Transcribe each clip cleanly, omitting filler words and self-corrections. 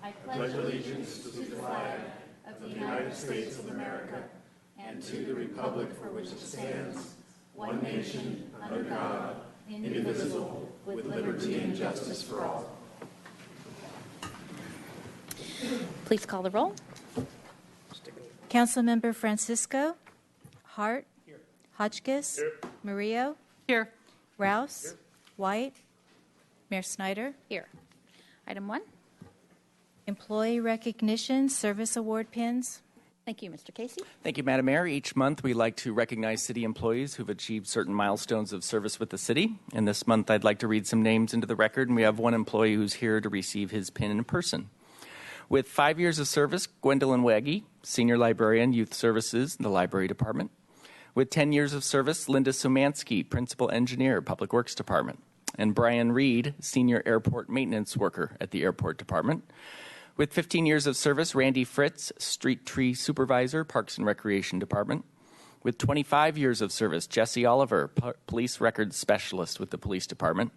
I pledge allegiance to the flag of the United States of America and to the republic for which it stands, one nation, under God, indivisible, with liberty and justice for all. Please call the roll. Councilmember Francisco, Hart, here. Hotchkiss, here. Murillo, Here. Rouse, Here. White, Mayor Snyder. Here. Item 1. Employee recognition, service award pins. Thank you, Mr. Casey. Thank you, Madam Mayor. Each month we like to recognize city employees who've achieved certain milestones of service with the city. And this month I'd like to read some names into the record, and we have one employee who's here to receive his pin in person. With 5 years of service, Gwendolyn Waggy, Senior Librarian, Youth Services, the Library Department. With 10 years of service, Linda Sumansky, Principal Engineer, Public Works Department. And Brian Reed, Senior Airport Maintenance Worker at the Airport Department. With 15 years of service, Randy Fritz, Street Tree Supervisor, Parks and Recreation Department. With 25 years of service, Jesse Oliver, Police Records Specialist with the Police Department.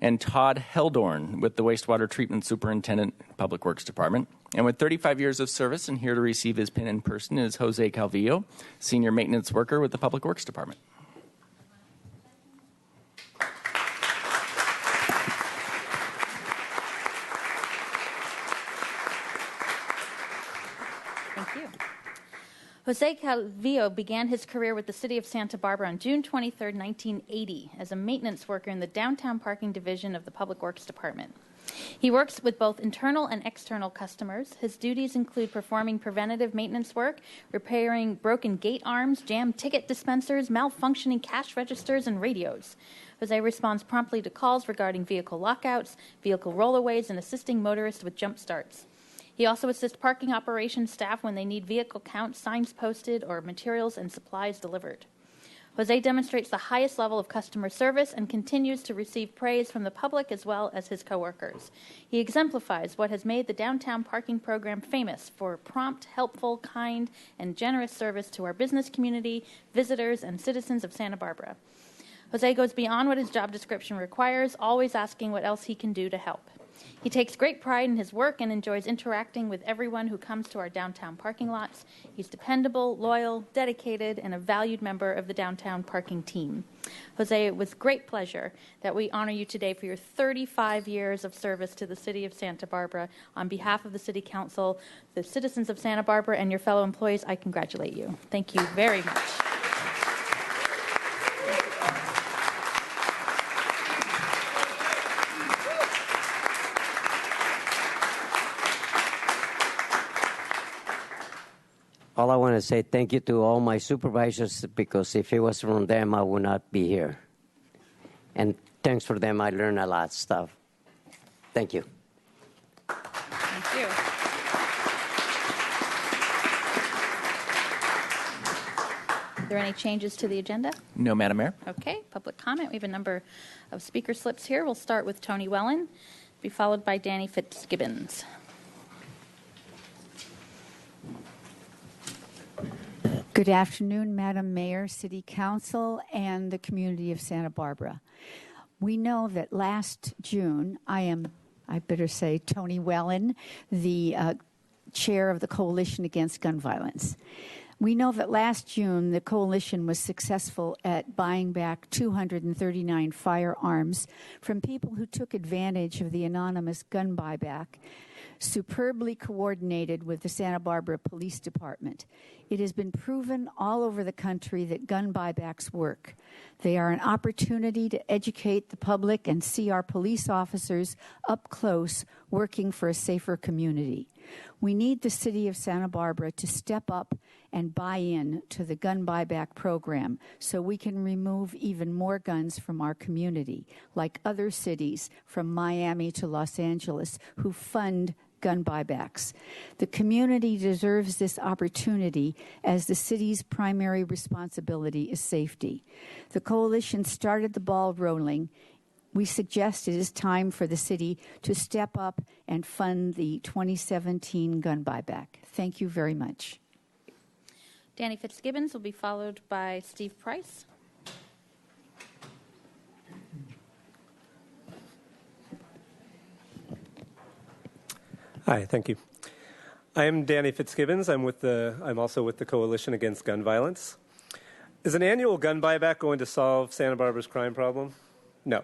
And Todd Heldorn with the Wastewater Treatment Superintendent, Public Works Department. And with 35 years of service and here to receive his pin in person is Jose Calvillo, Senior Maintenance Worker with the Public Works Department. Thank you. Jose Calvillo began his career with the City of Santa Barbara on June 23, 1980, as a maintenance worker in the Downtown Parking Division of the Public Works Department. He works with both internal and external customers. His duties include performing preventative maintenance work, repairing broken gate arms, jammed ticket dispensers, malfunctioning cash registers, and radios. Jose responds promptly to calls regarding vehicle lockouts, vehicle rollaways, and assisting motorists with jump starts. He also assists parking operations staff when they need vehicle counts, signs posted, or materials and supplies delivered. Jose demonstrates the highest level of customer service and continues to receive praise from the public as well as his coworkers. He exemplifies what has made the downtown parking program famous for prompt, helpful, kind, and generous service to our business community, visitors, and citizens of Santa Barbara. Jose goes beyond what his job description requires, always asking what else he can do to help. He takes great pride in his work and enjoys interacting with everyone who comes to our downtown parking lots. He's dependable, loyal, dedicated, and a valued member of the downtown parking team. Jose, it was great pleasure that we honor you today for your 35 years of service to the City of Santa Barbara. On behalf of the City Council, the citizens of Santa Barbara, and your fellow employees, I congratulate you. Thank you very much. All I want to say thank you to all my supervisors, because if it was from them, I would not be here. And thanks for them, I learned a lot of stuff. Thank you. Thank you. Are there any changes to the agenda? No, Madam Mayor. Okay, public comment. We have a number of speaker slips here. We'll start with Tony Wellen, be followed by Danny Fitzgibbons. Good afternoon, Madam Mayor, City Council, and the community of Santa Barbara. We know that last June, I better say, Tony Wellen, the chair of the Coalition Against Gun Violence. We know that last June, the coalition was successful at buying back 239 firearms from people who took advantage of the anonymous gun buyback, superbly coordinated with the Santa Barbara Police Department. It has been proven all over the country that gun buybacks work. They are an opportunity to educate the public and see our police officers up close working for a safer community. We need the City of Santa Barbara to step up and buy in to the gun buyback program so we can remove even more guns from our community, like other cities from Miami to Los Angeles who fund gun buybacks. The community deserves this opportunity, as the city's primary responsibility is safety. The coalition started the ball rolling. We suggest it is time for the city to step up and fund the 2017 gun buyback. Thank you very much. Danny Fitzgibbons will be followed by Steve Price. Hi, thank you. I am Danny Fitzgibbons. I'm also with the Coalition Against Gun Violence. Is an annual gun buyback going to solve Santa Barbara's crime problem? No.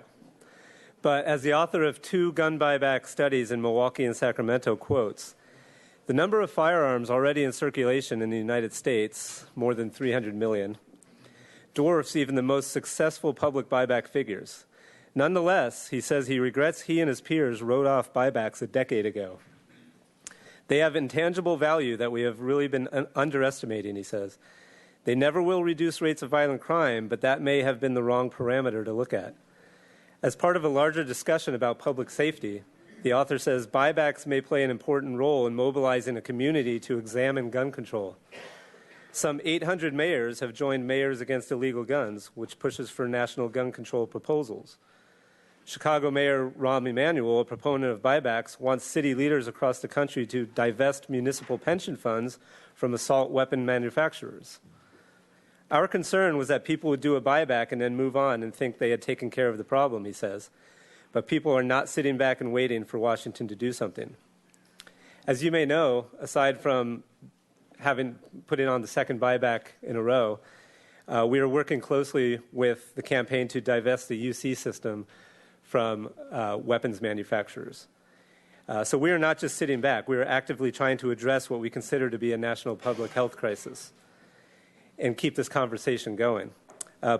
But as the author of 2 gun buyback studies in Milwaukee and Sacramento quotes, the number of firearms already in circulation in the United States, more than 300 million, dwarfs even the most successful public buyback figures. Nonetheless, he says he regrets he and his peers wrote off buybacks a decade ago. They have intangible value that we have really been underestimating, he says. They never will reduce rates of violent crime, but that may have been the wrong parameter to look at. As part of a larger discussion about public safety, the author says buybacks may play an important role in mobilizing a community to examine gun control. Some 800 mayors have joined Mayors Against Illegal Guns, which pushes for national gun control proposals. Chicago Mayor Rahm Emanuel, a proponent of buybacks, wants city leaders across the country to divest municipal pension funds from assault weapon manufacturers. Our concern was that people would do a buyback and then move on and think they had taken care of the problem, he says. But people are not sitting back and waiting for Washington to do something. As you may know, aside from having put in on the second buyback in a row, we are working closely with the campaign to divest the UC system from weapons manufacturers. So we are not just sitting back. We are actively trying to address what we consider to be a national public health crisis and keep this conversation going.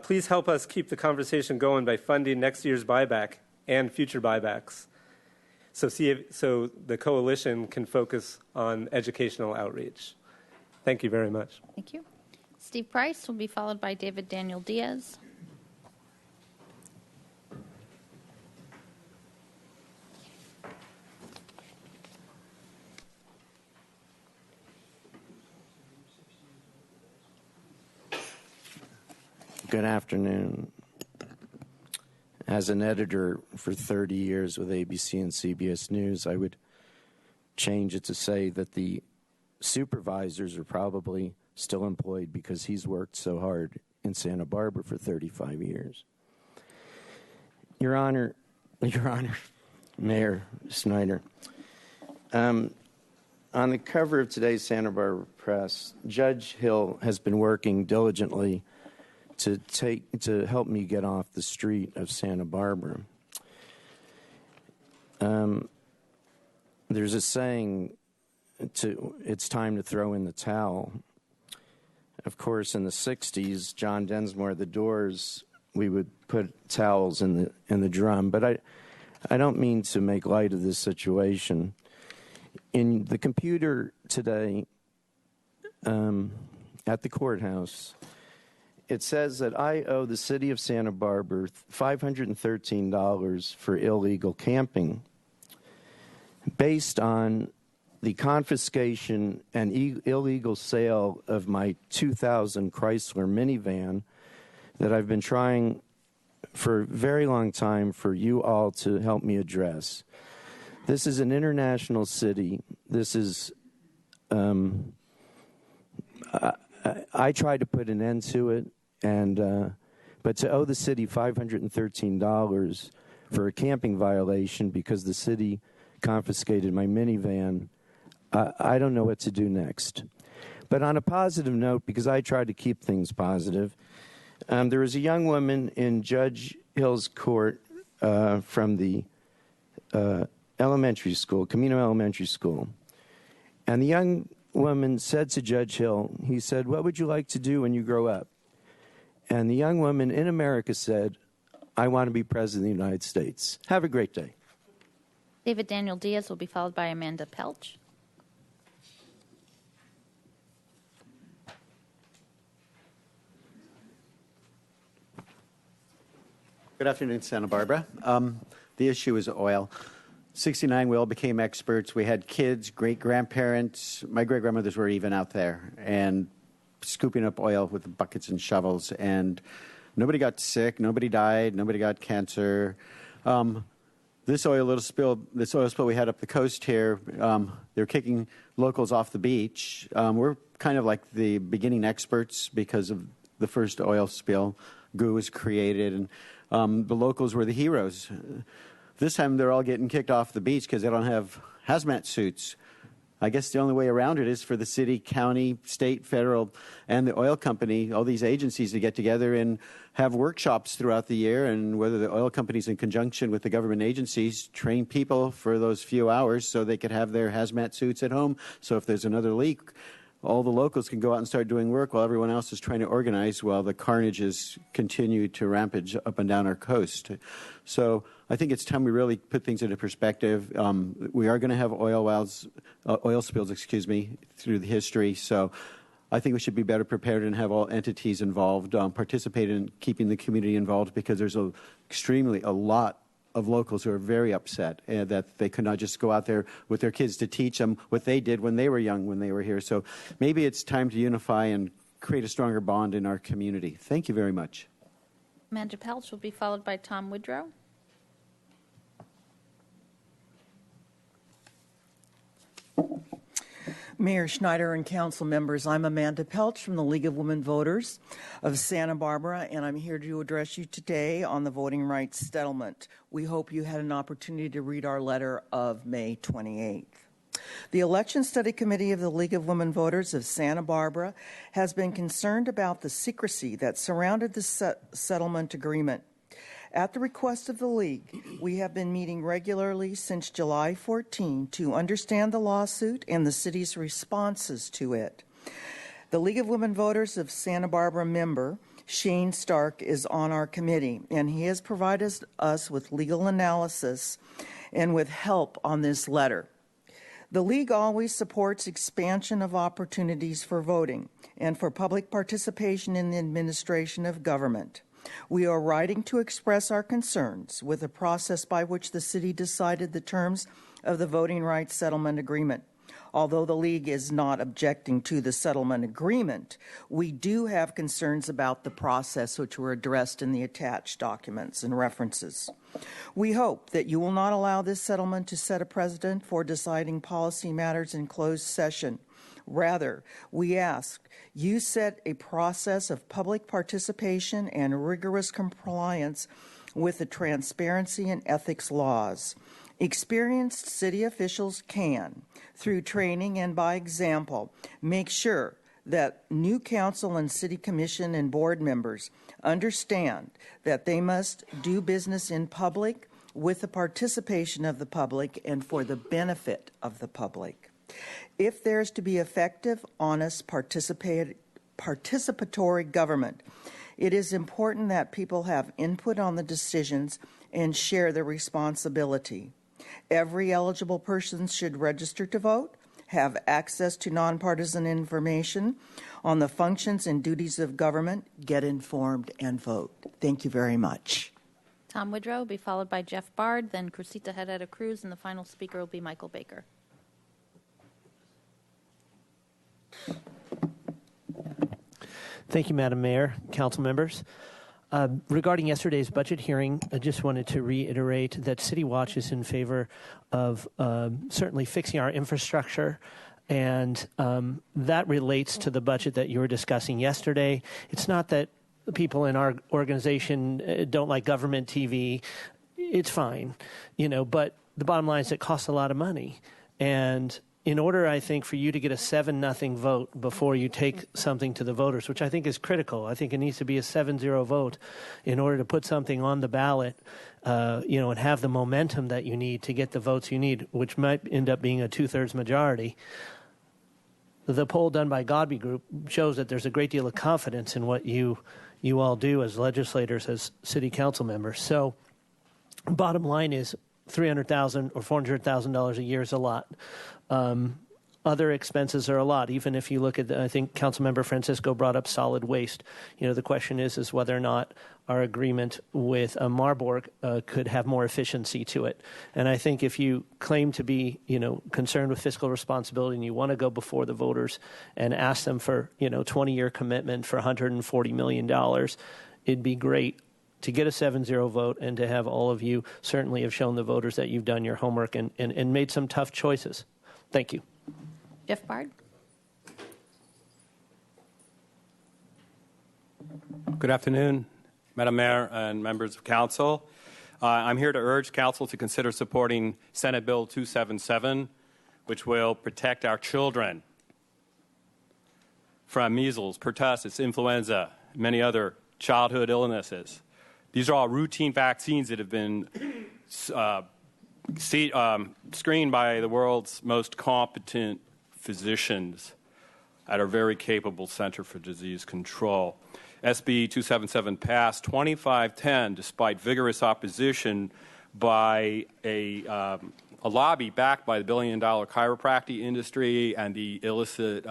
Please help us keep the conversation going by funding next year's buyback and future buybacks so the coalition can focus on educational outreach. Thank you very much. Thank you. Steve Price will be followed by David Daniel Diaz. Good afternoon. As an editor for 30 years with ABC and CBS News, I would change it to say that the supervisors are probably still employed because he's worked so hard in Santa Barbara for 35 years. Your Honor, Mayor Snyder, on the cover of today's Santa Barbara Press, Judge Hill has been working diligently to help me get off the street of Santa Barbara. There's a saying, it's time to throw in the towel. Of course, in the 60s, John Densmore, the Doors, we would put towels in the drum. But I don't mean to make light of this situation. In the computer today at the courthouse, it says that I owe the city of Santa Barbara $513 for illegal camping based on the confiscation and illegal sale of my 2000 Chrysler minivan that I've been trying for a very long time for you all to help me address. This is an international city. This is, I tried to put an end to it, but to owe the city $513 for a camping violation because the city confiscated my minivan, I don't know what to do next. But on a positive note, because I tried to keep things positive, there was a young woman in Judge Hill's court from the elementary school, Camino Elementary School. And the young woman said to Judge Hill, he said, "What would you like to do when you grow up?" And the young woman in America said, "I want to be President of the United States." Have a great day. David Daniel Diaz will be followed by Amanda Pelch. Good afternoon, Santa Barbara. The issue is oil. 69, we all became experts. We had kids, great-grandparents. My great-grandmothers were even out there and scooping up oil with buckets and shovels. And nobody got sick. Nobody died. Nobody got cancer. This oil spill we had up the coast here, they're kicking locals off the beach. We're kind of like the beginning experts because of the first oil spill. Goo was created, and the locals were the heroes. This time they're all getting kicked off the beach because they don't have hazmat suits. I guess the only way around it is for the city, county, state, federal, and the oil company, all these agencies to get together and have workshops throughout the year, and whether the oil companies in conjunction with the government agencies train people for those few hours so they could have their hazmat suits at home. So if there's another leak, all the locals can go out and start doing work while everyone else is trying to organize while the carnages continue to rampage up and down our coast. So I think it's time we really put things into perspective. We are going to have oil spills, through the history. So I think we should be better prepared and have all entities involved participate in keeping the community involved, because there's a lot of locals who are very upset that they could not just go out there with their kids to teach them what they did when they were young, when they were here. So maybe it's time to unify and create a stronger bond in our community. Thank you very much. Amanda Pelch will be followed by Tom Woodrow. Mayor Schneider and council members, I'm Amanda Pelch from the League of Women Voters of Santa Barbara, and I'm here to address you today on the voting rights settlement. We hope you had an opportunity to read our letter of May 28th. The Election Study Committee of the League of Women Voters of Santa Barbara has been concerned about the secrecy that surrounded the settlement agreement. At the request of the League, we have been meeting regularly since July 14 to understand the lawsuit and the city's responses to it. The League of Women Voters of Santa Barbara member, Shane Stark, is on our committee, and he has provided us with legal analysis and with help on this letter. The League always supports expansion of opportunities for voting and for public participation in the administration of government. We are writing to express our concerns with the process by which the city decided the terms of the voting rights settlement agreement. Although the League is not objecting to the settlement agreement, we do have concerns about the process, which were addressed in the attached documents and references. We hope that you will not allow this settlement to set a precedent for deciding policy matters in closed session. Rather, we ask you set a process of public participation and rigorous compliance with the transparency and ethics laws. Experienced city officials can, through training and by example, make sure that new council and city commission and board members understand that they must do business in public with the participation of the public and for the benefit of the public. If there is to be effective, honest, participatory government, it is important that people have input on the decisions and share the responsibility. Every eligible person should register to vote, have access to nonpartisan information on the functions and duties of government, get informed, and vote. Thank you very much. Tom Woodrow will be followed by Jeff Bard, then Cruzita Herrera Cruz, and the final speaker will be Michael Baker. Thank you, Madam Mayor, council members. Regarding yesterday's budget hearing, I just wanted to reiterate that City Watch is in favor of certainly fixing our infrastructure, and that relates to the budget that you were discussing yesterday. It's not that people in our organization don't like government TV. It's fine, but the bottom line is it costs a lot of money. And in order, I think, for you to get a 7-0 vote before you take something to the voters, which I think is critical. I think it needs to be a 7-0 vote in order to put something on the ballot, and have the momentum that you need to get the votes you need, which might end up being a 2/3 majority. The poll done by Godby Group shows that there's a great deal of confidence in what you all do as legislators, as city council members. So bottom line is $300,000 or $400,000 a year is a lot. Other expenses are a lot. Even if you look at, I think Councilmember Francisco brought up solid waste. The question is whether or not our agreement with Marburg could have more efficiency to it. And I think if you claim to be, concerned with fiscal responsibility and you want to go before the voters and ask them for, 20-year commitment for $140 million, it'd be great to get a 7-0 vote and to have all of you certainly have shown the voters that you've done your homework and made some tough choices. Thank you. Jeff Bard. Good afternoon, Madam Mayor and members of council. I'm here to urge Council to consider supporting Senate Bill 277, which will protect our children from measles, pertussis, influenza, and many other childhood illnesses. These are all routine vaccines that have been screened by the world's most competent physicians at our very capable Center for Disease Control. SB 277 passed 25-10 despite vigorous opposition by a lobby backed by the billion-dollar chiropractic industry and the illicit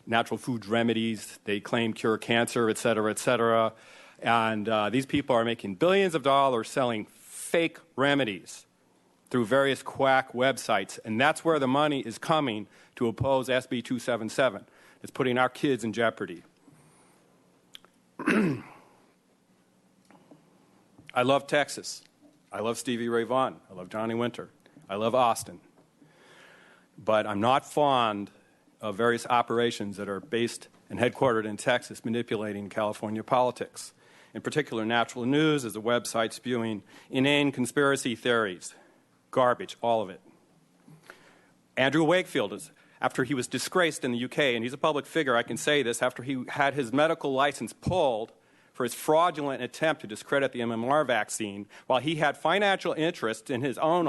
natural foods remedies. They claim cure cancer, et cetera, et cetera. And these people are making billions of dollars selling fake remedies through various quack websites. And that's where the money is coming to oppose SB 277. It's putting our kids in jeopardy. I love Texas. I love Stevie Ray Vaughan. I love Johnny Winter. I love Austin. But I'm not fond of various operations that are based and headquartered in Texas manipulating California politics. In particular, Natural News is a website spewing inane conspiracy theories. Garbage, all of it. Andrew Wakefield is, after he was disgraced in the UK, and he's a public figure, I can say this, after he had his medical license pulled for his fraudulent attempt to discredit the MMR vaccine, while he had financial interest in his own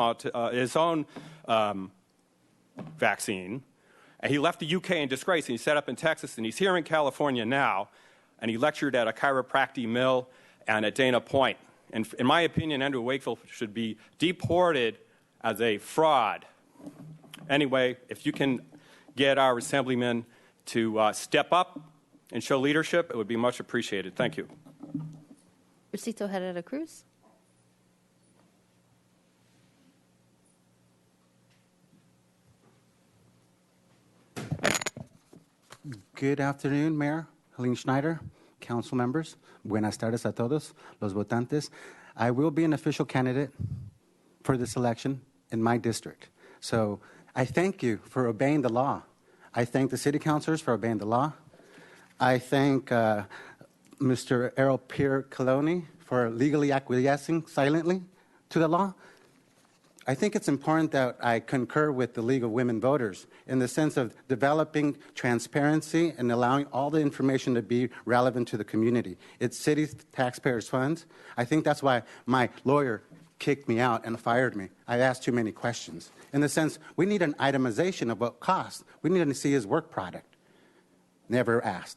vaccine, and he left the UK in disgrace, and he set up in Texas, and he's here in California now, and he lectured at a chiropractic mill and at Dana Point. And in my opinion, Andrew Wakefield should be deported as a fraud. Anyway, if you can get our assemblymen to step up and show leadership, it would be much appreciated. Thank you. Rosito Herrera Cruz. Good afternoon, Mayor Helene Schneider, council members. Buenas tardes a todos, los votantes. I will be an official candidate for this election in my district. So I thank you for obeying the law. I thank the city councilors for obeying the law. I thank Mr. Errol Pierre Coloni for legally acquiescing silently to the law. I think it's important that I concur with the League of Women Voters in the sense of developing transparency and allowing all the information to be relevant to the community. It's city taxpayers' funds. I think that's why my lawyer kicked me out and fired me. I asked too many questions. In the sense, we need an itemization of what costs. We need to see his work product. Never asked.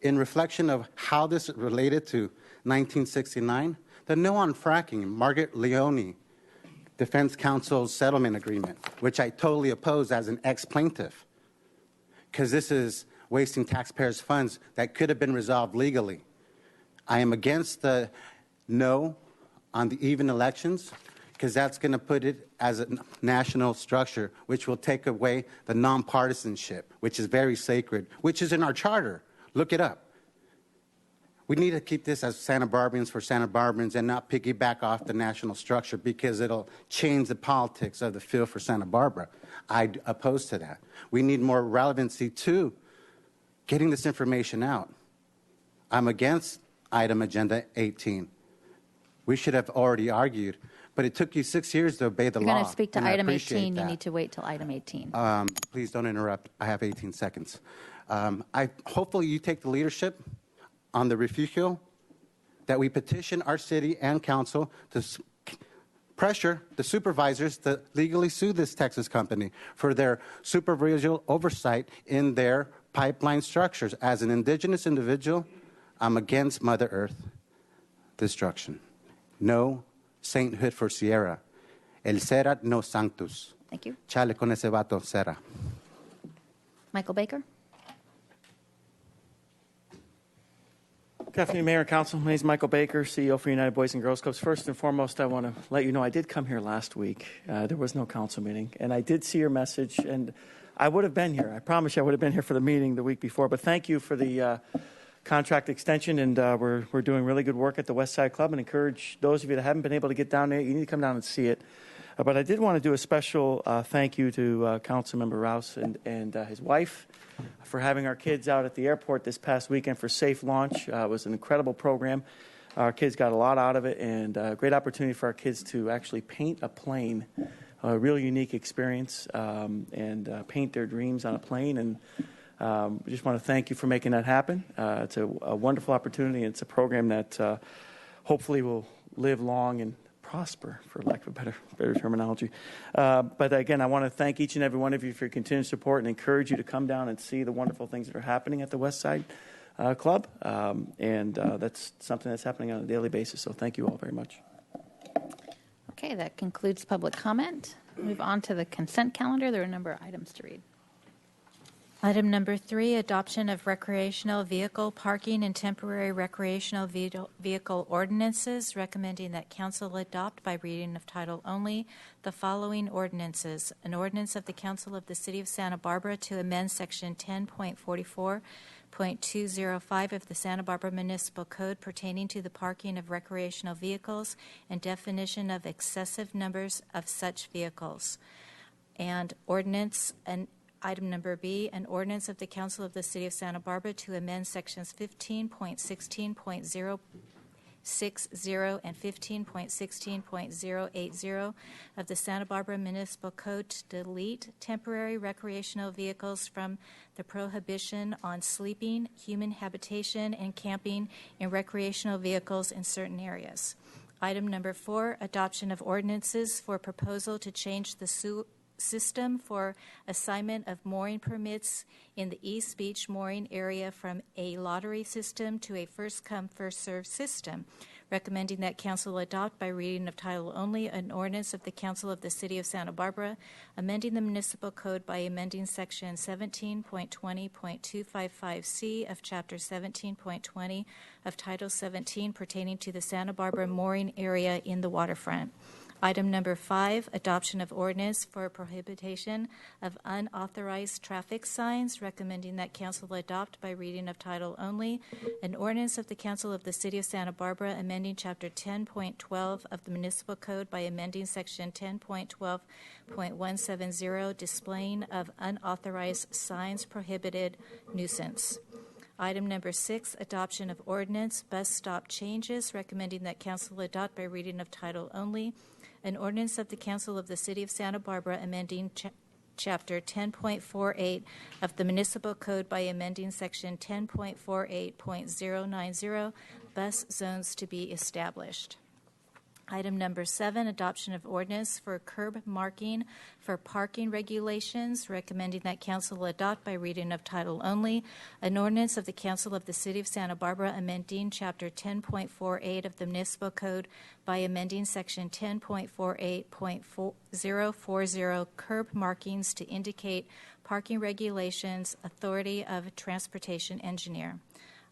In reflection of how this related to 1969, the No on Fracking, Margaret Leone, Defense Counsel's settlement agreement, which I totally oppose as an ex-plaintiff, because this is wasting taxpayers' funds that could have been resolved legally. I am against the no on the even elections, because that's going to put it as a national structure, which will take away the nonpartisanship, which is very sacred, which is in our charter. Look it up. We need to keep this as Santa Barbarians for Santa Barbarians and not piggyback off the national structure because it'll change the politics of the field for Santa Barbara. I oppose to that. We need more relevancy to getting this information out. I'm against item agenda 18. We should have already argued, but it took you 6 years to obey the law. You're going to speak to and item I 18. appreciate that. You need to wait till item 18. Please don't interrupt. I have 18 seconds. Hopefully you take the leadership on the refusal that we petition our city and council to pressure the supervisors to legally sue this Texas company for their supervisory oversight in their pipeline structures. As an indigenous individual, I'm against Mother Earth destruction. No sainthood for Sierra. El Sera no sanctus. Thank you. Chale con ese vato, Sera. Michael Baker. Good afternoon, Mayor and Council. My name is Michael Baker, CEO for United Boys and Girls Clubs. First and foremost, I want to let you know I did come here last week. There was no council meeting, and I did see your message, and I would have been here. I promise you I would have been here for the meeting the week before, but thank you for the contract extension, and we're doing really good work at the West Side Club, and encourage those of you that haven't been able to get down there, you need to come down and see it. But I did want to do a special thank you to Councilmember Rouse and his wife for having our kids out at the airport this past weekend for Safe Launch. It was an incredible program. Our kids got a lot out of it, and a great opportunity for our kids to actually paint a plane, a really unique experience, and paint their dreams on a plane. And we just want to thank you for making that happen. It's a wonderful opportunity, and it's a program that hopefully will live long and prosper, for lack of a better terminology. But again, I want to thank each and every one of you for your continued support and encourage you to come down and see the wonderful things that are happening at the West Side Club. And that's something that's happening on a daily basis. So thank you all very much. Okay, that concludes public comment. Move on to the consent calendar. There are a number of items to read. Item number 3, adoption of recreational vehicle parking and temporary recreational vehicle ordinances, recommending that council adopt by reading of title only the following ordinances. An ordinance of the Council of the City of Santa Barbara to amend Section 10.44.205 of the Santa Barbara Municipal Code pertaining to the parking of recreational vehicles and definition of excessive numbers of such vehicles. And ordinance and item number B, an ordinance of the Council of the City of Santa Barbara to amend sections 15.16.060 and 15.16.080 of the Santa Barbara Municipal Code to delete temporary recreational vehicles from the prohibition on sleeping, human habitation, and camping in recreational vehicles in certain areas. Item number 4, adoption of ordinances for proposal to change the system for assignment of mooring permits in the East Beach mooring area from a lottery system to a first-come, first-served system, recommending that council adopt by reading of title only an ordinance of the Council of the City of Santa Barbara, amending the municipal code by amending section 17.20.255C of chapter 17.20 of title 17 pertaining to the Santa Barbara mooring area in the waterfront. Item number 5, adoption of ordinance for prohibition of unauthorized traffic signs, recommending that council adopt by reading of title only an ordinance of the Council of the City of Santa Barbara amending chapter 10.12 of the municipal code by amending section 10.12.170, displaying of unauthorized signs prohibited nuisance. Item number 6, adoption of ordinance bus stop changes, recommending that council adopt by reading of title only an ordinance of the Council of the City of Santa Barbara amending Chapter 10.48 of the Municipal Code by amending Section 10.48.090, bus zones to be established. Item number 7, adoption of ordinance for curb marking for parking regulations, recommending that council adopt by reading of title only an ordinance of the Council of the City of Santa Barbara amending Chapter 10.48 of the Municipal Code by amending Section 10.48.040, curb markings to indicate parking regulations, authority of transportation engineer.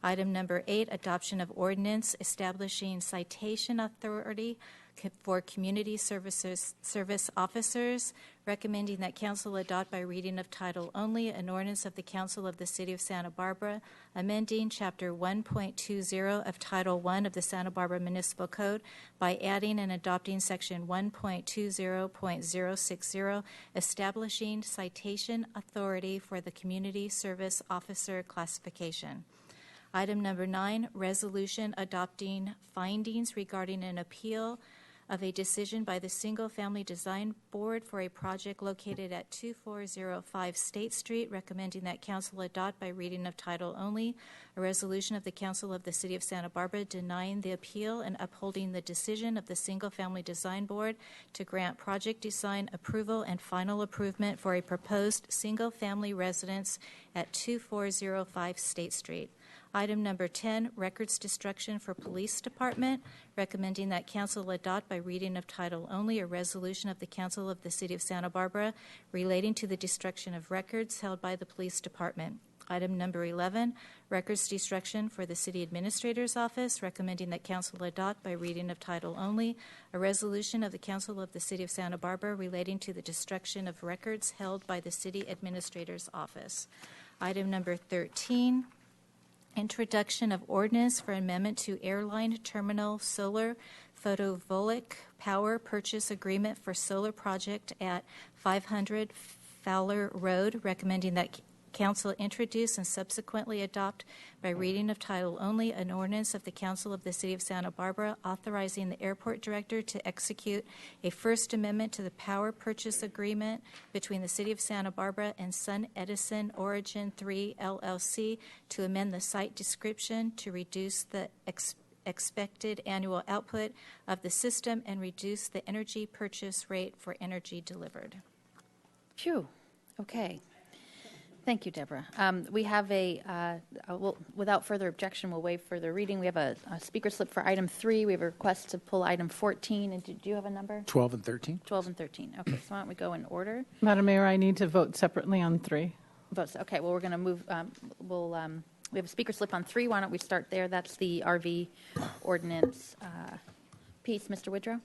Item number 8, adoption of ordinance establishing citation authority for community service officers, recommending that council adopt by reading of title only an ordinance of the Council of the City of Santa Barbara amending Chapter 1.20 of Title I of the Santa Barbara Municipal Code by adding and adopting Section 1.20.060, establishing citation authority for the community service officer classification. Item number 9, resolution adopting findings regarding an appeal of a decision by the Single Family Design Board for a project located at 2405 State Street, recommending that council adopt by reading of title only a resolution of the Council of the City of Santa Barbara denying the appeal and upholding the decision of the Single Family Design Board to grant project design approval and final approvement for a proposed single-family residence at 2405 State Street. Item number 10, records destruction for police department, recommending that council adopt by reading of title only a resolution of the Council of the City of Santa Barbara relating to the destruction of records held by the police department. Item number 11, records destruction for the city administrator's office, recommending that council adopt by reading of title only a resolution of the Council of the City of Santa Barbara relating to the destruction of records held by the city administrator's office. Item number 13, introduction of ordinance for amendment to airline terminal solar photovoltaic power purchase agreement for solar project at 500 Fowler Road, recommending that council introduce and subsequently adopt by reading of title only an ordinance of the Council of the City of Santa Barbara authorizing the airport director to execute a First Amendment to the power purchase agreement between the City of Santa Barbara and Sun Edison Origin 3 LLC to amend the site description to reduce the expected annual output of the system and reduce the energy purchase rate for energy delivered. Phew. Okay. Thank you, Deborah. We have without further objection, we'll waive further reading. We have a speaker slip for item 3. We have a request to pull item 14. And do you have a number? 12 and 13. 12 and 13. Okay, so why don't we go in order? Madam Mayor, I need to vote separately on 3. Votes. Okay, well, we're going to move. We have a speaker slip on 3. Why don't we start there? That's the RV ordinance piece. Mr. Woodrow?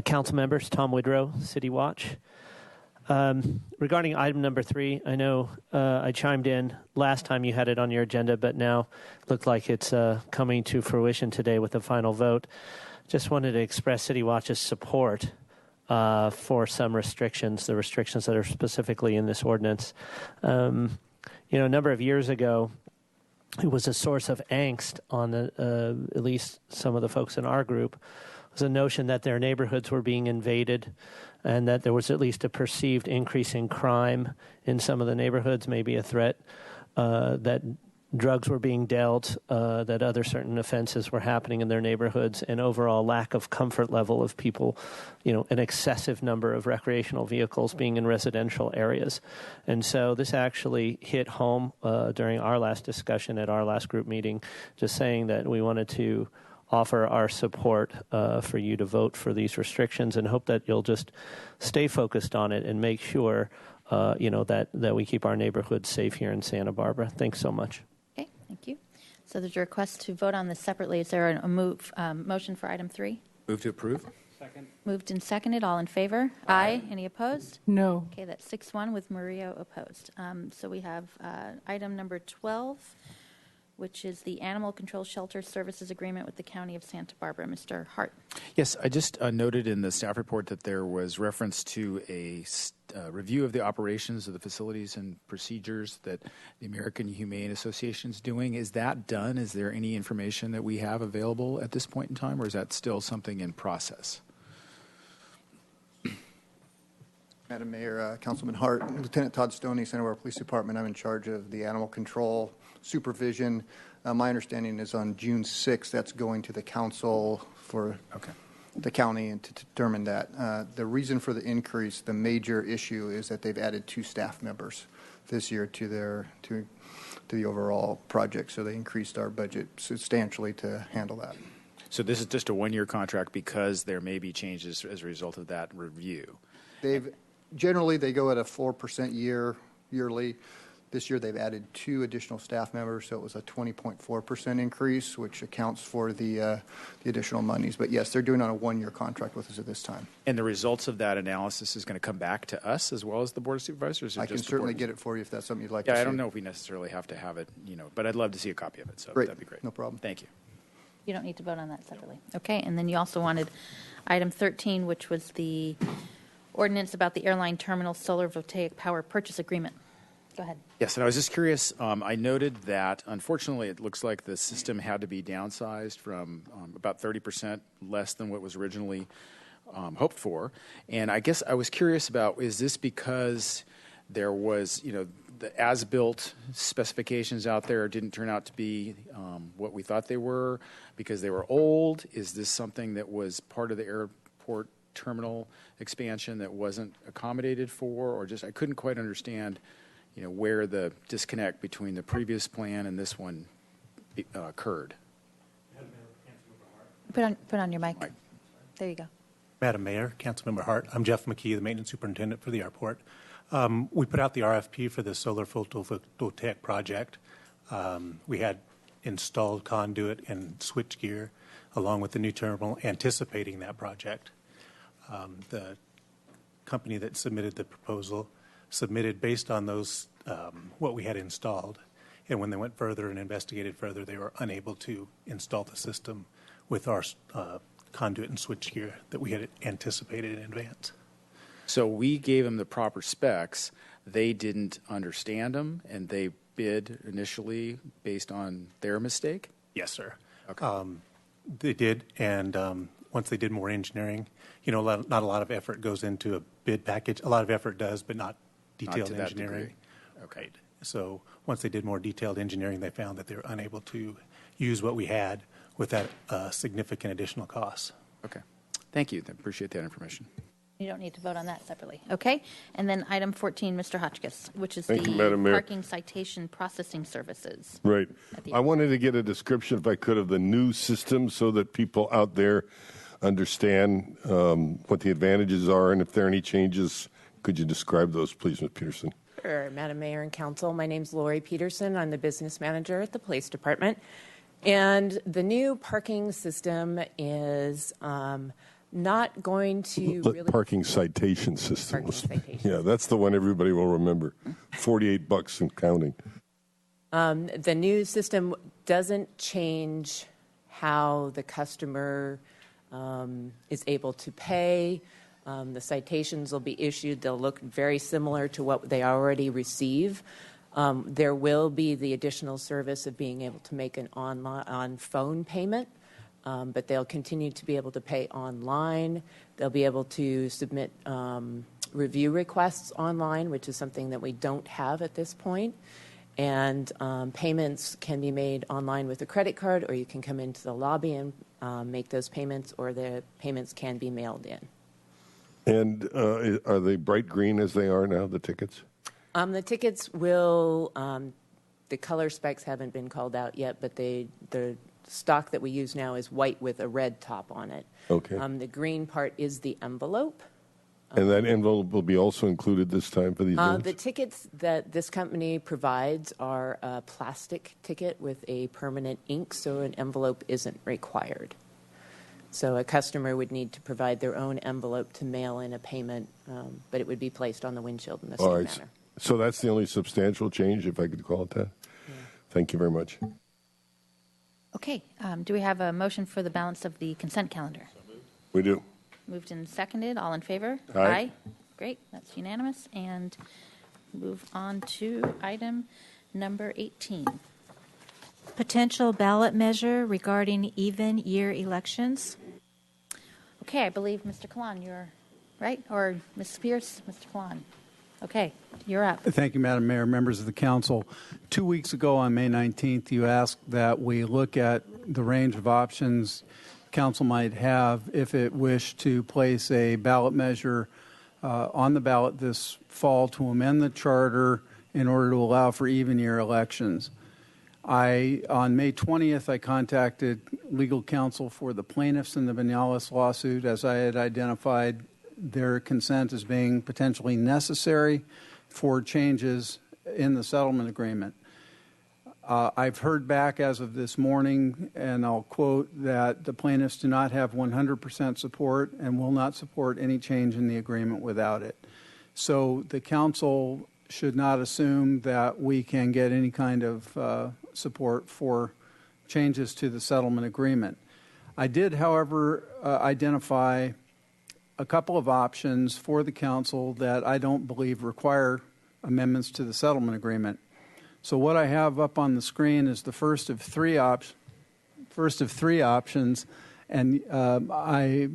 Council members, Tom Woodrow, City Watch. Regarding item number 3, I know I chimed in last time you had it on your agenda, but now it looked like it's coming to fruition today with the final vote. Just wanted to express City Watch's support for some restrictions, the restrictions that are specifically in this ordinance. A number of years ago, it was a source of angst on at least some of the folks in our group, was a notion that their neighborhoods were being invaded and that there was at least a perceived increase in crime in some of the neighborhoods, maybe a threat that drugs were being dealt, that other certain offenses were happening in their neighborhoods, and overall lack of comfort level of people, an excessive number of recreational vehicles being in residential areas. And so this actually hit home during our last discussion at our last group meeting, just saying that we wanted to offer our support for you to vote for these restrictions and hope that you'll just stay focused on it and make sure, that we keep our neighborhoods safe here in Santa Barbara. Thanks so much. Okay, thank you. So there's a request to vote on this separately. Is there a motion for item 3? Move to approve. Second. Moved and seconded. All in favor? Aye. Any opposed? No. Okay, that's 6-1 with Murillo opposed. So we have item number 12, which is the Animal Control Shelter Services Agreement with the County of Santa Barbara. Mr. Hart. Yes, I just noted in the staff report that there was reference to a review of the operations of the facilities and procedures that the American Humane Association is doing. Is that done? Is there any information that we have available at this point in time, or is that still something in process? Madam Mayor, Councilman Hart, Lieutenant Todd Stoney, Santa Barbara Police Department. I'm in charge of the animal control supervision. My understanding is on June 6th, that's going to the council for the county and to determine that. The reason for the increase, the major issue is that they've added 2 staff members this year to the overall project. So they increased our budget substantially to handle that. So this is just a one-year contract because there may be changes as a result of that review. Generally, they go at a 4% yearly. This year, they've added 2 additional staff members, so it was a 20.4% increase, which accounts for the additional monies. But yes, they're doing on a one-year contract with us at this time. And the results of that analysis is going to come back to us as well as the Board of Supervisors? I can certainly get it for you if that's something you'd like to see. Yeah, I don't know if we necessarily have to have it, but I'd love to see a copy of it, so great. That'd be great. No problem. Thank you. You don't need to vote on that separately. Okay, and then you also wanted item 13, which was the ordinance about the airline terminal solar voltaic power purchase agreement. Go ahead. Yes, and I was just curious. I noted that, unfortunately, it looks like the system had to be downsized from about 30% less than what was originally hoped for. And I guess I was curious about, is this because there was, the as-built specifications out there didn't turn out to be what we thought they were because they were old? Is this something that was part of the airport terminal expansion that wasn't accommodated for, or just I couldn't quite understand where the disconnect between the previous plan and this one occurred. Put on your mic. There you go. Madam Mayor, Councilmember Hart, I'm Jeff McKee, the maintenance superintendent for the airport. We put out the RFP for the solar photovoltaic project. We had installed conduit and switchgear along with the new terminal anticipating that project. The company that submitted the proposal submitted based on those, what we had installed. And when they went further and investigated further, they were unable to install the system with our conduit and switchgear that we had anticipated in advance. So we gave them the proper specs. They didn't understand them, and they bid initially based on their mistake? Yes, sir. Okay. They did, and once they did more engineering, not a lot of effort goes into a bid package. A lot of effort does, but not detailed to that engineering. degree. Okay. Right. So once they did more detailed engineering, they found that they were unable to use what we had without significant additional costs. Okay. Thank you. I appreciate that information. You don't need to vote on that separately. Okay. And then item 14, Mr. Hotchkiss, which is Thank the you, Madam Mayor. parking citation processing services. Right. at the I wanted to get a description, if I could, of the new system so that people out there understand what the advantages are, and if there are any changes, could you describe those, please, Ms. Peterson? Sure, Madam Mayor and Council. My name's Lori Peterson. I'm the business manager at the Police Department. And the new parking system is not going to really... Parking citation system. Parking citation. Yeah, that's the one everybody will remember. $48 and counting. The new system doesn't change how the customer is able to pay. The citations will be issued. They'll look very similar to what they already receive. There will be the additional service of being able to make an on phone payment, but they'll continue to be able to pay online. They'll be able to submit review requests online, which is something that we don't have at this point. And payments can be made online with a credit card, or you can come into the lobby and make those payments, or the payments can be mailed in. And are they bright green as they are now, the tickets? The tickets will, the color specs haven't been called out yet, but the stock that we use now is white with a red top on it. Okay. The green part is the envelope. And that envelope will be also included this time for these events? The tickets that this company provides are a plastic ticket with a permanent ink, so an envelope isn't required. So a customer would need to provide their own envelope to mail in a payment, but it would be placed on the windshield in the same manner. So that's the only substantial change, if I could call it that? Yeah. Thank you very much. Okay. Do we have a motion for the balance of the consent calendar? We do. Moved and seconded. All in favor? Aye. Great. That's unanimous. And move on to item number 18. Potential ballot measure regarding even year elections. Okay, I believe Mr. Kalan, you're right, or Ms. Pierce, Mr. Kalan. Okay, you're up. Thank you, Madam Mayor, members of the council. 2 weeks ago on May 19th, you asked that we look at the range of options council might have if it wished to place a ballot measure on the ballot this fall to amend the charter in order to allow for even year elections. On May 20th, I contacted legal counsel for the plaintiffs in the Vinales lawsuit, as I had identified their consent as being potentially necessary for changes in the settlement agreement. I've heard back as of this morning, and I'll quote, that the plaintiffs do not have 100% support and will not support any change in the agreement without it. So the council should not assume that we can get any kind of support for changes to the settlement agreement. I did, however, identify a couple of options for the council that I don't believe require amendments to the settlement agreement. So what I have up on the screen is the first of three options, and I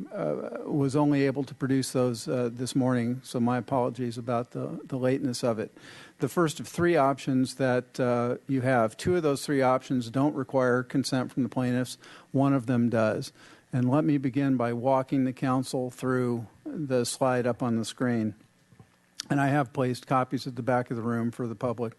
was only able to produce those this morning, so my apologies about the lateness of it. The first of three options that you have, two of those three options don't require consent from the plaintiffs. One of them does. And let me begin by walking the council through the slide up on the screen. And I have placed copies at the back of the room for the public.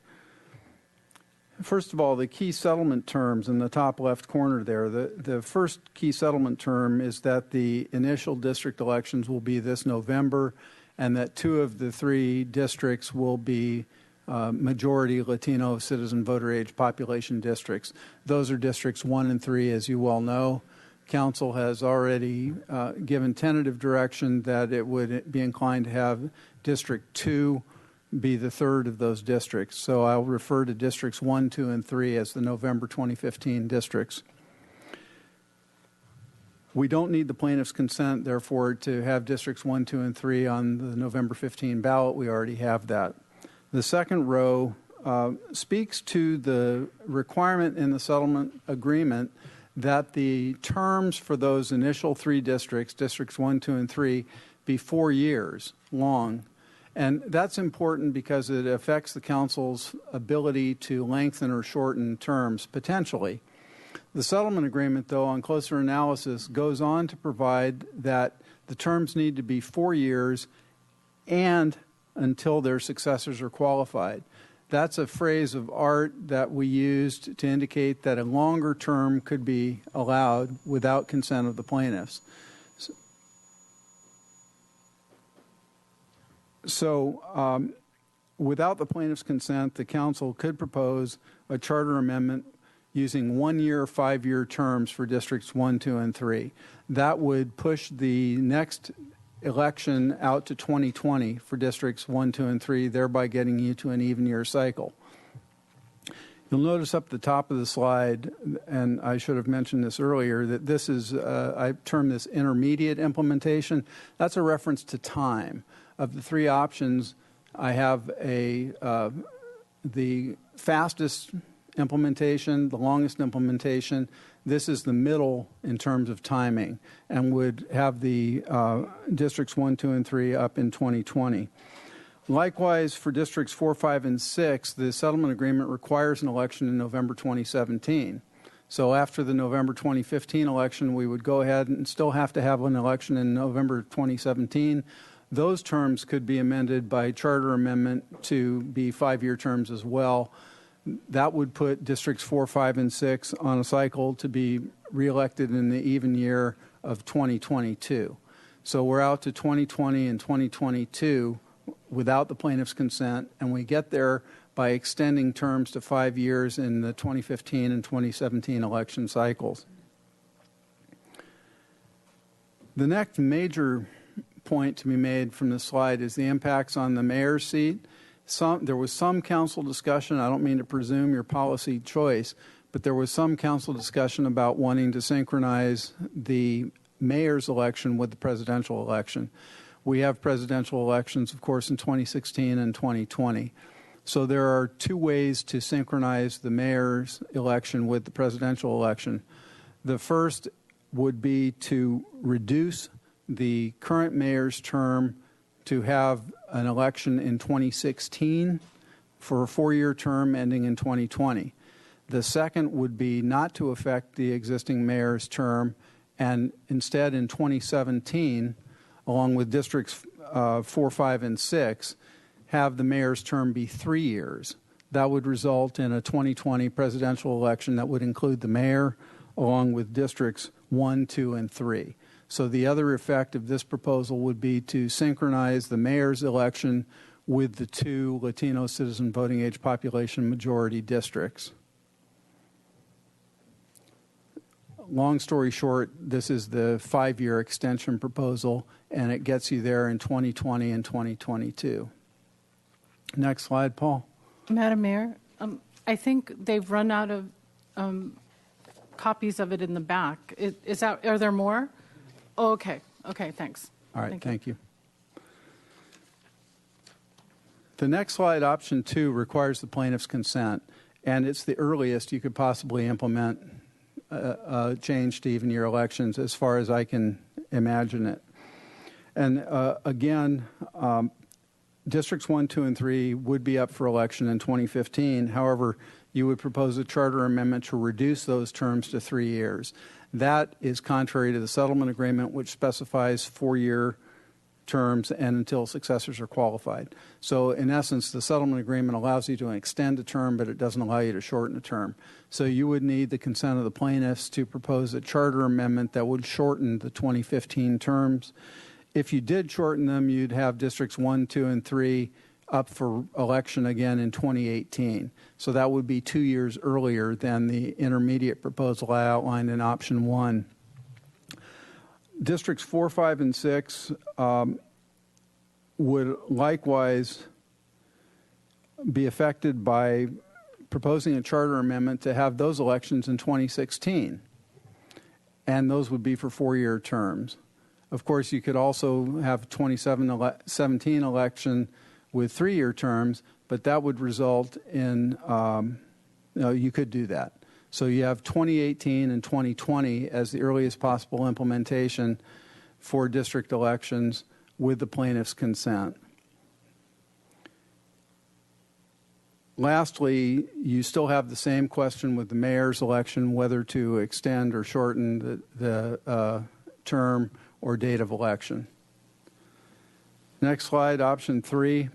First of all, the key settlement terms in the top left corner there. The first key settlement term is that the initial district elections will be this November, and that two of the three districts will be majority Latino citizen voter age population districts. Those are districts 1 and 3, as you well know. Council has already given tentative direction that it would be inclined to have District 2 be the third of those districts. So I'll refer to Districts 1, 2, and 3 as the November 2015 districts. We don't need the plaintiff's consent, therefore, to have districts 1, 2, and 3 on the November 15 ballot. We already have that. The second row speaks to the requirement in the settlement agreement that the terms for those initial 3 districts, districts 1, 2, and 3, be 4 years long. And that's important because it affects the council's ability to lengthen or shorten terms potentially. The settlement agreement, though, on closer analysis, goes on to provide that the terms need to be 4 years and until their successors are qualified. That's a phrase of art that we used to indicate that a longer term could be allowed without consent of the plaintiffs. So without the plaintiff's consent, the council could propose a charter amendment using 1-year, 5-year terms for districts 1, 2, and 3. That would push the next election out to 2020 for districts 1, 2, and 3, thereby getting you to an even year cycle. You'll notice up at the top of the slide, and I should have mentioned this earlier, that this is, I term this intermediate implementation. That's a reference to time. Of the 3 options, I have the fastest implementation, the longest implementation. This is the middle in terms of timing and would have the districts 1, 2, and 3 up in 2020. Likewise, for districts 4, 5, and 6, the settlement agreement requires an election in November 2017. So after the November 2015 election, we would go ahead and still have to have an election in November 2017. Those terms could be amended by charter amendment to be 5-year terms as well. That would put districts 4, 5, and 6 on a cycle to be reelected in the even year of 2022. So we're out to 2020 and 2022 without the plaintiff's consent, and we get there by extending terms to 5 years in the 2015 and 2017 election cycles. The next major point to be made from this slide is the impacts on the mayor's seat. There was some council discussion. I don't mean to presume your policy choice, but there was some council discussion about wanting to synchronize the mayor's election with the presidential election. We have presidential elections, of course, in 2016 and 2020. So there are 2 ways to synchronize the mayor's election with the presidential election. The first would be to reduce the current mayor's term to have an election in 2016 for a 4-year term ending in 2020. The second would be not to affect the existing mayor's term and instead in 2017, along with districts 4, 5, and 6, have the mayor's term be 3 years. That would result in a 2020 presidential election that would include the mayor along with districts 1, 2, and 3. So the other effect of this proposal would be to synchronize the mayor's election with the 2 Latino citizen voting age population majority districts. Long story short, this is the 5-year extension proposal, and it gets you there in 2020 and 2022. Next slide, Paul. Madam Mayor, I think they've run out of copies of it in the back. Are there more? Oh, okay. Okay, thanks. All right, thank you. The next slide, option 2, requires the plaintiff's consent, and it's the earliest you could possibly implement a change to even year elections as far as I can imagine it. And again, districts 1, 2, and 3 would be up for election in 2015. However, you would propose a charter amendment to reduce those terms to 3 years. That is contrary to the settlement agreement, which specifies 4-year terms and until successors are qualified. So in essence, the settlement agreement allows you to extend a term, but it doesn't allow you to shorten a term. So you would need the consent of the plaintiffs to propose a charter amendment that would shorten the 2015 terms. If you did shorten them, you'd have districts 1, 2, and 3 up for election again in 2018. So that would be 2 years earlier than the intermediate proposal I outlined in option 1. Districts 4, 5, and 6 would likewise be affected by proposing a charter amendment to have those elections in 2016. and those would be for 4-year terms. Of course, you could also have 2017 election with 3-year terms, but that would result in, you could do that. So you have 2018 and 2020 as the earliest possible implementation for district elections with the plaintiff's consent. Lastly, you still have the same question with the mayor's election, whether to extend or shorten the term or date of election. Next slide, option 3.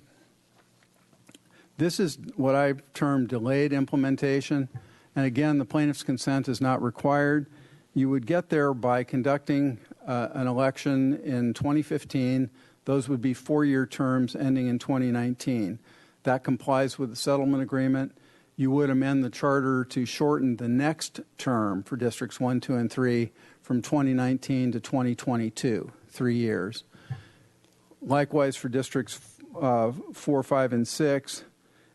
This is what I've termed delayed implementation. And again, the plaintiff's consent is not required. You would get there by conducting an election in 2015. Those would be 4-year terms ending in 2019. That complies with the settlement agreement. You would amend the charter to shorten the next term for districts 1, 2, and 3 from 2019 to 2022, 3 years. Likewise, for districts 4, 5, and 6,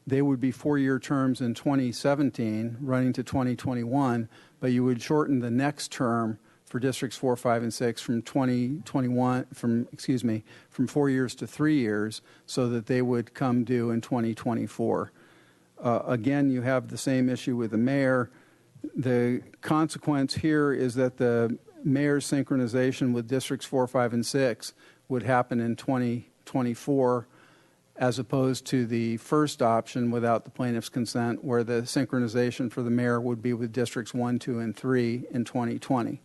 they would be 4-year terms in 2017, running to 2021, but you would shorten the next term for districts 4, 5, and 6 from 4 years to 3 years, so that they would come due in 2024. Again, you have the same issue with the mayor. The consequence here is that the mayor's synchronization with districts 4, 5, and 6 would happen in 2024, as opposed to the first option without the plaintiff's consent, where the synchronization for the mayor would be with districts 1, 2, and 3 in 2020.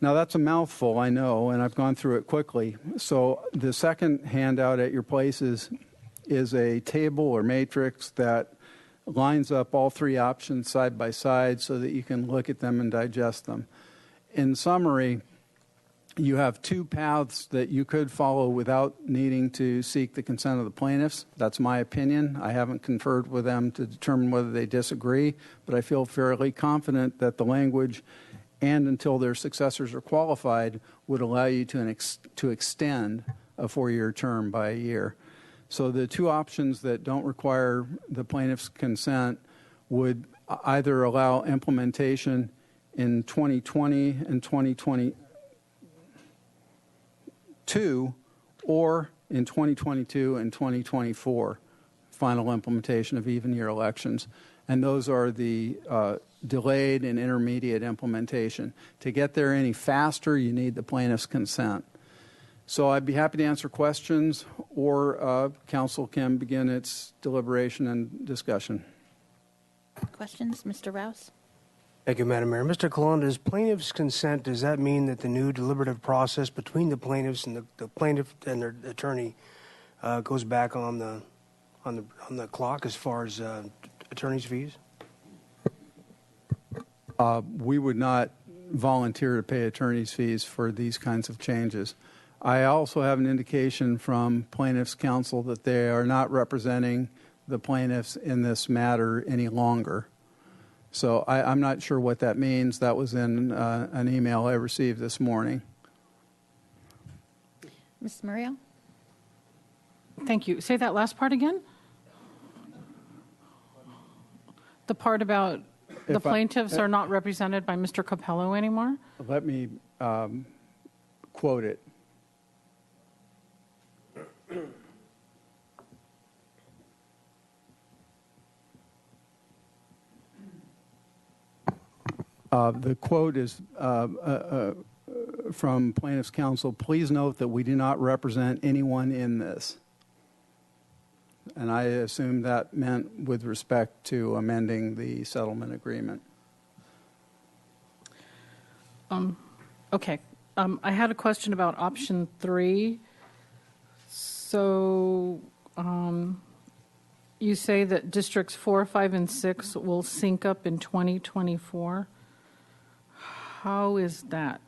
Now, that's a mouthful, I know, and I've gone through it quickly. So the second handout at your places is a table or matrix that lines up all 3 options side by side so that you can look at them and digest them. In summary, you have 2 paths that you could follow without needing to seek the consent of the plaintiffs. That's my opinion. I haven't conferred with them to determine whether they disagree, but I feel fairly confident that the language, and until their successors are qualified, would allow you to extend a 4-year term by a year. So the 2 options that don't require the plaintiff's consent would either allow implementation in 2020 and 2022, or in 2022 and 2024, final implementation of even-year elections. And those are the delayed and intermediate implementation. To get there any faster, you need the plaintiff's consent. So I'd be happy to answer questions, or council can begin its deliberation and discussion. Questions? Mr. Rouse? Thank you, Madam Mayor. Mr. Colon, plaintiff's consent, does that mean that the new deliberative process between the plaintiffs and the plaintiff and their attorney goes back on the clock as far as attorney's fees? We would not volunteer to pay attorney's fees for these kinds of changes. I also have an indication from plaintiffs' counsel that they are not representing the plaintiffs in this matter any longer. So I'm not sure what that means. That was in an email I received this morning. Ms. Muriel? Thank you. Say that last part again. The part about the plaintiffs are not represented by Mr. Capello anymore? Let me quote it. The quote is from plaintiff's counsel: "Please note that we do not represent anyone in this." And I assume that meant with respect to amending the settlement agreement. Okay. I had a question about option 3. So you say that districts 4, 5, and 6 will sync up in 2024. How is that?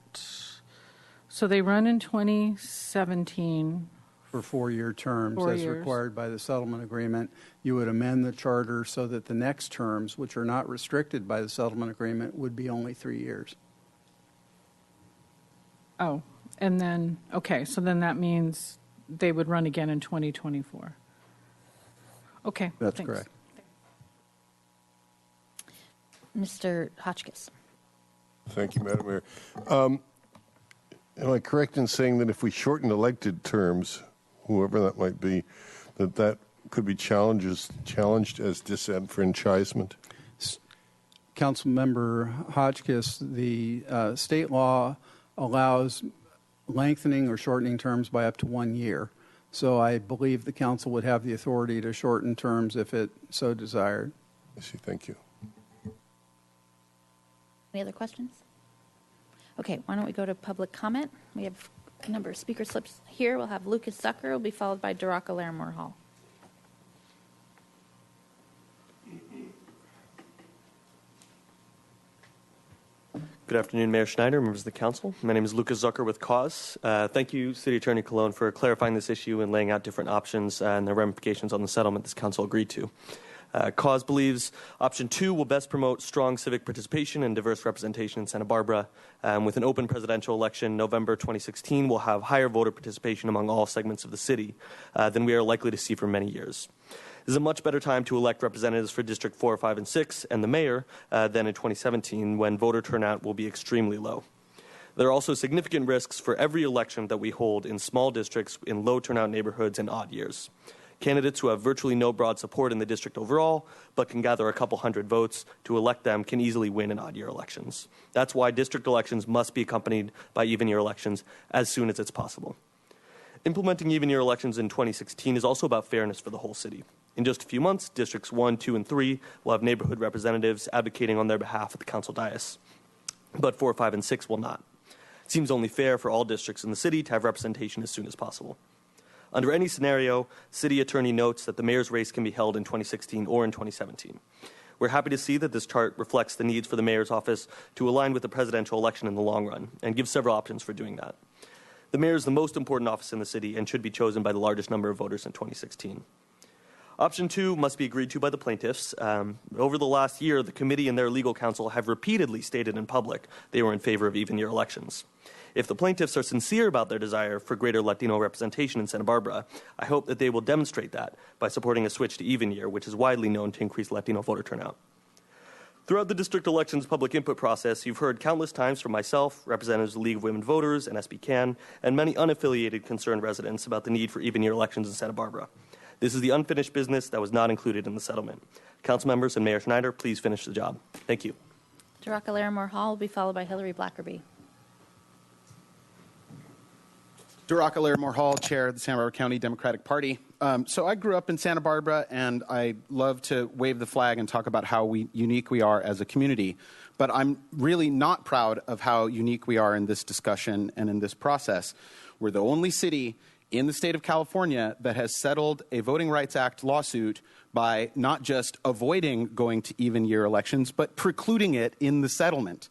So they run in 2017. For 4-year terms, 4 as years. required by the settlement agreement. You would amend the charter so that the next terms, which are not restricted by the settlement agreement, would be only 3 years. Oh, and then, okay, so then that means they would run again in 2024. Okay, That's thanks. correct. Mr. Hotchkiss? Thank you, Madam Mayor. Am I correct in saying that if we shorten elected terms, whoever that might be, that could be challenged as disenfranchisement? Councilmember Hotchkiss, the state law allows lengthening or shortening terms by up to 1 year. So I believe the council would have the authority to shorten terms if it so desired. I see. Thank you. Any other questions? Okay, why don't we go to public comment? We have a number of speaker slips here. We'll have Lucas Zucker, will be followed by Duraka Larimore Hall. Good afternoon, Mayor Schneider, members of the council. My name is Lucas Zucker with Cause. Thank you, City Attorney Colon, for clarifying this issue and laying out different options and the ramifications on the settlement this council agreed to. Cause believes option 2 will best promote strong civic participation and diverse representation in Santa Barbara. With an open presidential election, November 2016 will have higher voter participation among all segments of the city than we are likely to see for many years. This is a much better time to elect representatives for District 4, 5, and 6 and the mayor than in 2017, when voter turnout will be extremely low. There are also significant risks for every election that we hold in small districts in low turnout neighborhoods in odd years. Candidates who have virtually no broad support in the district overall, but can gather a couple hundred votes to elect them, can easily win in odd-year elections. That's why district elections must be accompanied by even-year elections as soon as it's possible. Implementing even-year elections in 2016 is also about fairness for the whole city. In just a few months, Districts 1, 2, and 3 will have neighborhood representatives advocating on their behalf at the council dais, but 4, 5, and 6 will not. It seems only fair for all districts in the city to have representation as soon as possible. Under any scenario, City Attorney notes that the mayor's race can be held in 2016 or in 2017. We're happy to see that this chart reflects the needs for the mayor's office to align with the presidential election in the long run, and gives several options for doing that. The mayor is the most important office in the city and should be chosen by the largest number of voters in 2016. Option 2 must be agreed to by the plaintiffs. Over the last year, the committee and their legal counsel have repeatedly stated in public they were in favor of even-year elections. If the plaintiffs are sincere about their desire for greater Latino representation in Santa Barbara, I hope that they will demonstrate that by supporting a switch to even year, which is widely known to increase Latino voter turnout. Throughout the district elections public input process, you've heard countless times from myself, representatives of the League of Women Voters, and SB and many unaffiliated concerned residents about the need for even-year elections in Santa Barbara. This is the unfinished business that was not included in the settlement. Council members and Mayor Schneider, please finish the job. Thank you. Duraka Larimore Hall will be followed by Hillary Blackerby. Duraka Larimore Hall, Chair of the Santa Barbara County Democratic Party. So I grew up in Santa Barbara, and I love to wave the flag and talk about how unique we are as a community. But I'm really not proud of how unique we are in this discussion and in this process. We're the only city in the state of California that has settled a Voting Rights Act lawsuit by not just avoiding going to even-year elections, but precluding it in the settlement.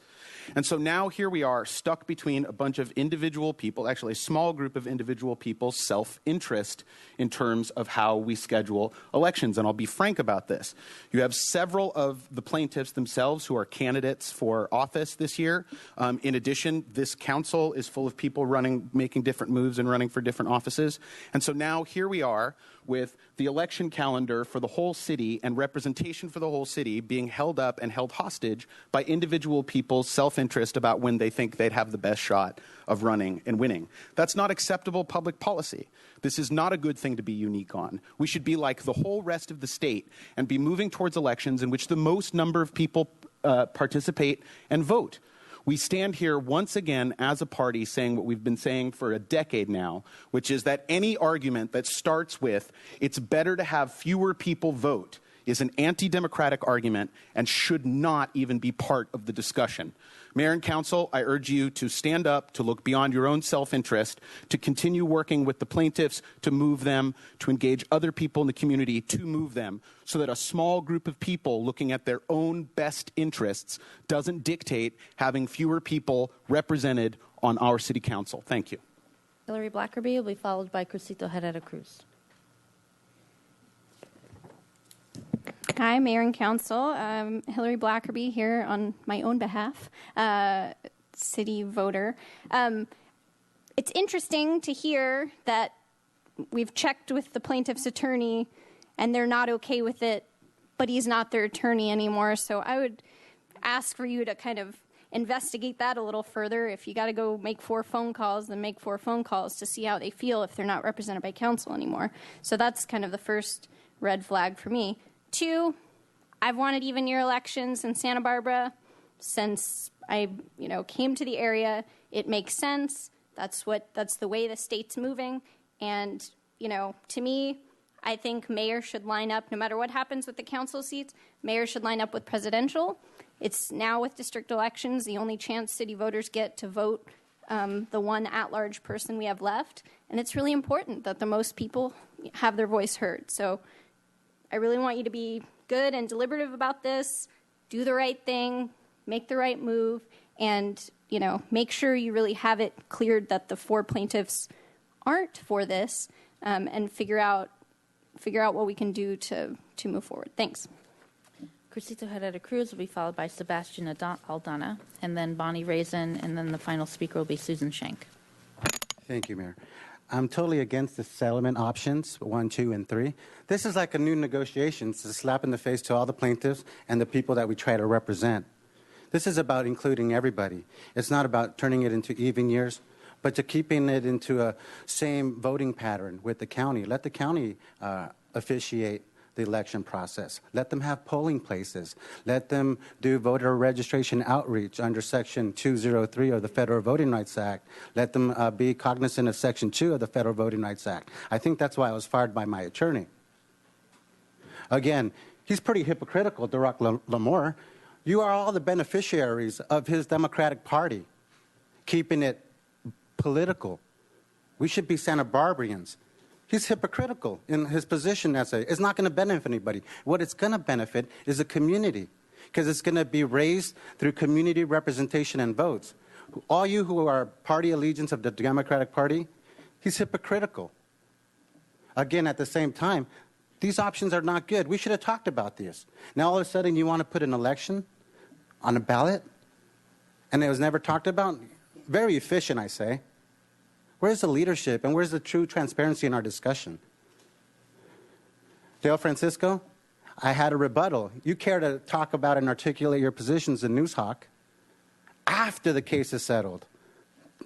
And so now here we are stuck between a bunch of individual people, actually a small group of individual people's self-interest in terms of how we schedule elections. And I'll be frank about this. You have several of the plaintiffs themselves who are candidates for office this year. In addition, this council is full of people making different moves and running for different offices. And so now here we are with the election calendar for the whole city and representation for the whole city being held up and held hostage by individual people's self-interest about when they think they'd have the best shot of running and winning. That's not acceptable public policy. This is not a good thing to be unique on. We should be like the whole rest of the state and be moving towards elections in which the most number of people participate and vote. We stand here once again as a party saying what we've been saying for a decade now, which is that any argument that starts with it's better to have fewer people vote is an anti-democratic argument and should not even be part of the discussion. Mayor and Council, I urge you to stand up, to look beyond your own self-interest, to continue working with the plaintiffs, to move them, to engage other people in the community to move them, so that a small group of people looking at their own best interests doesn't dictate having fewer people represented on our city council. Thank you. Hillary Blackerby will be followed by Crucito Herrera Cruz. Hi, Mayor and Council. Hillary Blackerby here on my own behalf, city voter. It's interesting to hear that we've checked with the plaintiff's attorney and they're not okay with it, but he's not their attorney anymore. So I would ask for you to kind of investigate that a little further. If you got to go make 4 phone calls, then make 4 phone calls to see how they feel if they're not represented by council anymore. So that's kind of the first red flag for me. 2, I've wanted even year elections in Santa Barbara since I, came to the area. It makes sense. That's the way the state's moving. And, to me, I think mayor should line up, no matter what happens with the council seats, mayor should line up with presidential. It's now with district elections, the only chance city voters get to vote the one at-large person we have left. And it's really important that the most people have their voice heard. So I really want you to be good and deliberative about this, do the right thing, make the right move, and, make sure you really have it cleared that the 4 plaintiffs aren't for this, and figure out what we can do to move forward. Thanks. Crucito Herrera Cruz will be followed by Sebastian Aldana, and then Bonnie Raisin, and then the final speaker will be Susan Shank. Thank you, Mayor. I'm totally against the settlement options, 1, 2, and 3. This is like a new negotiation. It's a slap in the face to all the plaintiffs and the people that we try to represent. This is about including everybody. It's not about turning it into even years, but to keeping it into a same voting pattern with the county. Let the county officiate the election process. Let them have polling places. Let them do voter registration outreach under Section 203 of the Federal Voting Rights Act. Let them be cognizant of Section 2 of the Federal Voting Rights Act. I think that's why I was fired by my attorney. Again, he's pretty hypocritical, Duroc Lamore. You are all the beneficiaries of his Democratic Party, keeping it political. We should be Santa Barbarians. He's hypocritical in his position as it's not going to benefit anybody. What it's going to benefit is the community, because it's going to be raised through community representation and votes. All you who are party allegiance of the Democratic Party, he's hypocritical. Again, at the same time, these options are not good. We should have talked about this. Now all of a sudden you want to put an election on a ballot, and it was never talked about? Very efficient, I say. Where's the leadership and where's the true transparency in our discussion? Dale Francisco, I had a rebuttal. You care to talk about and articulate your positions in Newshawk after the case is settled.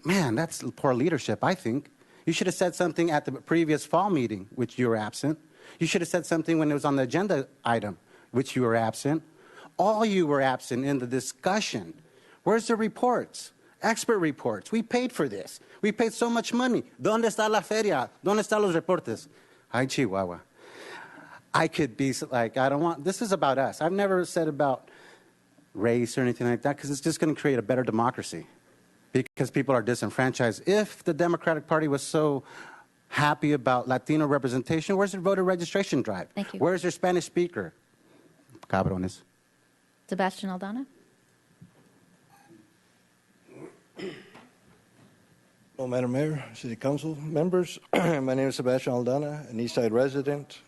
Man, that's poor leadership, I think. You should have said something at the previous fall meeting, which you were absent. You should have said something when it was on the agenda item, which you were absent. All you were absent in the discussion. Where's the reports? Expert reports. We paid for this. We paid so much money. ¿Dónde está la feria? ¿Dónde están los reportes? Ay, Chihuahua. I could be like, I don't want, this is about us. I've never said about race or anything like that, because it's just going to create a better democracy, because people are disenfranchised. If the Democratic Party was so happy about Latino representation, where's their voter registration drive? Thank you. Where's their Spanish speaker? Cabrones. Sebastian Aldana. Well, Madam Mayor, City Council members, my name is Sebastian Aldana, an Eastside resident,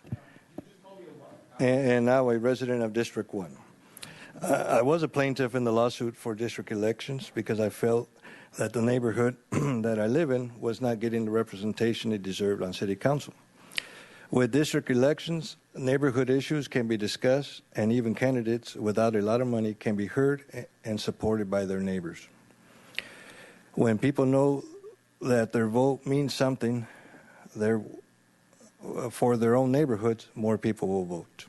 and now a resident of District 1. I was a plaintiff in the lawsuit for district elections because I felt that the neighborhood that I live in was not getting the representation it deserved on City Council. With district elections, neighborhood issues can be discussed, and even candidates without a lot of money can be heard and supported by their neighbors. When people know that their vote means something for their own neighborhoods, more people will vote.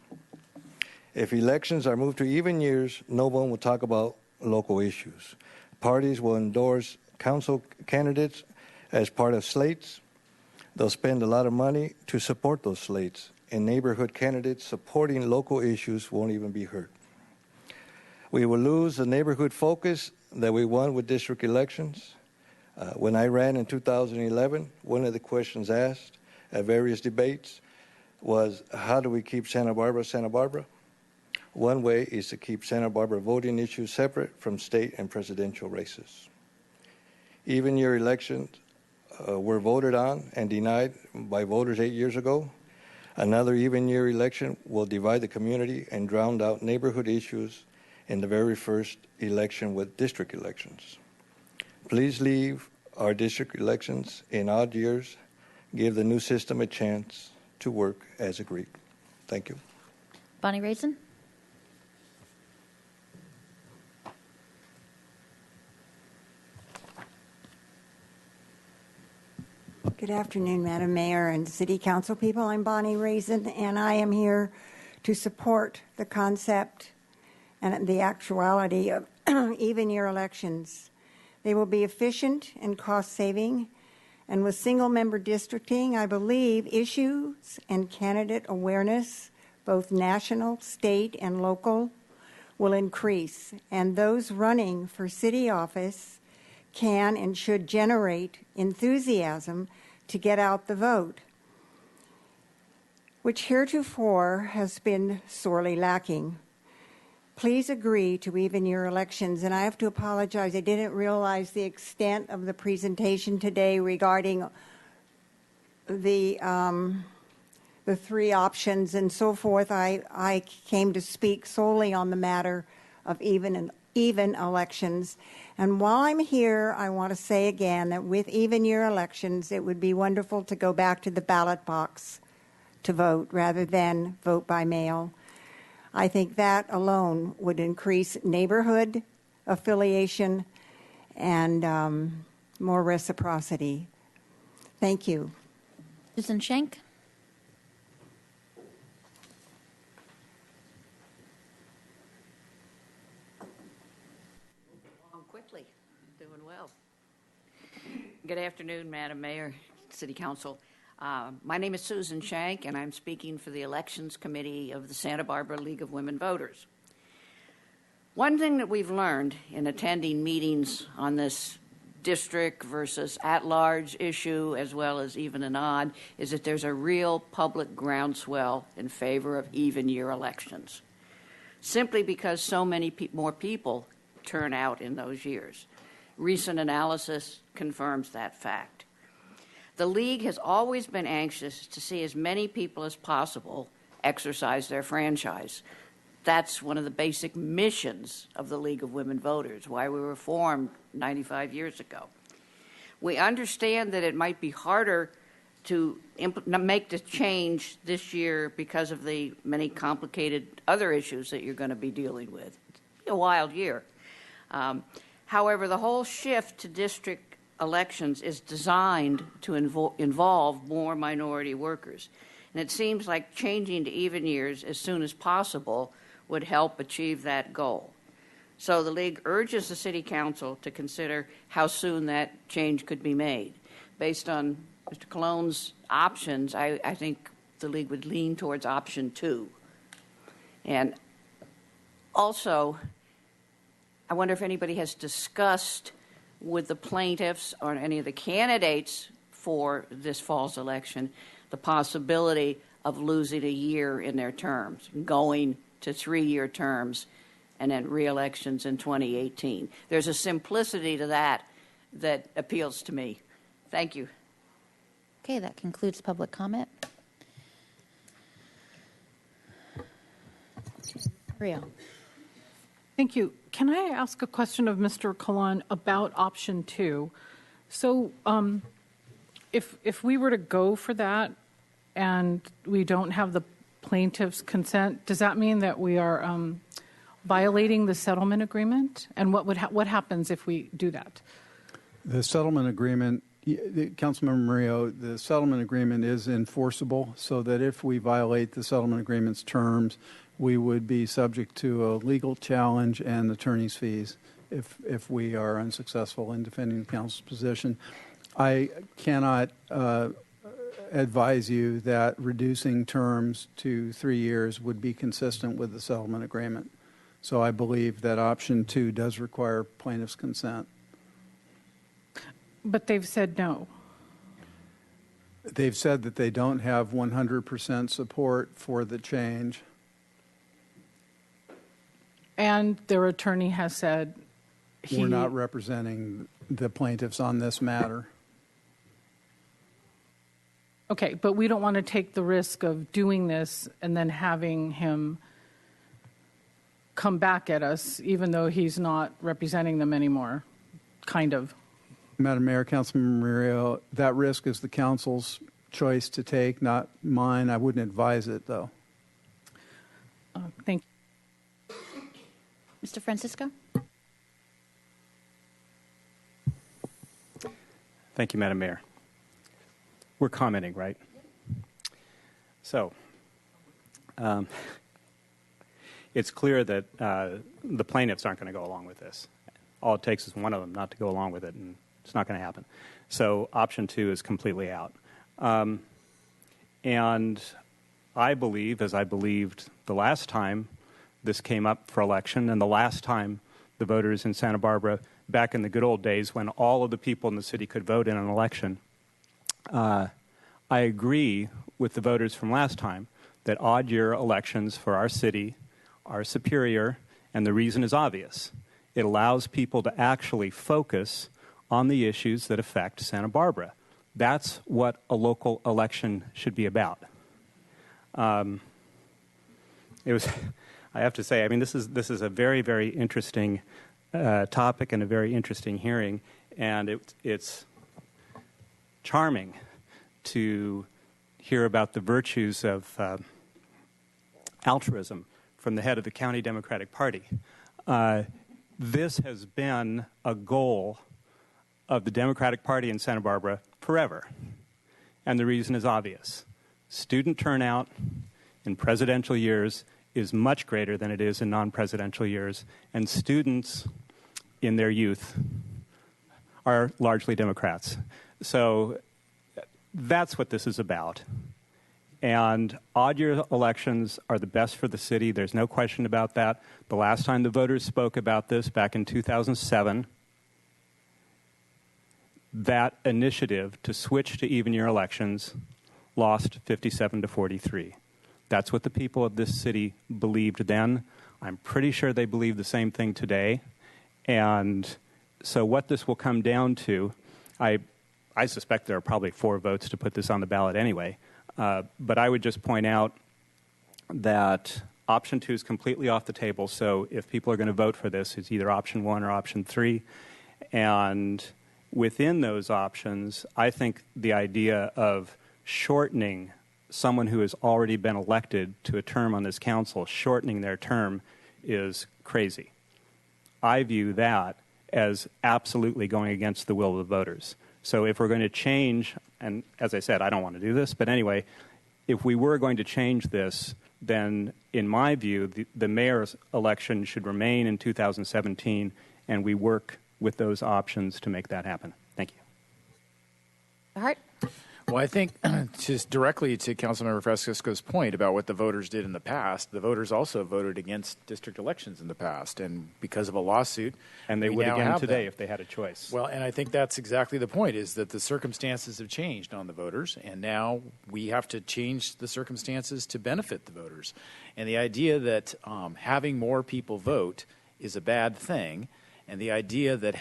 If elections are moved to even years, no one will talk about local issues. Parties will endorse council candidates as part of slates. They'll spend a lot of money to support those slates, and neighborhood candidates supporting local issues won't even be heard. We will lose the neighborhood focus that we won with district elections. When I ran in 2011, one of the questions asked at various debates was, how do we keep Santa Barbara Santa Barbara? One way is to keep Santa Barbara voting issues separate from state and presidential races. Even year elections were voted on and denied by voters 8 years ago. Another even year election will divide the community and drown out neighborhood issues in the very first election with district elections. Please leave our district elections in odd years. Give the new system a chance to work as agreed. Thank you. Bonnie Raisin. Good afternoon, Madam Mayor and City Council people. I'm Bonnie Raisin, and I am here to support the concept and the actuality of even year elections. They will be efficient and cost-saving, and with single-member districting, I believe issues and candidate awareness, both national, state, and local, will increase, and those running for city office can and should generate enthusiasm to get out the vote, which heretofore has been sorely lacking. Please agree to even year elections. And I have to apologize, I didn't realize the extent of the presentation today regarding the three options and so forth. I came to speak solely on the matter of even elections. And while I'm here, I want to say again that with even year elections, it would be wonderful to go back to the ballot box to vote rather than vote by mail. I think that alone would increase neighborhood affiliation and more reciprocity. Thank you. Susan Shank. Quickly, doing well. Good afternoon, Madam Mayor, City Council. My name is Susan Shank, and I'm speaking for the Elections Committee of the Santa Barbara League of Women Voters. One thing that we've learned in attending meetings on this district versus at-large issue, as well as even and odd, is that there's a real public groundswell in favor of even-year elections, simply because so many more people turn out in those years. Recent analysis confirms that fact. The League has always been anxious to see as many people as possible exercise their franchise. That's one of the basic missions of the League of Women Voters, why we were formed 95 years ago. We understand that it might be harder to make the change this year because of the many complicated other issues that you're going to be dealing with. It's a wild year. However, the whole shift to district elections is designed to involve more minority workers. And it seems like changing to even years as soon as possible would help achieve that goal. So the League urges the City Council to consider how soon that change could be made. Based on Mr. Colon's options, I think the League would lean towards option 2. And also, I wonder if anybody has discussed with the plaintiffs or any of the candidates for this fall's election the possibility of losing a year in their terms, going to 3-year terms, and then re-elections in 2018. There's a simplicity to that that appeals to me. Thank you. Okay, that concludes public comment. Rio. Thank you. Can I ask a question of Mr. Colon about option 2? So if we were to go for that and we don't have the plaintiff's consent, does that mean that we are violating the settlement agreement? And what happens if we do that? The settlement agreement, Councilmember Murillo, the settlement agreement is enforceable, so that if we violate the settlement agreement's terms, we would be subject to a legal challenge and attorney's fees if we are unsuccessful in defending the council's position. I cannot advise you that reducing terms to 3 years would be consistent with the settlement agreement. So I believe that option 2 does require plaintiff's consent. But they've said no. They've said that they don't have 100% support for the change. And their attorney has said we're not representing the plaintiffs on this matter. Okay, but we don't want to take the risk of doing this and then having him come back at us, even though he's not representing them anymore, kind of. Madam Mayor, Councilman Murillo, that risk is the council's choice to take, not mine. I wouldn't advise it, though. Thank you. Mr. Francisco? Thank you, Madam Mayor. We're commenting, right? So, it's clear that the plaintiffs aren't going to go along with this. All it takes is one of them not to go along with it, and it's not going to happen. So option 2 is completely out. And I believe, as I believed the last time this came up for election, and the last time the voters in Santa Barbara, back in the good old days when all of the people in the city could vote in an election, I agree with the voters from last time that odd-year elections for our city are superior, and the reason is obvious. It allows people to actually focus on the issues that affect Santa Barbara. That's what a local election should be about. I have to say, I mean, this is a very, very interesting topic and a very interesting hearing, and it's charming to hear about the virtues of altruism from the head of the County Democratic Party. This has been a goal of the Democratic Party in Santa Barbara forever, and the reason is obvious. Student turnout in presidential years is much greater than it is in non-presidential years, and students in their youth are largely Democrats. So that's what this is about. And odd-year elections are the best for the city. There's no question about that. The last time the voters spoke about this, back in 2007, that initiative to switch to even-year elections lost 57-43. That's what the people of this city believed then. I'm pretty sure they believe the same thing today. And so what this will come down to, I suspect there are probably 4 votes to put this on the ballot anyway. But I would just point out that option 2 is completely off the table. So if people are going to vote for this, it's either option 1 or option 3. And within those options, I think the idea of shortening someone who has already been elected to a term on this council, shortening their term, is crazy. I view that as absolutely going against the will of the voters. So if we're going to change, and as I said, I don't want to do this, but anyway, if we were going to change this, then in my view, the mayor's election should remain in 2017, and we work with those options to make that happen. Thank you. Hart? Well, I think just directly to Councilmember Fresco's point about what the voters did in the past, the voters also voted against district elections in the past, and because of a lawsuit, and they would again today if they had a choice. Well, and I think that's exactly the point, is that the circumstances have changed on the voters, and now we have to change the circumstances to benefit the voters. And the idea that having more people vote is a bad thing, and the idea that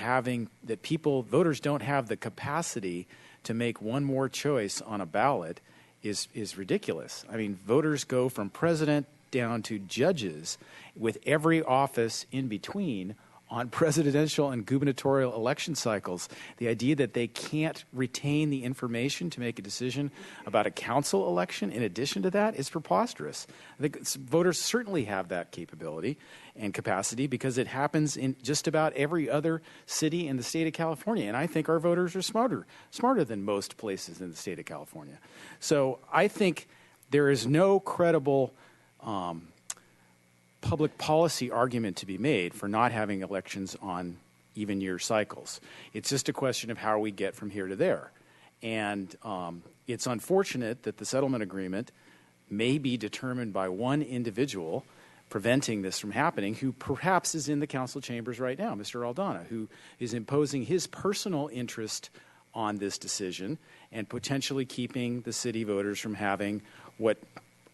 voters don't have the capacity to make one more choice on a ballot is ridiculous. I mean, voters go from president down to judges with every office in between on presidential and gubernatorial election cycles. The idea that they can't retain the information to make a decision about a council election in addition to that is preposterous. I think voters certainly have that capability and capacity because it happens in just about every other city in the state of California. And I think our voters are smarter than most places in the state of California. So I think there is no credible public policy argument to be made for not having elections on even year cycles. It's just a question of how we get from here to there. And it's unfortunate that the settlement agreement may be determined by one individual preventing this from happening, who perhaps is in the council chambers right now, Mr. Aldana, who is imposing his personal interest on this decision and potentially keeping the city voters from having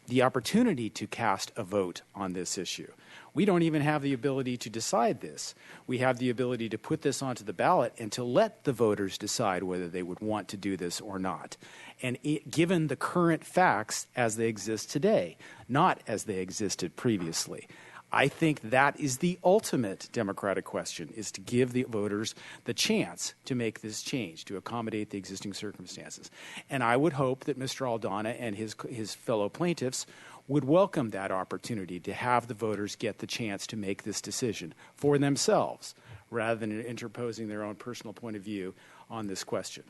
the opportunity to cast a vote on this issue. We don't even have the ability to decide this. We have the ability to put this onto the ballot and to let the voters decide whether they would want to do this or not. And given the current facts as they exist today, not as they existed previously. I think that is the ultimate democratic question, is to give the voters the chance to make this change, to accommodate the existing circumstances. And I would hope that Mr. Aldana and his fellow plaintiffs would welcome that opportunity to have the voters get the chance to make this decision for themselves, rather than interposing their own personal point of view on this question.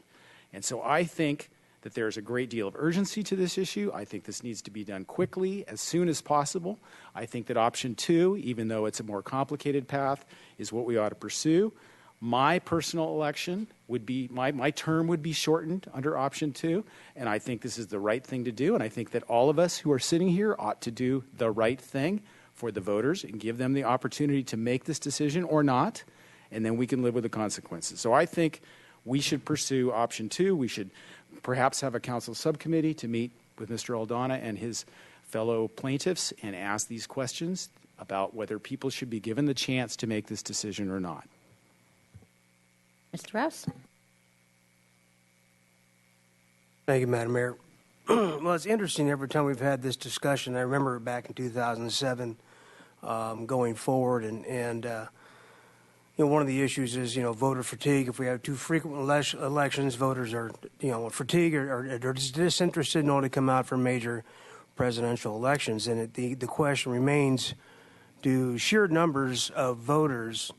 And so I think that there's a great deal of urgency to this issue. I think this needs to be done quickly, as soon as possible. I think that option 2, even though it's a more complicated path, is what we ought to pursue. My personal election would be, my term would be shortened under option 2, and I think this is the right thing to do, and I think that all of us who are sitting here ought to do the right thing for the voters and give them the opportunity to make this decision or not, and then we can live with the consequences. So I think we should pursue option 2. We should perhaps have a council subcommittee to meet with Mr. Aldana and his fellow plaintiffs and ask these questions about whether people should be given the chance to make this decision or not. Mr. Rouse. Thank you, Madam Mayor. Well, it's interesting every time we've had this discussion. I remember back in 2007 going forward, and one of the issues is, voter fatigue. If we have too frequent elections, voters are, fatigued or disinterested in order to come out for major presidential elections. And the question remains, do sheer numbers of voters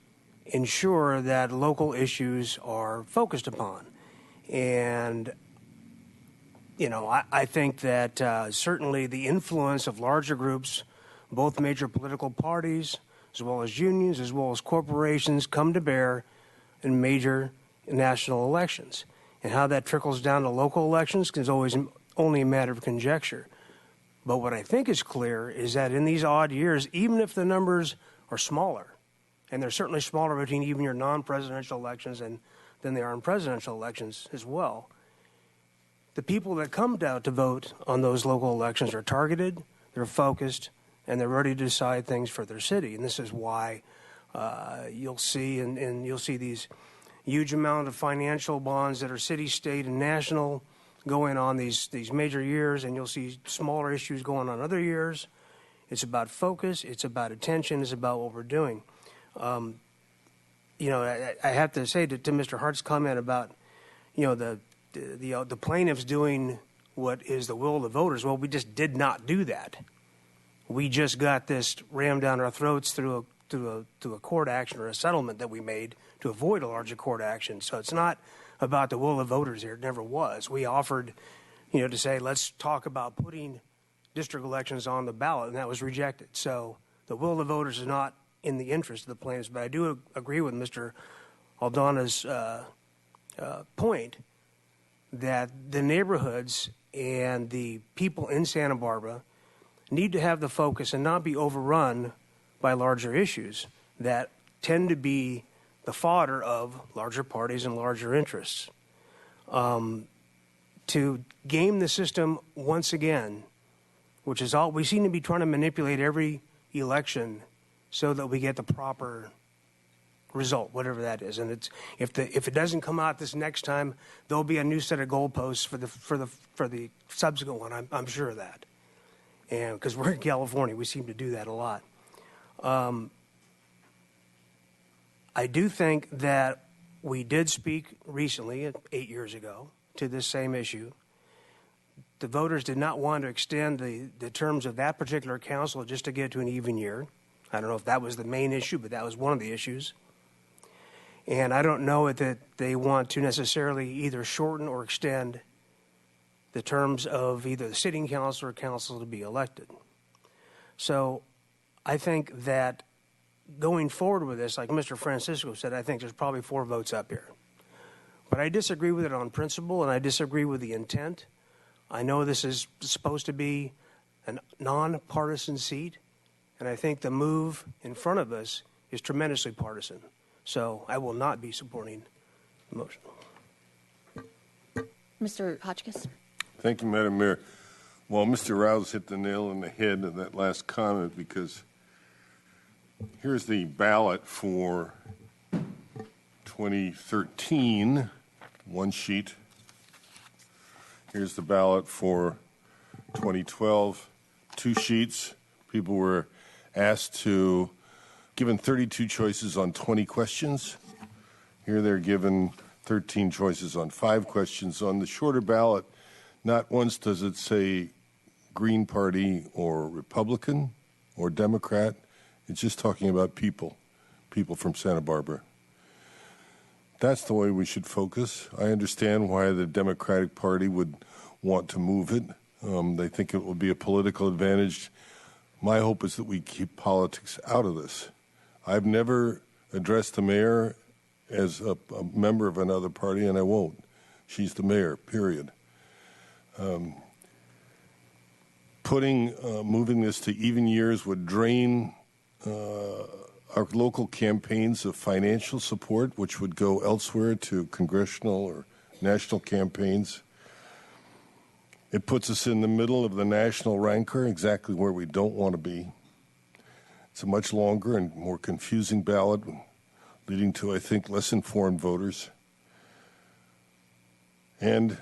ensure that local issues are focused upon? And, I think that certainly the influence of larger groups, both major political parties, as well as unions, as well as corporations, come to bear in major national elections. And how that trickles down to local elections is always only a matter of conjecture. But what I think is clear is that in these odd years, even if the numbers are smaller, and they're certainly smaller between even your non-presidential elections than they are in presidential elections as well, the people that come down to vote on those local elections are targeted, they're focused, and they're ready to decide things for their city. And this is why you'll see and you'll see these huge amount of financial bonds that are city, state, and national going on these major years, and you'll see smaller issues going on other years. It's about focus, it's about attention, it's about what we're doing. I have to say to Mr. Hart's comment about, the plaintiffs doing what is the will of the voters. Well, we just did not do that. We just got this rammed down our throats through a court action or a settlement that we made to avoid a larger court action. So it's not about the will of voters here. It never was. We offered, to say, let's talk about putting district elections on the ballot, and that was rejected. So the will of the voters is not in the interest of the plaintiffs. But I do agree with Mr. Aldana's point that the neighborhoods and the people in Santa Barbara need to have the focus and not be overrun by larger issues that tend to be the fodder of larger parties and larger interests. To game the system once again, which is all we seem to be trying to manipulate every election so that we get the proper result, whatever that is. And it's if it doesn't come out this next time, there'll be a new set of goalposts for the subsequent one. I'm sure of that. And because we're in California, we seem to do that a lot. I do think that we did speak recently, 8 years ago, to this same issue. The voters did not want to extend the terms of that particular council just to get to an even year. I don't know if that was the main issue, but that was one of the issues. And I don't know that they want to necessarily either shorten or extend the terms of either the sitting council or council to be elected. So I think that going forward with this, like Mr. Francisco said, I think there's probably 4 votes up here. But I disagree with it on principle, and I disagree with the intent. I know this is supposed to be a nonpartisan seat, and I think the move in front of us is tremendously partisan. So I will not be supporting the motion. Mr. Hotchkiss. Thank you, Madam Mayor. Well, Mr. Rouse hit the nail on the head of that last comment, because here's the ballot for 2013, one sheet. Here's the ballot for 2012, 2 sheets. People were asked to, given 32 choices on 20 questions. Here they're given 13 choices on 5 questions. On the shorter ballot, not once does it say Green Party or Republican or Democrat. It's just talking about people from Santa Barbara. That's the way we should focus. I understand why the Democratic Party would want to move it. They think it will be a political advantage. My hope is that we keep politics out of this. I've never addressed the mayor as a member of another party, and I won't. She's the mayor, period. Moving this to even years would drain our local campaigns of financial support, which would go elsewhere to congressional or national campaigns. It puts us in the middle of the national rancor, exactly where we don't want to be. It's a much longer and more confusing ballot, leading to, I think, less informed voters. And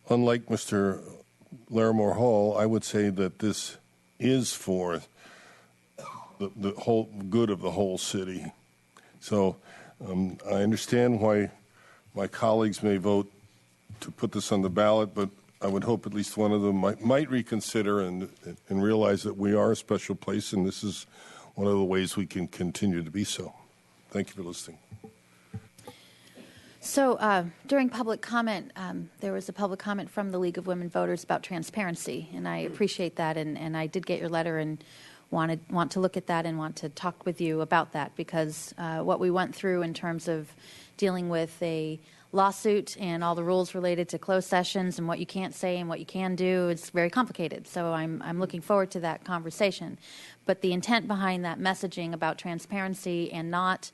unlike Mr. Larimore Hall, I would say that this is for the whole good of the whole city. So I understand why my colleagues may vote to put this on the ballot, but I would hope at least one of them might reconsider and realize that we are a special place, and this is one of the ways we can continue to be so. Thank you for listening. So during public comment, there was a public comment from the League of Women Voters about transparency, and I appreciate that, and I did get your letter and want to look at that and want to talk with you about that, because what we went through in terms of dealing with a lawsuit and all the rules related to closed sessions and what you can't say and what you can do is very complicated. So I'm looking forward to that conversation. But the intent behind that messaging about transparency and not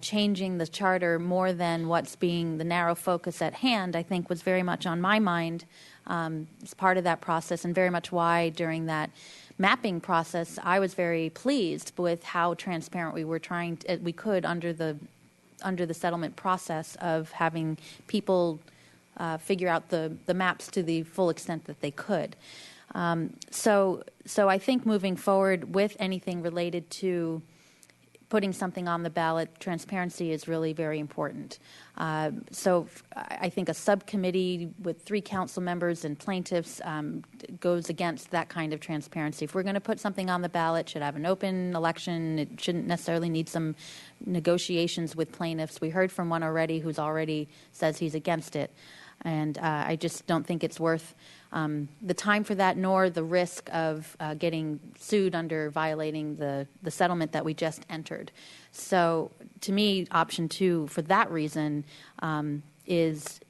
changing the charter more than what's being the narrow focus at hand, I think was very much on my mind as part of that process, and very much why during that mapping process I was very pleased with how transparent we could under the settlement process of having people figure out the maps to the full extent that they could. So I think moving forward with anything related to putting something on the ballot, transparency is really very important. So I think a subcommittee with 3 council members and plaintiffs goes against that kind of transparency. If we're going to put something on the ballot, it should have an open election. It shouldn't necessarily need some negotiations with plaintiffs. We heard from one already who's already says he's against it. And I just don't think it's worth the time for that, nor the risk of getting sued under violating the settlement that we just entered. So to me, option 2, for that reason, is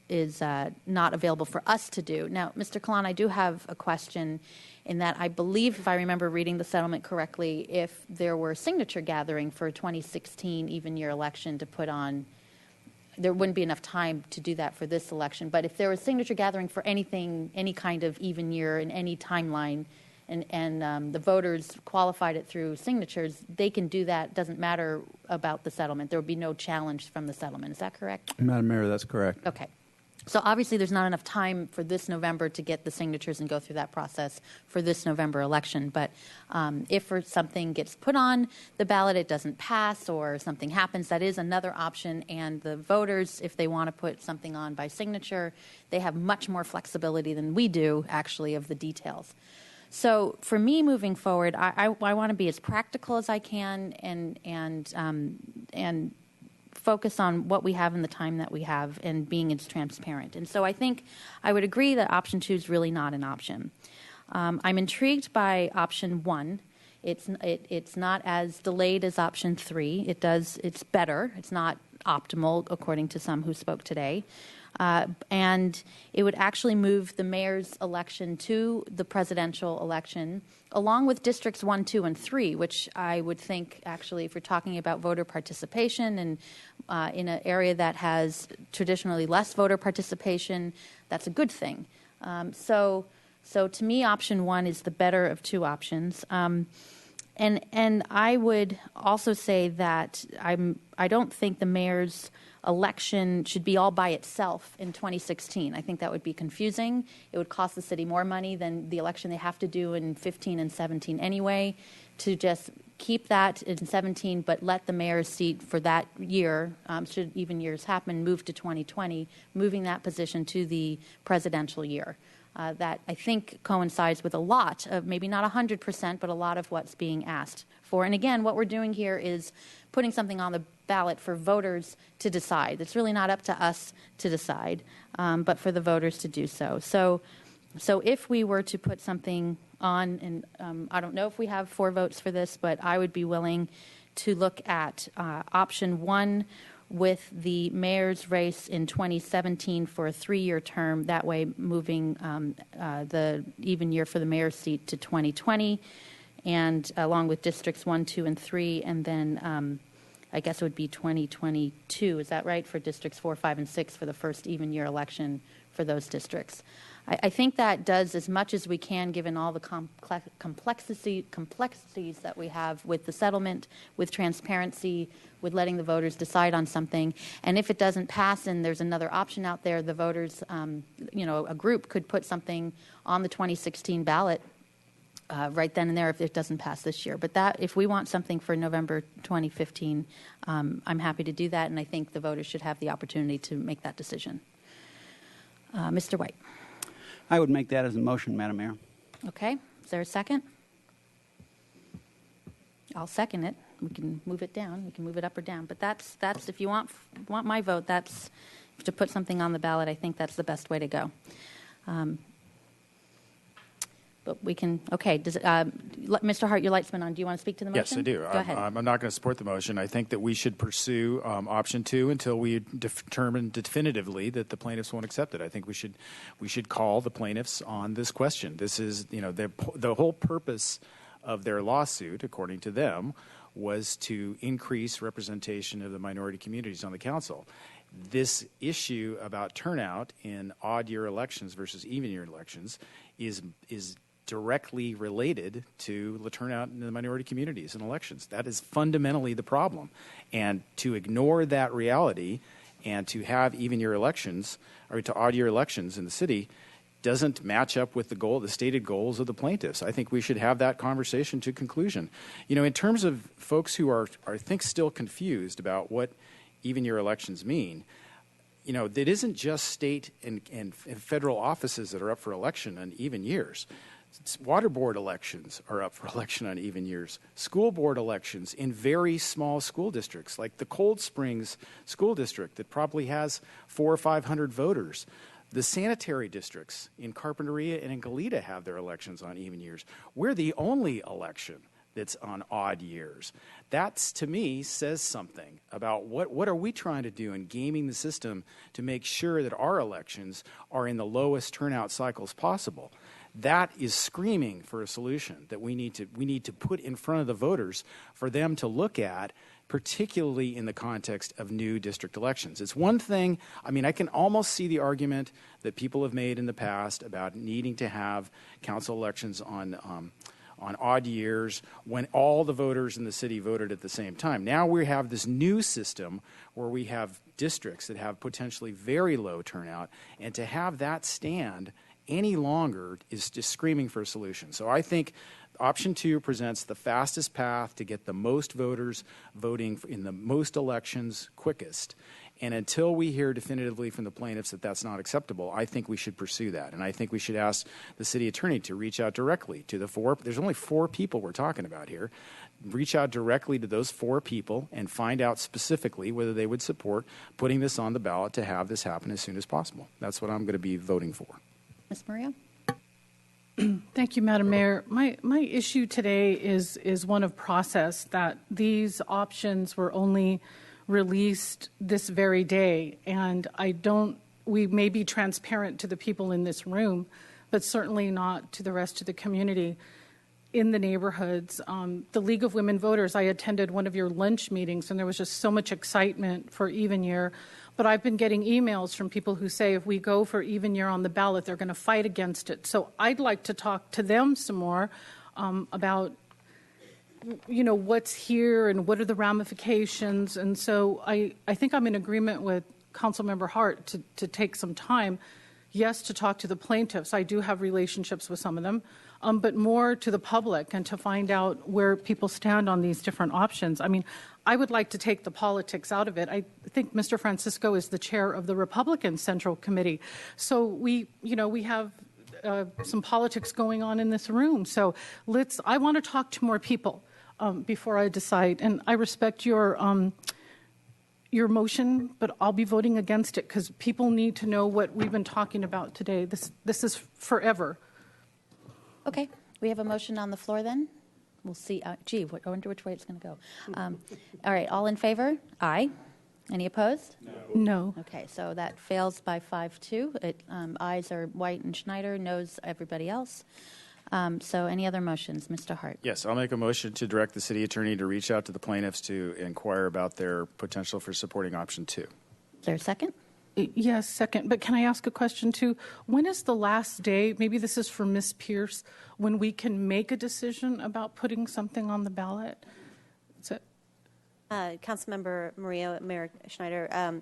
not available for us to do. Now, Mr. Kahlon, I do have a question in that I believe, if I remember reading the settlement correctly, if there were signature gathering for a 2016 even year election to put on, there wouldn't be enough time to do that for this election. But if there was signature gathering for anything, any kind of even year in any timeline, and the voters qualified it through signatures, they can do that. Doesn't matter about the settlement. There would be no challenge from the settlement. Is that correct? Madam Mayor, that's correct. Okay. So obviously there's not enough time for this November to get the signatures and go through that process for this November election. But if something gets put on the ballot, it doesn't pass, or something happens, that is another option. And the voters, if they want to put something on by signature, they have much more flexibility than we do, actually, of the details. So for me, moving forward, I want to be as practical as I can and focus on what we have in the time that we have and being as transparent. And so I think I would agree that option 2 is really not an option. I'm intrigued by option 1. It's not as delayed as option 3. It's better. It's not optimal, according to some who spoke today. And it would actually move the mayor's election to the presidential election, along with districts 1, 2, and 3, which I would think, actually, if we're talking about voter participation and in an area that has traditionally less voter participation, that's a good thing. So to me, option 1 is the better of 2 options. And I would also say that I don't think the mayor's election should be all by itself in 2016. I think that would be confusing. It would cost the city more money than the election they have to do in 15 and 17 anyway, to just keep that in 17, but let the mayor's seat for that year, should even years happen, move to 2020, moving that position to the presidential year. that I think coincides with a lot of, maybe not 100%, but a lot of what's being asked for. And again, what we're doing here is putting something on the ballot for voters to decide. It's really not up to us to decide, but for the voters to do so. So if we were to put something on, and I don't know if we have 4 votes for this, but I would be willing to look at option 1 with the mayor's race in 2017 for a 3-year term, that way moving the even year for the mayor's seat to 2020, and along with districts 1, 2, and 3, and then I guess it would be 2022. Is that right, for districts 4, 5, and 6 for the first even year election for those districts? I think that does as much as we can, given all the complexities that we have with the settlement, with transparency, with letting the voters decide on something. And if it doesn't pass and there's another option out there, the voters, a group could put something on the 2016 ballot right then and there if it doesn't pass this year. But that, if we want something for November 2015, I'm happy to do that, and I think the voters should have the opportunity to make that decision. Mr. White. I would make that as a motion, Madam Mayor. Okay. Is there a second? I'll second it. We can move it down. We can move it up or down. But that's if you want my vote, that's to put something on the ballot. I think that's the best way to go. But we can, okay. Does Mr. Hart, your light's been on. Do you want to speak to the motion? Yes, I do. Go ahead. I'm not going to support the motion. I think that we should pursue option 2 until we determine definitively that the plaintiffs won't accept it. I think we should call the plaintiffs on this question. This is, the whole purpose of their lawsuit, according to them, was to increase representation of the minority communities on the council. This issue about turnout in odd year elections versus even year elections is directly related to the turnout in the minority communities in elections. That is fundamentally the problem. And to ignore that reality and to have even year elections, or to odd year elections in the city, doesn't match up with the stated goals of the plaintiffs. I think we should have that conversation to conclusion. In terms of folks who are I think, still confused about what even year elections mean, it isn't just state and federal offices that are up for election on even years. Water board elections are up for election on even years. School board elections in very small school districts, like the Cold Springs School District that probably has 400 or 500 voters. The sanitary districts in Carpinteria and in Goleta have their elections on even years. We're the only election that's on odd years. That, to me, says something about what are we trying to do in gaming the system to make sure that our elections are in the lowest turnout cycles possible. That is screaming for a solution that we need to put in front of the voters for them to look at, particularly in the context of new district elections. It's one thing, I can almost see the argument that people have made in the past about needing to have council elections on odd years when all the voters in the city voted at the same time. Now we have this new system where we have districts that have potentially very low turnout, and to have that stand any longer is just screaming for a solution. So I think option 2 presents the fastest path to get the most voters voting in the most elections quickest. And until we hear definitively from the plaintiffs that that's not acceptable, I think we should pursue that. And I think we should ask the city attorney to reach out directly to the 4. There's only 4 people we're talking about here. Reach out directly to those 4 people and find out specifically whether they would support putting this on the ballot to have this happen as soon as possible. That's what I'm going to be voting for. Ms. Maria? Thank you, Madam Mayor. My issue today is one of process, that these options were only released this very day, and we may be transparent to the people in this room, but certainly not to the rest of the community in the neighborhoods. The League of Women Voters, I attended one of your lunch meetings, and there was just so much excitement for even year. But I've been getting emails from people who say if we go for even year on the ballot, they're going to fight against it. So I'd like to talk to them some more about, what's here and what are the ramifications. And so I think I'm in agreement with Councilmember Hart to take some time, yes, to talk to the plaintiffs. I do have relationships with some of them, but more to the public and to find out where people stand on these different options. I would like to take the politics out of it. I think Mr. Francisco is the chair of the Republican Central Committee. So we have some politics going on in this room. So I want to talk to more people before I decide. And I respect your motion, but I'll be voting against it because people need to know what we've been talking about today. This is forever. Okay, we have a motion on the floor then. We'll see. I wonder which way it's going to go. All right, all in favor? Aye. Any opposed? No. Okay, so that fails by 5-2. Ayes are White and Schneider, noes everybody else. So any other motions? Mr. Hart. Yes, I'll make a motion to direct the city attorney to reach out to the plaintiffs to inquire about their potential for supporting option 2. Is there a second? Yes, second. But can I ask a question too? When is the last day, maybe this is for Ms. Pierce, when we can make a decision about putting something on the ballot? Councilmember Mayor Schneider,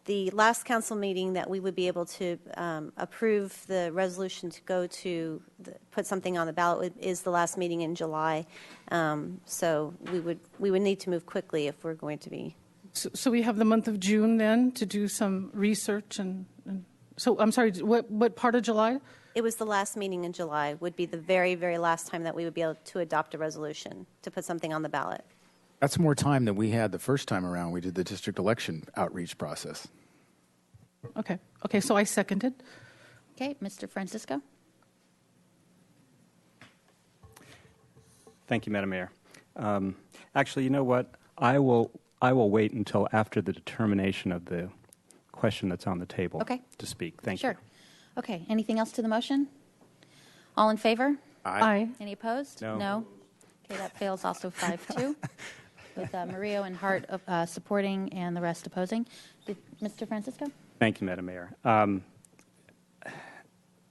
the last council meeting that we would be able to approve the resolution to go to put something on the ballot is the last meeting in July. So we would need to move quickly if we're going to be. So we have the month of June then to do some research and so I'm sorry, what part of July? It was the last meeting in July would be the very, very last time that we would be able to adopt a resolution to put something on the ballot. That's more time than we had the first time around. We did the district election outreach process. Okay, so I seconded. Okay, Mr. Francisco. Thank you, Madam Mayor. Actually, you know what? I will wait until after the determination of the question that's on the table to speak. Thank you. Sure. Okay, anything else to the motion? All in favor? Aye. Any opposed? No. Okay, that fails also 5-2. With Murillo and Hart supporting and the rest opposing. Mr. Francisco? Thank you, Madam Mayor.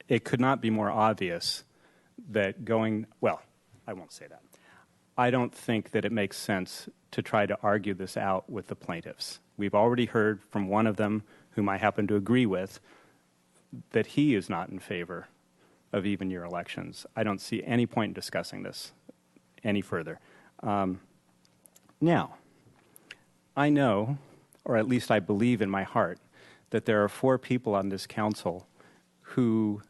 It could not be more obvious that I won't say that. I don't think that it makes sense to try to argue this out with the plaintiffs. We've already heard from one of them, whom I happen to agree with, that he is not in favor of even year elections. I don't see any point in discussing this any further. Now, I know, or at least I believe in my heart, that there are 4 people on this council who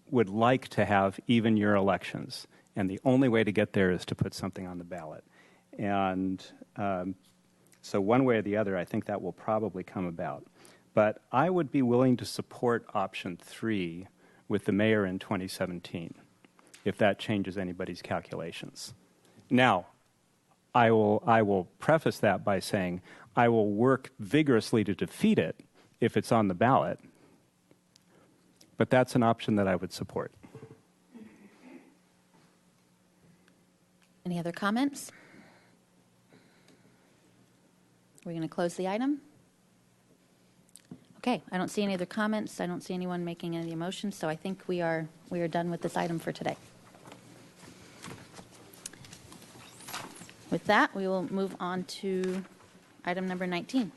would like to have even year elections, and the only way to get there is to put something on the ballot. And so one way or the other, I think that will probably come about. But I would be willing to support option 3 with the mayor in 2017, if that changes anybody's calculations. Now, I will preface that by saying I will work vigorously to defeat it if it's on the ballot, but that's an option that I would support. Any other comments? We're going to close the item. Okay, I don't see any other comments. I don't see anyone making any motions, so I think we are done with this item for today. With that, we will move on to item number 19.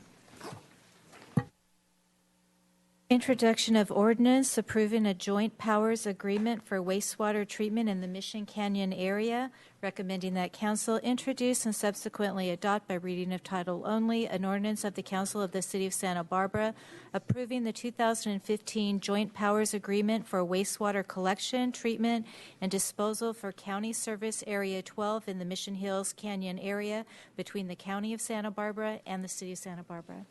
Introduction of ordinance approving a joint powers agreement for wastewater treatment in the Mission Canyon area, recommending that council introduce and subsequently adopt by reading of title only an ordinance of the Council of the City of Santa Barbara approving the 2015 joint powers agreement for wastewater collection, treatment, and disposal for County Service Area 12 in the Mission Hills Canyon area between the County of Santa Barbara and the City of Santa Barbara.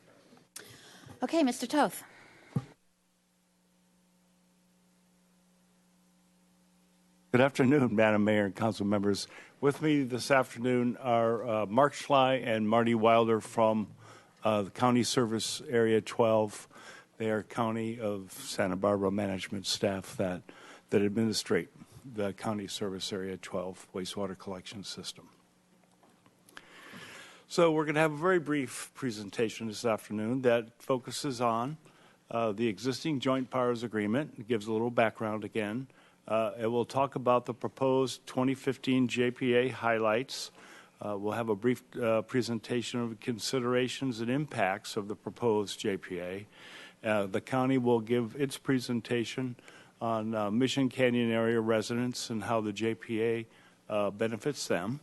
Okay, Mr. Toth. Good afternoon, Madam Mayor and council members. With me this afternoon are Mark Schley and Marty Wilder from the County Service Area 12. They are County of Santa Barbara management staff that administrate the County Service Area 12 wastewater collection system. So we're going to have a very brief presentation this afternoon that focuses on the existing joint powers agreement. It gives a little background again. It will talk about the proposed 2015 JPA highlights. We'll have a brief presentation of considerations and impacts of the proposed JPA. The county will give its presentation on Mission Canyon area residents and how the JPA benefits them.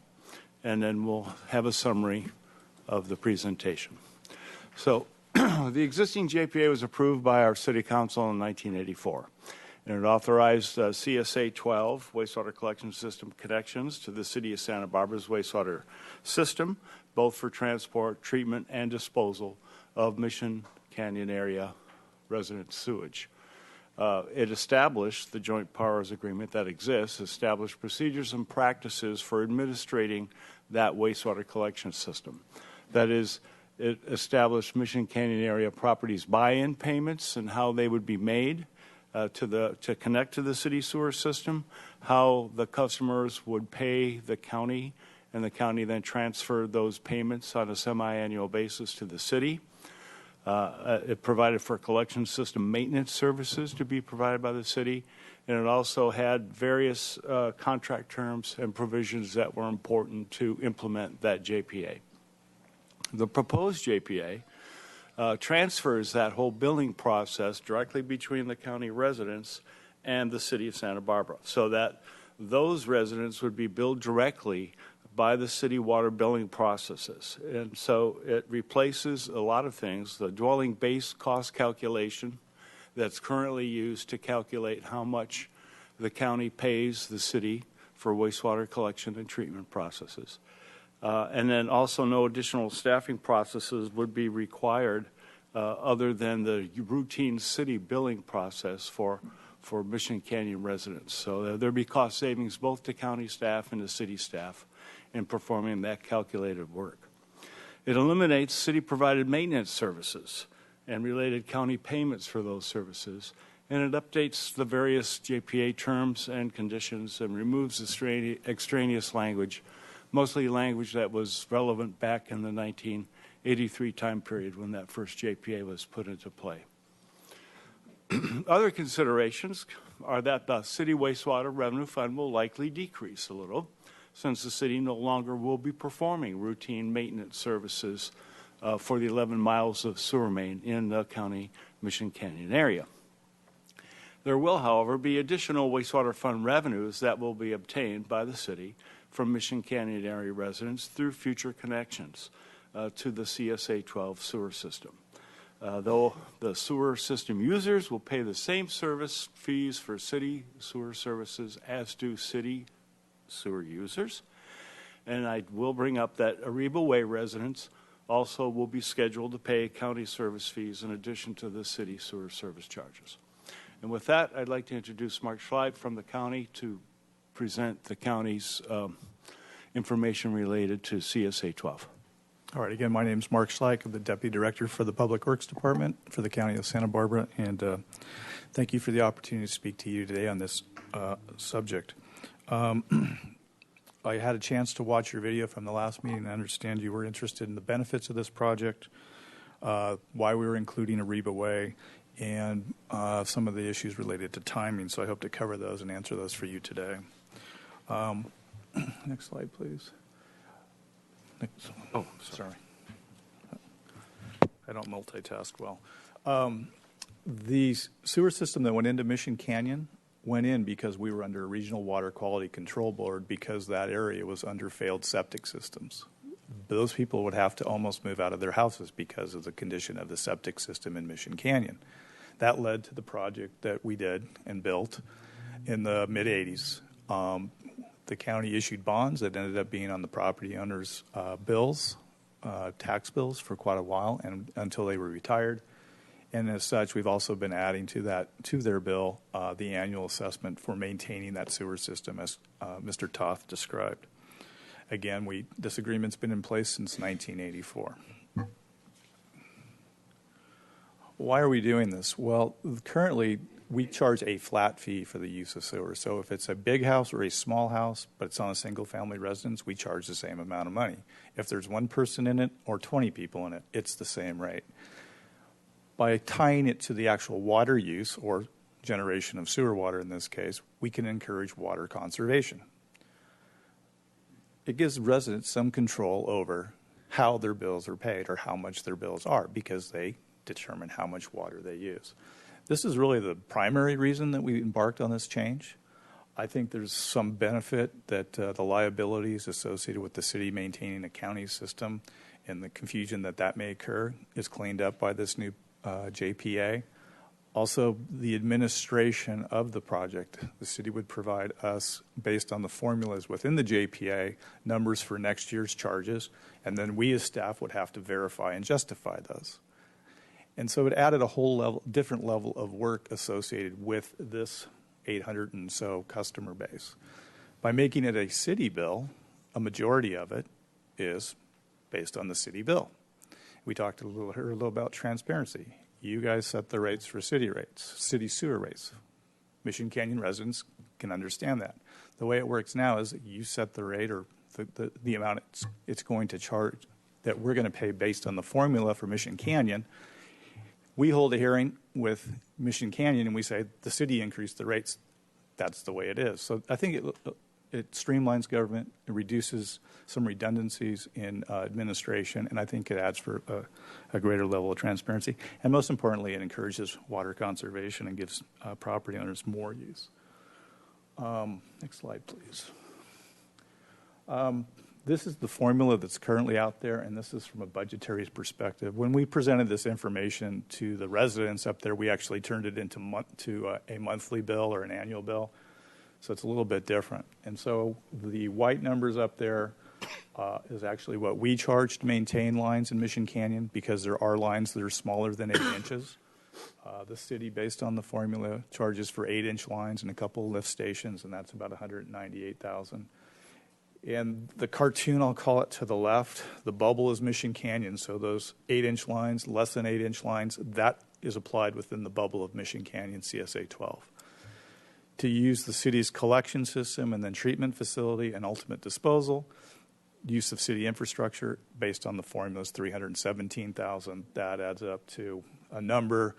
And then we'll have a summary of the presentation. So the existing JPA was approved by our city council in 1984. And it authorized CSA 12 wastewater collection system connections to the City of Santa Barbara's wastewater system, both for transport, treatment, and disposal of Mission Canyon area resident sewage. It established the joint powers agreement that exists, established procedures and practices for administrating that wastewater collection system. That is, it established Mission Canyon area properties buy-in payments and how they would be made to connect to the city sewer system, how the customers would pay the county, and the county then transferred those payments on a semi-annual basis to the city. It provided for collection system maintenance services to be provided by the city, and it also had various contract terms and provisions that were important to implement that JPA. The proposed JPA transfers that whole billing process directly between the county residents and the City of Santa Barbara, so that those residents would be billed directly by the city water billing processes. And so it replaces a lot of things, the dwelling-based cost calculation that's currently used to calculate how much the county pays the city for wastewater collection and treatment processes. And then also no additional staffing processes would be required other than the routine city billing process for Mission Canyon residents. So there'd be cost savings both to county staff and to city staff in performing that calculated work. It eliminates city-provided maintenance services and related county payments for those services, and it updates the various JPA terms and conditions and removes extraneous language, mostly language that was relevant back in the 1983 time period when that first JPA was put into play. Other considerations are that the city wastewater revenue fund will likely decrease a little, since the city no longer will be performing routine maintenance services for the 11 miles of sewer main in the county Mission Canyon area. There will, however, be additional wastewater fund revenues that will be obtained by the city from Mission Canyon area residents through future connections to the CSA 12 sewer system. Though the sewer system users will pay the same service fees for city sewer services as do city sewer users. And I will bring up that Ariba Way residents also will be scheduled to pay county service fees in addition to the city sewer service charges. And with that, I'd like to introduce Mark Schleib from the county to present the county's information related to CSA 12. All right, again, my name is Mark Schleich. I'm the Deputy Director for the Public Works Department for the County of Santa Barbara, and thank you for the opportunity to speak to you today on this subject. I had a chance to watch your video from the last meeting and I understand you were interested in the benefits of this project, why we were including Ariba Way, and some of the issues related to timing, so I hope to cover those and answer those for you today. Next slide, please. Oh, sorry. I don't multitask well. The sewer system that went into Mission Canyon went in because we were under a regional water quality control board because that area was under failed septic systems. Those people would have to almost move out of their houses because of the condition of the septic system in Mission Canyon. That led to the project that we did and built in the mid-'80s. The county issued bonds that ended up being on the property owners' bills, tax bills, for quite a while, and until they were retired. And as such, we've also been adding to their bill the annual assessment for maintaining that sewer system, as Mr. Toth described. Again, this agreement's been in place since 1984. Why are we doing this? Well, currently we charge a flat fee for the use of sewer. So if it's a big house or a small house, but it's on a single-family residence, we charge the same amount of money. If there's one person in it or 20 people in it, it's the same rate. By tying it to the actual water use or generation of sewer water in this case, we can encourage water conservation. It gives residents some control over how their bills are paid or how much their bills are because they determine how much water they use. This is really the primary reason that we embarked on this change. I think there's some benefit that the liabilities associated with the city maintaining a county system and the confusion that may occur is cleaned up by this new JPA. Also, the administration of the project, the city would provide us, based on the formulas within the JPA, numbers for next year's charges, and then we as staff would have to verify and justify those. And so it added a whole different level of work associated with this 800 and so customer base. By making it a city bill, a majority of it is based on the city bill. We talked a little about transparency. You guys set the rates for city rates, city sewer rates. Mission Canyon residents can understand that. The way it works now is that you set the rate or the amount it's going to charge that we're going to pay based on the formula for Mission Canyon. We hold a hearing with Mission Canyon and we say the city increased the rates. That's the way it is. So I think it streamlines government, it reduces some redundancies in administration, and I think it adds for a greater level of transparency. And most importantly, it encourages water conservation and gives property owners more use. Next slide, please. This is the formula that's currently out there, and this is from a budgetary perspective. When we presented this information to the residents up there, we actually turned it into a monthly bill or an annual bill. So it's a little bit different. And so the white numbers up there is actually what we charge to maintain lines in Mission Canyon, because there are lines that are smaller than 8 inches. The city, based on the formula, charges for 8-inch lines and a couple lift stations, and that's about $198,000. And the cartoon, I'll call it, to the left, the bubble is Mission Canyon. So those 8-inch lines, less than 8-inch lines, that is applied within the bubble of Mission Canyon CSA 12. To use the city's collection system and then treatment facility and ultimate disposal, use of city infrastructure based on the formulas, $317,000. That adds up to a number.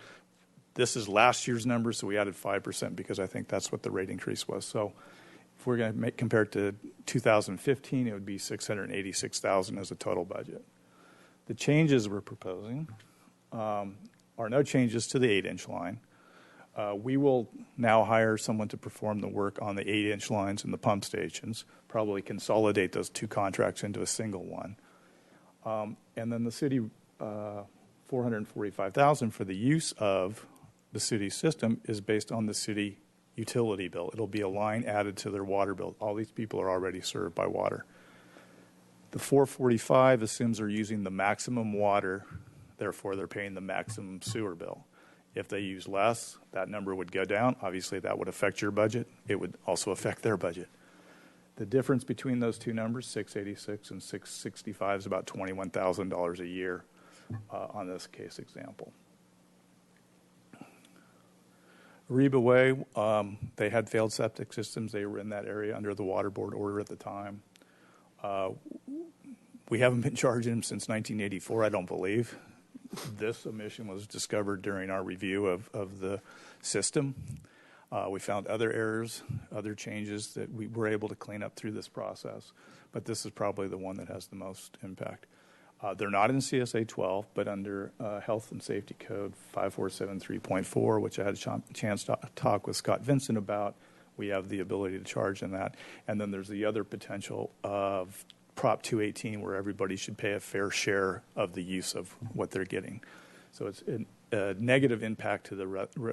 This is last year's number, so we added 5% because I think that's what the rate increase was. So if we're going to compare it to 2015, it would be $686,000 as a total budget. The changes we're proposing are no changes to the 8-inch line. We will now hire someone to perform the work on the 8-inch lines and the pump stations, probably consolidate those two contracts into a single one. And then the city, $445,000 for the use of the city system is based on the city utility bill. It'll be a line added to their water bill. All these people are already served by water. The $445,000 assumes they're using the maximum water, therefore they're paying the maximum sewer bill. If they use less, that number would go down. Obviously, that would affect your budget. It would also affect their budget. The difference between those two numbers, $686,000 and $665,000, is about $21,000 a year on this case example. Reba Way, they had failed septic systems. They were in that area under the water board order at the time. We haven't been charging them since 1984, I don't believe. This omission was discovered during our review of the system. We found other errors, other changes that we were able to clean up through this process, but this is probably the one that has the most impact. They're not in CSA 12, but under Health and Safety Code 5473.4, which I had a chance to talk with Scott Vincent about, we have the ability to charge in that. And then there's the other potential of Prop 218, where everybody should pay a fair share of the use of what they're getting. So it's a negative impact to the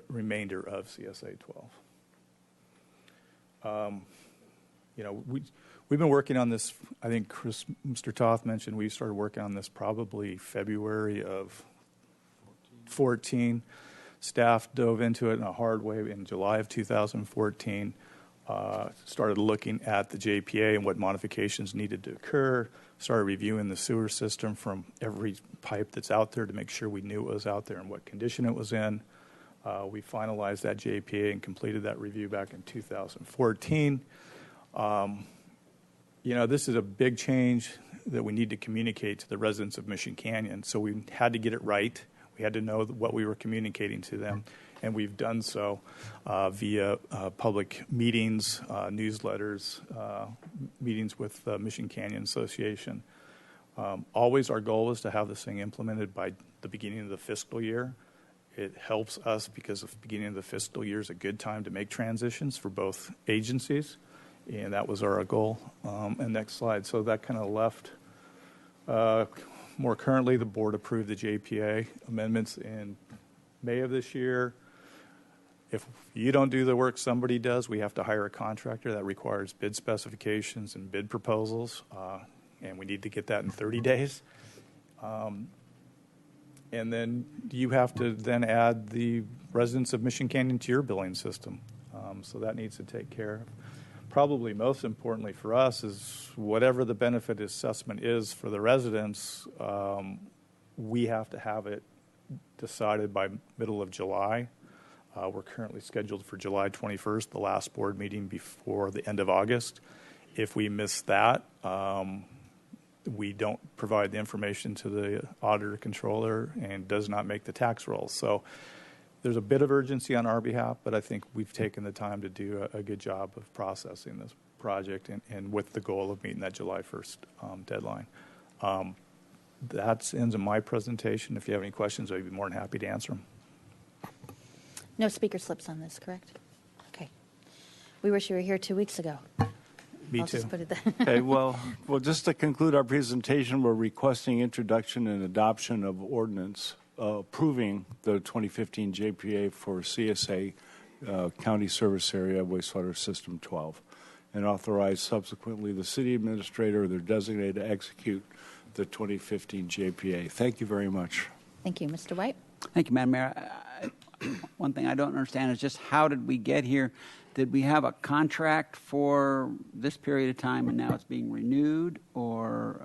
remainder of CSA 12. We've been working on this. I think Mr. Toth mentioned we started working on this probably February of 14. Staff dove into it in a hard way in July of 2014. Started looking at the JPA and what modifications needed to occur, started reviewing the sewer system from every pipe that's out there to make sure we knew it was out there and what condition it was in. We finalized that JPA and completed that review back in 2014. This is a big change that we need to communicate to the residents of Mission Canyon, so we had to get it right. We had to know what we were communicating to them, and we've done so via public meetings, newsletters, meetings with the Mission Canyon Association. Always our goal is to have this thing implemented by the beginning of the fiscal year. It helps us because the beginning of the fiscal year is a good time to make transitions for both agencies, and that was our goal. And next slide. So that kind of left. More currently, the board approved the JPA amendments in May of this year. If you don't do the work, somebody does. We have to hire a contractor. That requires bid specifications and bid proposals, and we need to get that in 30 days. And then you have to then add the residents of Mission Canyon to your billing system. So that needs to take care of. Probably most importantly for us is whatever the benefit assessment is for the residents, we have to have it decided by middle of July. We're currently scheduled for July 21st, the last board meeting before the end of August. If we miss that, we don't provide the information to the auditor controller and does not make the tax rolls. So there's a bit of urgency on our behalf, but I think we've taken the time to do a good job of processing this project and with the goal of meeting that July 1st deadline. That ends my presentation. If you have any questions, I'd be more than happy to answer them. No speaker slips on this, correct? Okay. We wish you were here 2 weeks ago. Me I'll too. just put it there. Okay, well, just to conclude our presentation, we're requesting introduction and adoption of ordinance approving the 2015 JPA for CSA County Service Area Wastewater System 12, and authorize subsequently the city administrator or their designated to execute the 2015 JPA. Thank you very much. Thank you. Mr. White? Thank you, Madam Mayor. One thing I don't understand is just how did we get here? Did we have a contract for this period of time and now it's being renewed, or?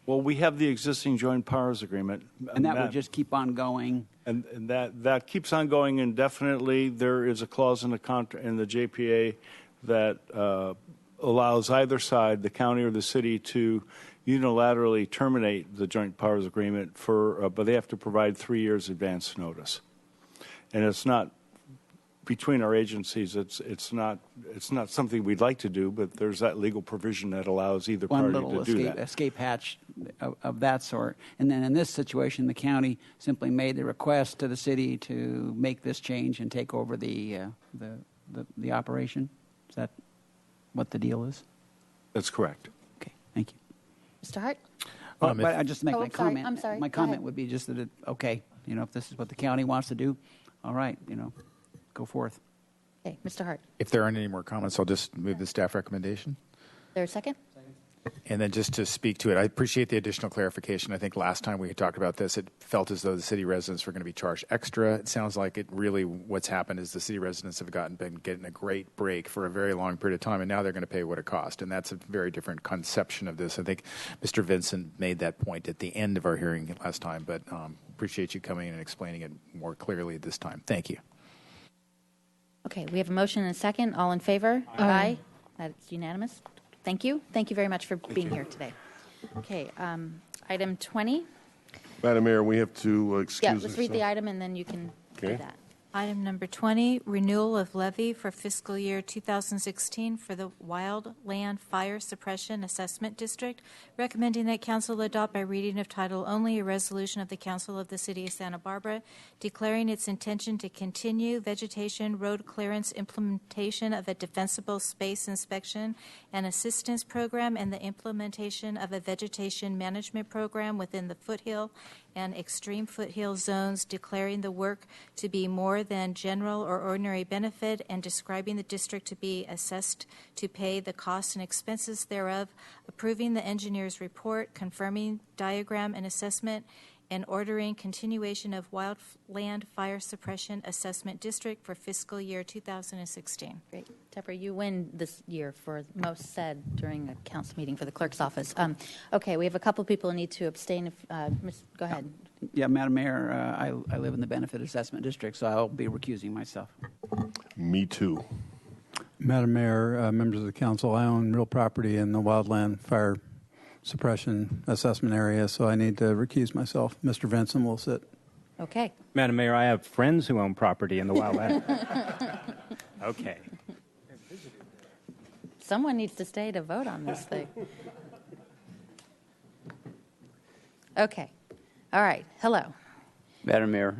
Well, we have the existing joint powers agreement. And that would just keep on going? And that keeps on going indefinitely. There is a clause in the JPA that allows either side, the county or the city, to unilaterally terminate the joint powers agreement but they have to provide 3 years advance notice. And it's not between our agencies. It's not something we'd like to do, but there's that legal provision that allows either party to do that. Escape hatch of that sort. And then in this situation, the county simply made the request to the city to make this change and take over the operation. Is that what the deal is? That's correct. Okay, thank you. Mr. Hart? But I just make my comment. I'm sorry. My Go comment ahead. would be just that if this is what the county wants to do, all right, go forth. Okay, Mr. Hart. If there aren't any more comments, I'll just move the staff recommendation. There a second? And then just to speak to it, I appreciate the additional clarification. I think last time we had talked about this, it felt as though the city residents were going to be charged extra. It sounds like what's happened is the city residents have been getting a great break for a very long period of time, and now they're going to pay what it cost. And that's a very different conception of this. I think Mr. Vincent made that point at the end of our hearing last time, but appreciate you coming in and explaining it more clearly at this time. Thank you. Okay, we have a motion and a second. All in favor? Aye. That's unanimous. Thank you. Thank you very much for being here today. Okay, item 20. Madam Mayor, we have to excuse Yeah, let's read the ourselves. item and then you can do that. Item number 20, renewal of levy for fiscal year 2016 for the Wildland Fire Suppression Assessment District, recommending that council adopt by reading of title only a resolution of the Council of the City of Santa Barbara declaring its intention to continue vegetation road clearance implementation of a defensible space inspection and assistance program and the implementation of a vegetation management program within the foothill and extreme foothill zones, declaring the work to be more than general or ordinary benefit and describing the district to be assessed to pay the costs and expenses thereof, approving the engineer's report, confirming diagram and assessment, and ordering continuation of Wildland Fire Suppression Assessment District for fiscal year 2016. Great. Deborah, you win this year for most said during a council meeting for the clerk's office. Okay, we have a couple people who need to abstain. Go ahead. Yeah, Madam Mayor, I live in the Benefit Assessment District, so I'll be recusing myself. Me too. Madam Mayor, members of the council, I own real property in the Wildland Fire Suppression Assessment Area, so I need to recuse myself. Mr. Vincent will sit. Okay. Madam Mayor, I have friends who own property in the wildland. Okay. Someone needs to stay to vote on this thing. Okay. All right. Hello. Madam Mayor,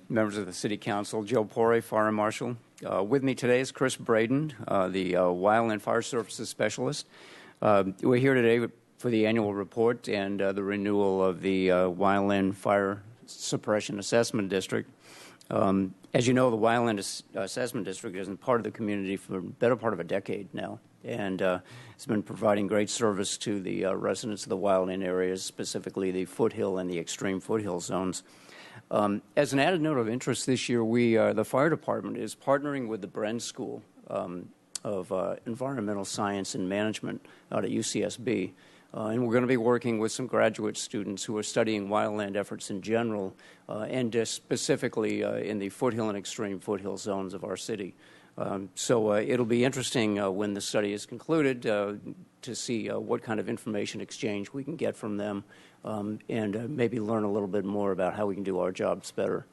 members of the City Council, Joe Pore, Fire Marshal. With me today is Chris Braden, the Wildland Fire Services Specialist. We're here today for the annual report and the renewal of the Wildland Fire Suppression Assessment District. As you know, the Wildland Assessment District is part of the community for the better part of a decade now, and it's been providing great service to the residents of the wildland areas, specifically the foothill and the extreme foothill zones. As an added note of interest this year, the fire department is partnering with the Bren School of Environmental Science and Management out at UCSB. And we're going to be working with some graduate students who are studying wildland efforts in general and specifically in the foothill and extreme foothill zones of our city. So it'll be interesting when the study is concluded to see what kind of information exchange we can get from them and maybe learn a little bit more about how we can do our jobs better.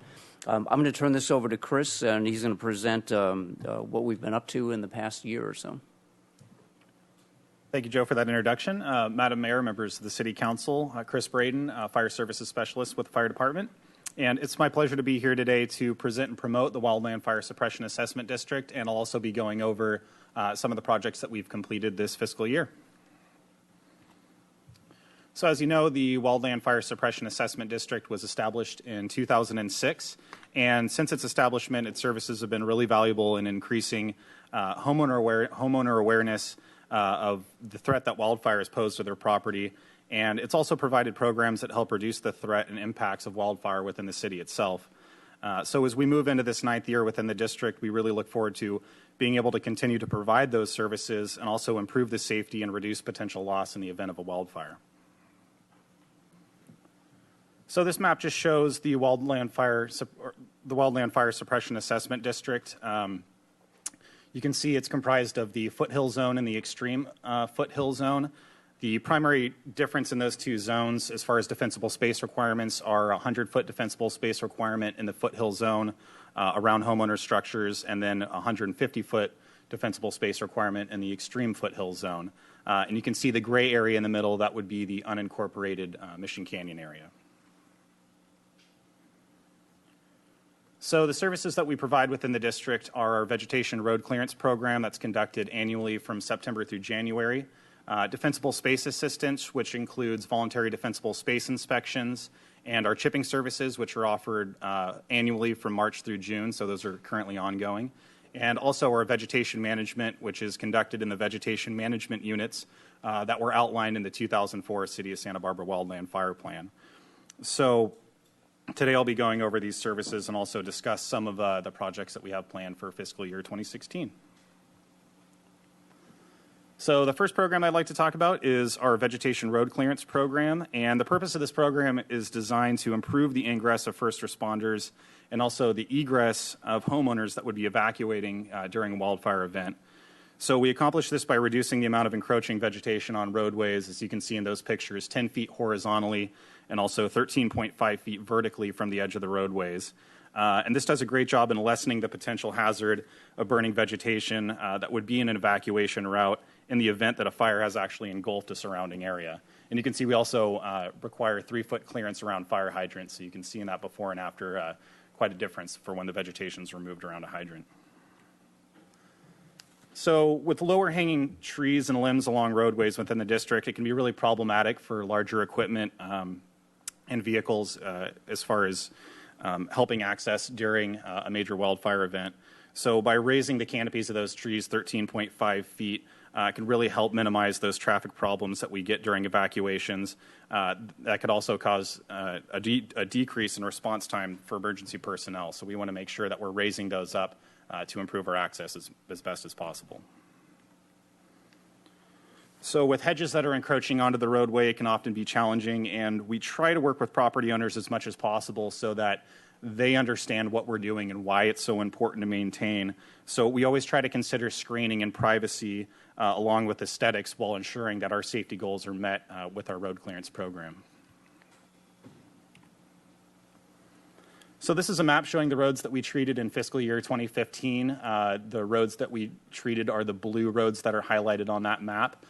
I'm going to turn this over to Chris, and he's going to present what we've been up to in the past year or so. Thank you, Joe, for that introduction. Madam Mayor, members of the City Council, Chris Braden, Fire Services Specialist with the Fire Department. And it's my pleasure to be here today to present and promote the Wildland Fire Suppression Assessment District, and I'll also be going over some of the projects that we've completed this fiscal year. So as you know, the Wildland Fire Suppression Assessment District was established in 2006, and since its establishment, its services have been really valuable in increasing homeowner awareness of the threat that wildfires pose to their property, and it's also provided programs that help reduce the threat and impacts of wildfire within the city itself. So as we move into this 9th year within the district, we really look forward to being able to continue to provide those services and also improve the safety and reduce potential loss in the event of a wildfire. So this map just shows the Wildland Fire Suppression Assessment District. You can see it's comprised of the foothill zone and the extreme foothill zone. The primary difference in those two zones as far as defensible space requirements are a 100-foot defensible space requirement in the foothill zone around homeowner structures, and then a 150-foot defensible space requirement in the extreme foothill zone. And you can see the gray area in the middle, that would be the unincorporated Mission Canyon area. So the services that we provide within the district are our vegetation road clearance program that's conducted annually from September through January, defensible space assistance, which includes voluntary defensible space inspections, and our chipping services, which are offered annually from March through June, so those are currently ongoing, and also our vegetation management, which is conducted in the vegetation management units that were outlined in the 2004 City of Santa Barbara Wildland Fire Plan. So today I'll be going over these services and also discuss some of the projects that we have planned for fiscal year 2016. So the first program I'd like to talk about is our vegetation road clearance program, and the purpose of this program is designed to improve the ingress of first responders and also the egress of homeowners that would be evacuating during a wildfire event. So we accomplish this by reducing the amount of encroaching vegetation on roadways, as you can see in those pictures, 10 feet horizontally and also 13.5 feet vertically from the edge of the roadways. And this does a great job in lessening the potential hazard of burning vegetation that would be in an evacuation route in the event that a fire has actually engulfed a surrounding area. And you can see we also require 3-foot clearance around fire hydrants, so you can see in that before and after quite a difference for when the vegetation is removed around a hydrant. So with lower hanging trees and limbs along roadways within the district, it can be really problematic for larger equipment and vehicles as far as helping access during a major wildfire event. So by raising the canopies of those trees 13.5 feet, it can really help minimize those traffic problems that we get during evacuations. That could also cause a decrease in response time for emergency personnel. So we want to make sure that we're raising those up to improve our access as best as possible. So with hedges that are encroaching onto the roadway, it can often be challenging, and we try to work with property owners as much as possible so that they understand what we're doing and why it's so important to maintain. So we always try to consider screening and privacy along with aesthetics while ensuring that our safety goals are met with our road clearance program. So this is a map showing the roads that we treated in fiscal year 2015. The roads that we treated are the blue roads that are highlighted on that map.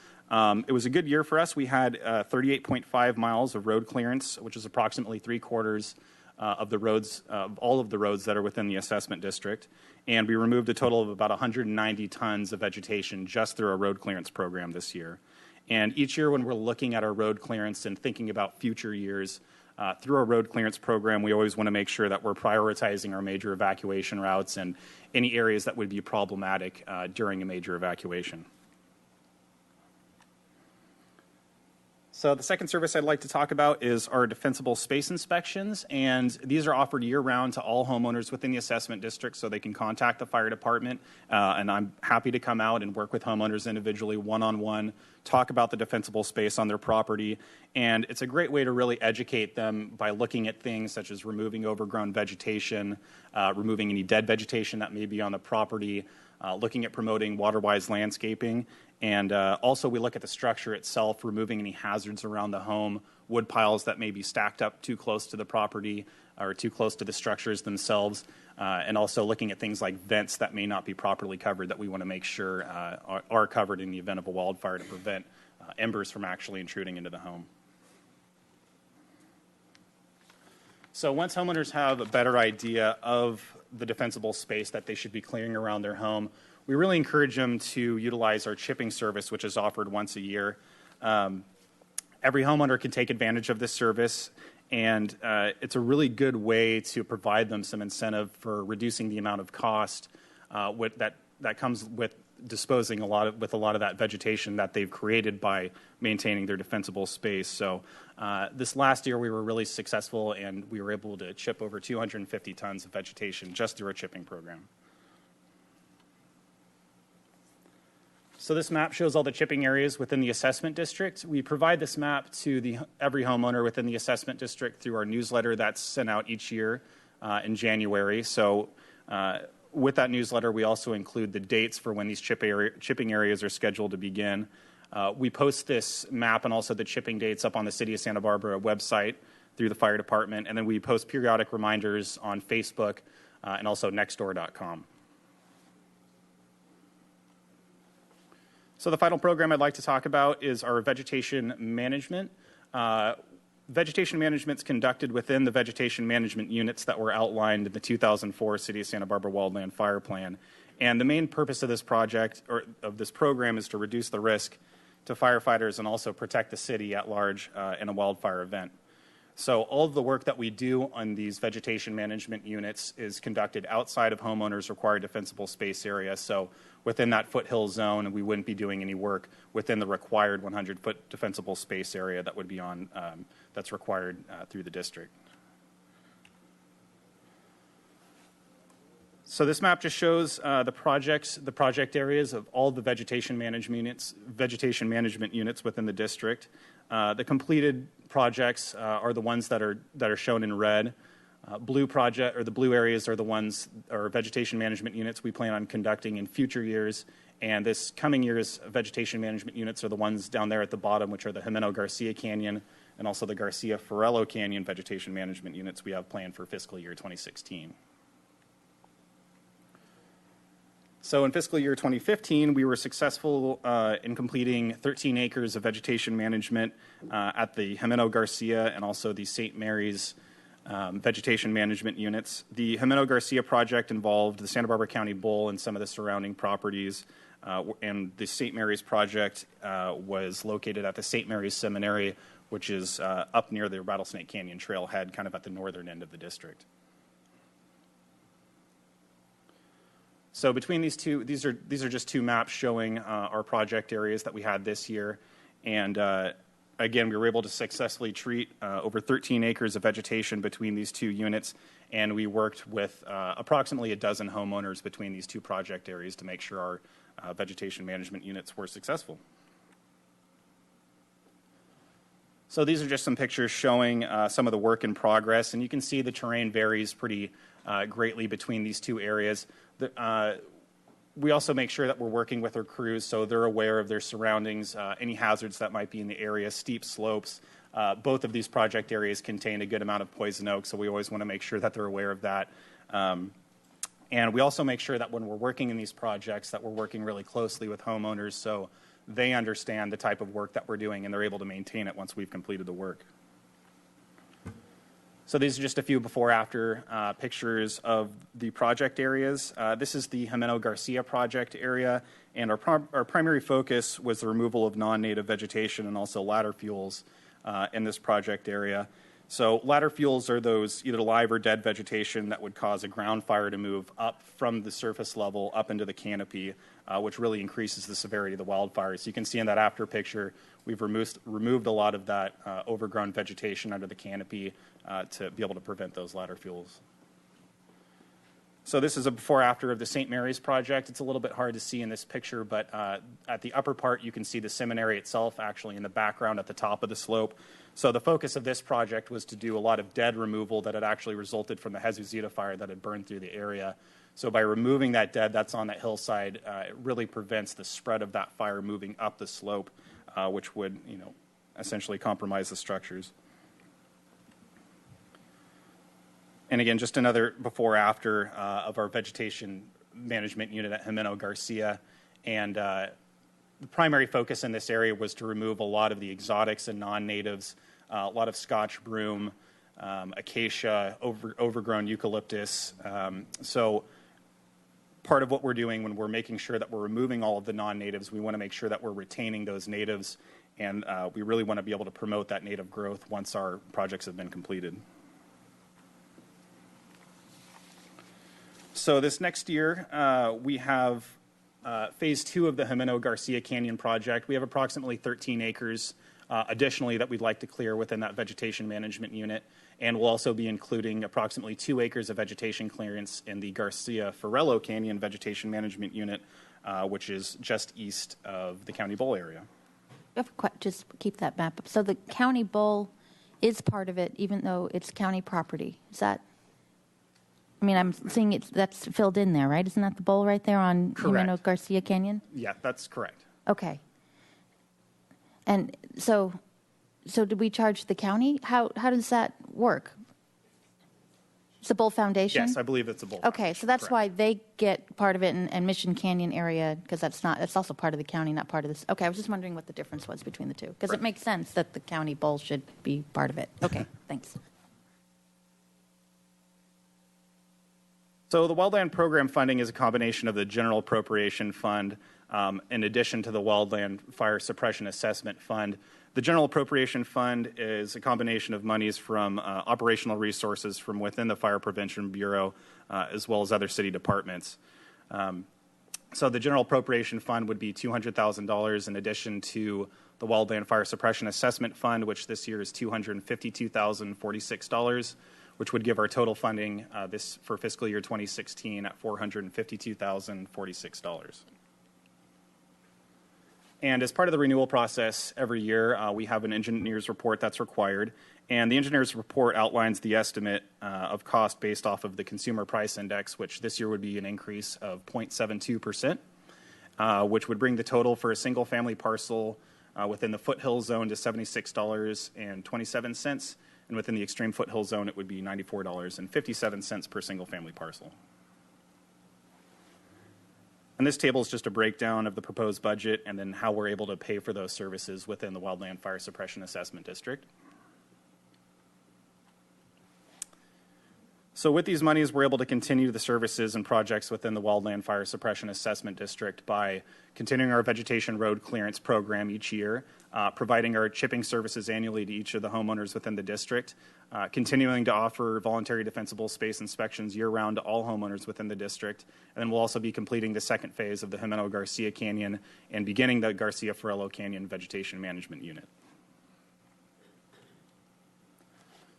It was a good year for us. We had 38.5 miles of road clearance, which is approximately 3/4 of the roads, all of the roads that are within the assessment district. And we removed a total of about 190 tons of vegetation just through our road clearance program this year. And each year when we're looking at our road clearance and thinking about future years, Through our road clearance program, we always want to make sure that we're prioritizing our major evacuation routes and any areas that would be problematic during a major evacuation. So the second service I'd like to talk about is our defensible space inspections, and these are offered year-round to all homeowners within the assessment district, so they can contact the fire department, and I'm happy to come out and work with homeowners individually, one-on-one, talk about the defensible space on their property, and it's a great way to really educate them by looking at things such as removing overgrown vegetation, removing any dead vegetation that may be on the property, looking at promoting water-wise landscaping, and also we look at the structure itself, removing any hazards around the home, wood piles that may be stacked up too close to the property or too close to the structures themselves, and also looking at things like vents that may not be properly covered that we want to make sure are covered in the event of a wildfire to prevent embers from actually intruding into the home. So once homeowners have a better idea of the defensible space that they should be clearing around their home, we really encourage them to utilize our chipping service, which is offered once a year. Every homeowner can take advantage of this service, and it's a really good way to provide them some incentive for reducing the amount of cost that comes with disposing with a lot of that vegetation that they've created by maintaining their defensible space. So this last year we were really successful, and we were able to chip over 250 tons of vegetation just through our chipping program. So this map shows all the chipping areas within the assessment district. We provide this map to every homeowner within the assessment district through our newsletter that's sent out each year in January. So with that newsletter, we also include the dates for when these chipping areas are scheduled to begin. We post this map and also the chipping dates up on the City of Santa Barbara website through the fire department, and then we post periodic reminders on Facebook and also nextdoor.com. So the final program I'd like to talk about is our vegetation management. Vegetation management is conducted within the vegetation management units that were outlined in the 2004 City of Santa Barbara Wildland Fire Plan. And the main purpose of this project, or of this program, is to reduce the risk to firefighters and also protect the city at large in a wildfire event. So all of the work that we do on these vegetation management units is conducted outside of homeowners' required defensible space area. So within that foothill zone, we wouldn't be doing any work within the required 100-foot defensible space area that would be on that's required through the district. So this map just shows the project areas of all the vegetation management units within the district. The completed projects are the ones that are shown in red. The blue areas are the ones, or vegetation management units we plan on conducting in future years. And this coming year's vegetation management units are the ones down there at the bottom, which are the Jimeno Garcia Canyon and also the Garcia Farello Canyon vegetation management units we have planned for fiscal year 2016. So in fiscal year 2015, we were successful in completing 13 acres of vegetation management at the Jimeno Garcia and also the St. Mary's vegetation management units. The Jimeno Garcia project involved the Santa Barbara County Bowl and some of the surrounding properties, and the St. Mary's project was located at the St. Mary's Seminary, which is up near the Rattlesnake Canyon trailhead, kind of at the northern end of the district. So between these two, these are just two maps showing our project areas that we had this year, and again, we were able to successfully treat over 13 acres of vegetation between these two units, and we worked with approximately a dozen homeowners between these two project areas to make sure our vegetation management units were successful. So these are just some pictures showing some of the work in progress, and you can see the terrain varies pretty greatly between these two areas. We also make sure that we're working with our crews so they're aware of their surroundings, any hazards that might be in the area, steep slopes. Both of these project areas contain a good amount of poison oak, so we always want to make sure that they're aware of that. And we also make sure that when we're working in these projects that we're working really closely with homeowners so they understand the type of work that we're doing and they're able to maintain it once we've completed the work. So these are just a few before-after pictures of the project areas. This is the Jimeno Garcia project area, and our primary focus was the removal of non-native vegetation and also ladder fuels in this project area. So ladder fuels are those either live or dead vegetation that would cause a ground fire to move up from the surface level up into the canopy, which really increases the severity of the wildfires. So you can see in that after picture, we've removed a lot of that overgrown vegetation under the canopy to be able to prevent those ladder fuels. So this is a before-after of the St. Mary's project. It's a little bit hard to see in this picture, but at the upper part, you can see the seminary itself actually in the background at the top of the slope. So the focus of this project was to do a lot of dead removal that had actually resulted from the Jesus Zeta fire that had burned through the area. So by removing that dead that's on that hillside, it really prevents the spread of that fire moving up the slope, which would, essentially compromise the structures. And again, just another before-after of our vegetation management unit at Jimeno Garcia. And the primary focus in this area was to remove a lot of the exotics and non-natives, a lot of Scotch broom, acacia, overgrown eucalyptus. So part of what we're doing when we're making sure that we're removing all of the non-natives, we want to make sure that we're retaining those natives, and we really want to be able to promote that native growth once our projects have been completed. So this next year, we have phase 2 of the Jimeno Garcia Canyon project. We have approximately 13 acres additionally that we'd like to clear within that vegetation management unit. And we'll also be including approximately 2 acres of vegetation clearance in the Garcia Farello Canyon Vegetation Management Unit, which is just east of the County Bowl area. Just keep that map up. So the County Bowl is part of it, even though it's county property. Is that? I mean, I'm seeing that's filled in there, right? Isn't that the bowl right there on Jimeno Garcia Canyon? Yeah, that's correct. Okay. And so did we charge the county? How does that work? It's a Bowl Foundation? Yes, I believe it's a Bowl Okay, so that's correct. why they get part of it, and Mission Canyon area, because that's also part of the county, not part of this. Okay, I was just wondering what the difference was between the two, because it makes sense that the county bowl should be part of it. Okay, thanks. So the Wildland Program funding is a combination of the General Appropriation Fund in addition to the Wildland Fire Suppression Assessment Fund. The General Appropriation Fund is a combination of monies from operational resources from within the Fire Prevention Bureau as well as other city departments. So the General Appropriation Fund would be $200,000 in addition to the Wildland Fire Suppression Assessment Fund, which this year is $252,046. Which would give our total funding this for fiscal year 2016 at $452,046. And as part of the renewal process every year, we have an engineer's report that's required. And the engineer's report outlines the estimate of cost based off of the Consumer Price Index, which this year would be an increase of 0.72%, which would bring the total for a single-family parcel within the foothill zone to $76.27. And within the extreme foothill zone, it would be $94.57 per single-family parcel. And this table is just a breakdown of the proposed budget and then how we're able to pay for those services within the Wildland Fire Suppression Assessment District. So with these monies, we're able to continue the services and projects within the Wildland Fire Suppression Assessment District by continuing our vegetation road clearance program each year, providing our chipping services annually to each of the homeowners within the district, continuing to offer voluntary defensible space inspections year-round to all homeowners within the district, and then we'll also be completing the second phase of the Jimeno Garcia Canyon and beginning the Garcia Farello Canyon Vegetation Management Unit.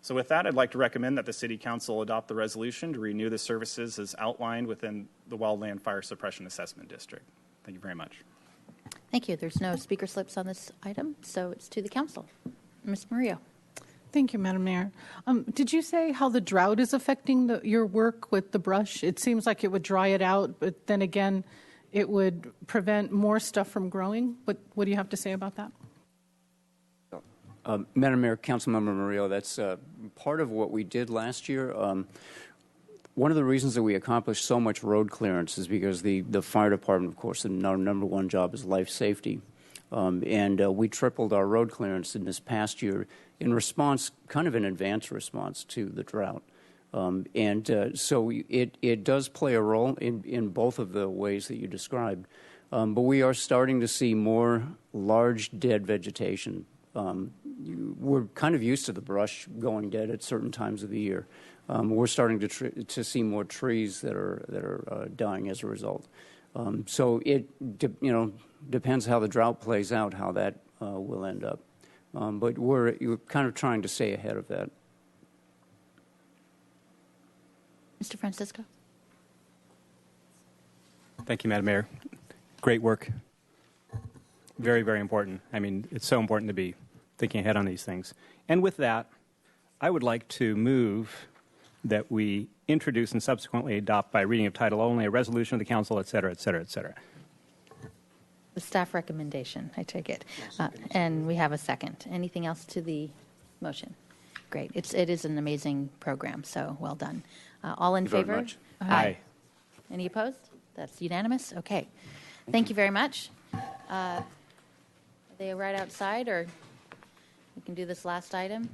So with that, I'd like to recommend that the City Council adopt the resolution to renew the services as outlined within the Wildland Fire Suppression Assessment District. Thank you very much. Thank you. There's no speaker slips on this item, so it's to the council. Ms. Murillo. Thank you, Madam Mayor. Did you say how the drought is affecting your work with the brush? It seems like it would dry it out, but then again, it would prevent more stuff from growing. What do you have to say about that? Madam Mayor, Councilmember Murillo, that's part of what we did last year. One of the reasons that we accomplished so much road clearance is because the fire department, of course, and our number one job is life safety. And we tripled our road clearance in this past year in response, kind of an advance response to the drought. So it does play a role in both of the ways that you described. But we are starting to see more large dead vegetation we're kind of used to the brush going dead at certain times of the year. We're starting to see more trees that are dying as a result. So it depends how the drought plays out, how that will end up. But we're kind of trying to stay ahead of that. Mr. Francisco? Thank you, Madam Mayor. Great work. Very, very important. I mean, it's so important to be thinking ahead on these things. And with that, I would like to move that we introduce and subsequently adopt by reading of title only a resolution of the council, et cetera, et cetera, et cetera. The staff recommendation, I take it. And we have a second. Anything else to the motion? Great. It is an amazing program, so well done. All in favor? Very much. Aye. Any opposed? That's unanimous? Okay. Thank you very much. Are they right outside, or we can do this last item?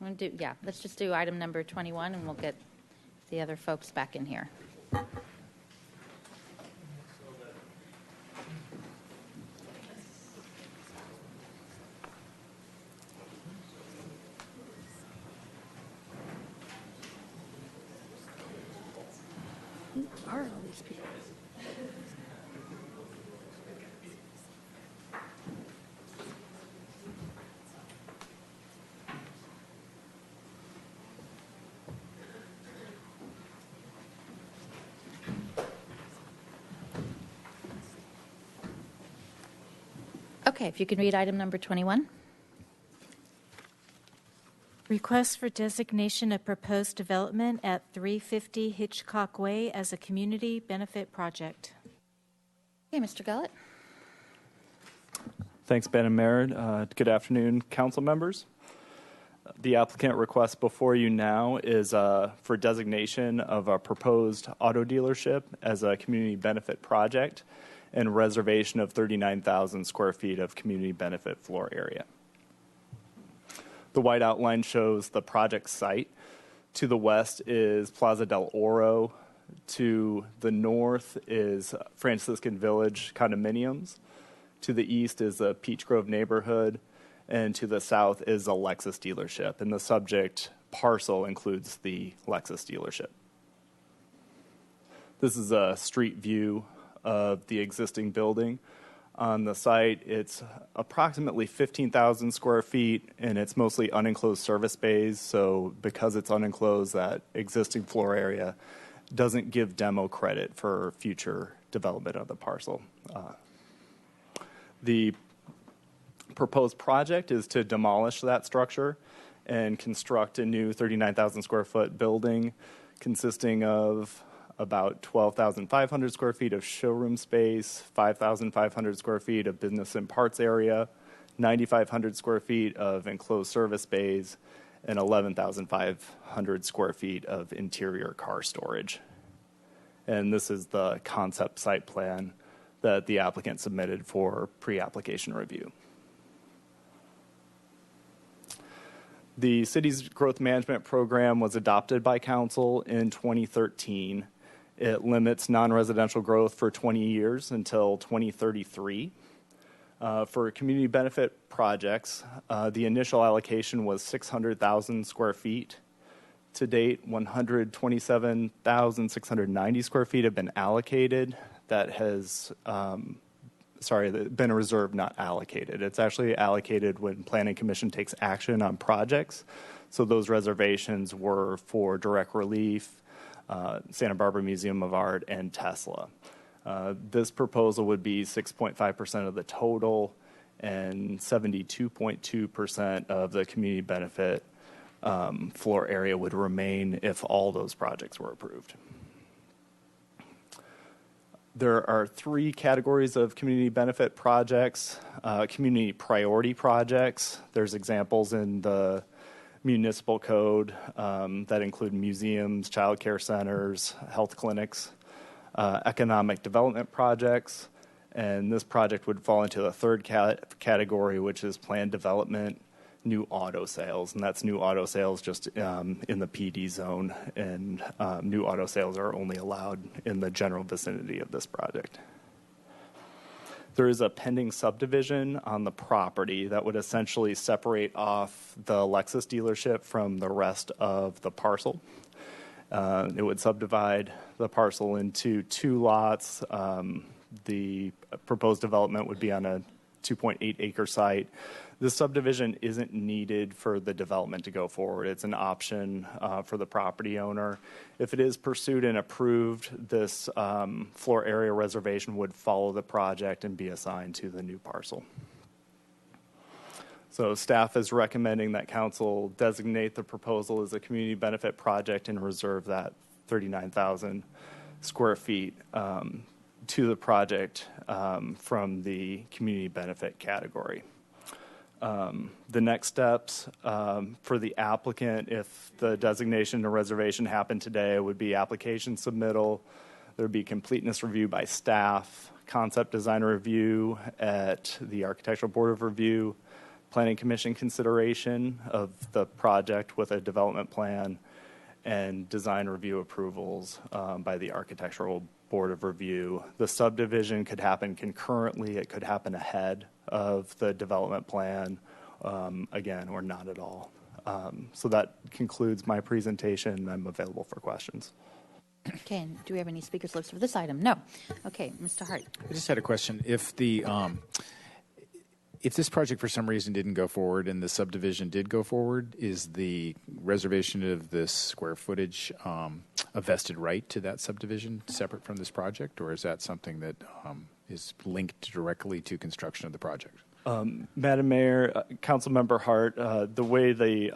Let's just do item number 21, and we'll get the other folks back in here. Who are all these people? Okay, if you can read item number 21. Request for designation of proposed development at 350 Hitchcock Way as a community benefit project. Okay, Mr. Gullett. Thanks, Madam Mayor. Good afternoon, council members. The applicant request before you now is for designation of a proposed auto dealership as a community benefit project and reservation of 39,000 square feet of community benefit floor area. The white outline shows the project site. To the west is Plaza del Oro. To the north is Franciscan Village condominiums. To the east is the Peach Grove neighborhood. And to the south is a Lexus dealership. And the subject parcel includes the Lexus dealership. This is a street view of the existing building. On the site, it's approximately 15,000 square feet, and it's mostly unenclosed service bays. So because it's unenclosed, that existing floor area doesn't give demo credit for future development of the parcel. The proposed project is to demolish that structure and construct a new 39,000 square foot building consisting of about 12,500 square feet of showroom space, 5,500 square feet of business and parts area, 9,500 square feet of enclosed service bays, and 11,500 square feet of interior car storage. And this is the concept site plan that the applicant submitted for pre-application review. The city's growth management program was adopted by council in 2013. It limits non-residential growth for 20 years until 2033. For community benefit projects, the initial allocation was 600,000 square feet. To date, 127,690 square feet have been allocated. That has, been reserved, not allocated. It's actually allocated when Planning Commission takes action on projects. So those reservations were for Direct Relief, Santa Barbara Museum of Art, and Tesla. This proposal would be 6.5% of the total and 72.2% of the community benefit floor area would remain if all those projects were approved. There are three categories of community benefit projects. Community priority projects. There's examples in the municipal code that include museums, child care centers, health clinics, economic development projects, and this project would fall into the third category, which is planned development, new auto sales, and that's new auto sales just in the PD zone, and new auto sales are only allowed in the general vicinity of this project. There is a pending subdivision on the property that would essentially separate off the Lexus dealership from the rest of the parcel. It would subdivide the parcel into 2 lots. The proposed development would be on a 2.8 acre site. This subdivision isn't needed for the development to go forward. It's an option for the property owner. If it is pursued and approved, this floor area reservation would follow the project and be assigned to the new parcel. So staff is recommending that council designate the proposal as a community benefit project and reserve that 39,000 square feet to the project from the community benefit category. The next steps for the applicant, if the designation or reservation happened today, would be application submittal. There would be completeness review by staff, concept design review at the Architectural Board of Review, Planning Commission consideration of the project with a development plan, and design review approvals by the Architectural Board of Review. The subdivision could happen concurrently. It could happen ahead of the development plan, again, or not at all. So that concludes my presentation. I'm available for questions. Okay, and do we have any speakers listed for this item? No. Okay, Mr. Hart. I just had a question. If this project for some reason didn't go forward and the subdivision did go forward, is the reservation of this square footage a vested right to that subdivision separate from this project, or is that something that is linked directly to construction of the project? Madam Mayor, Councilmember Hart, the way the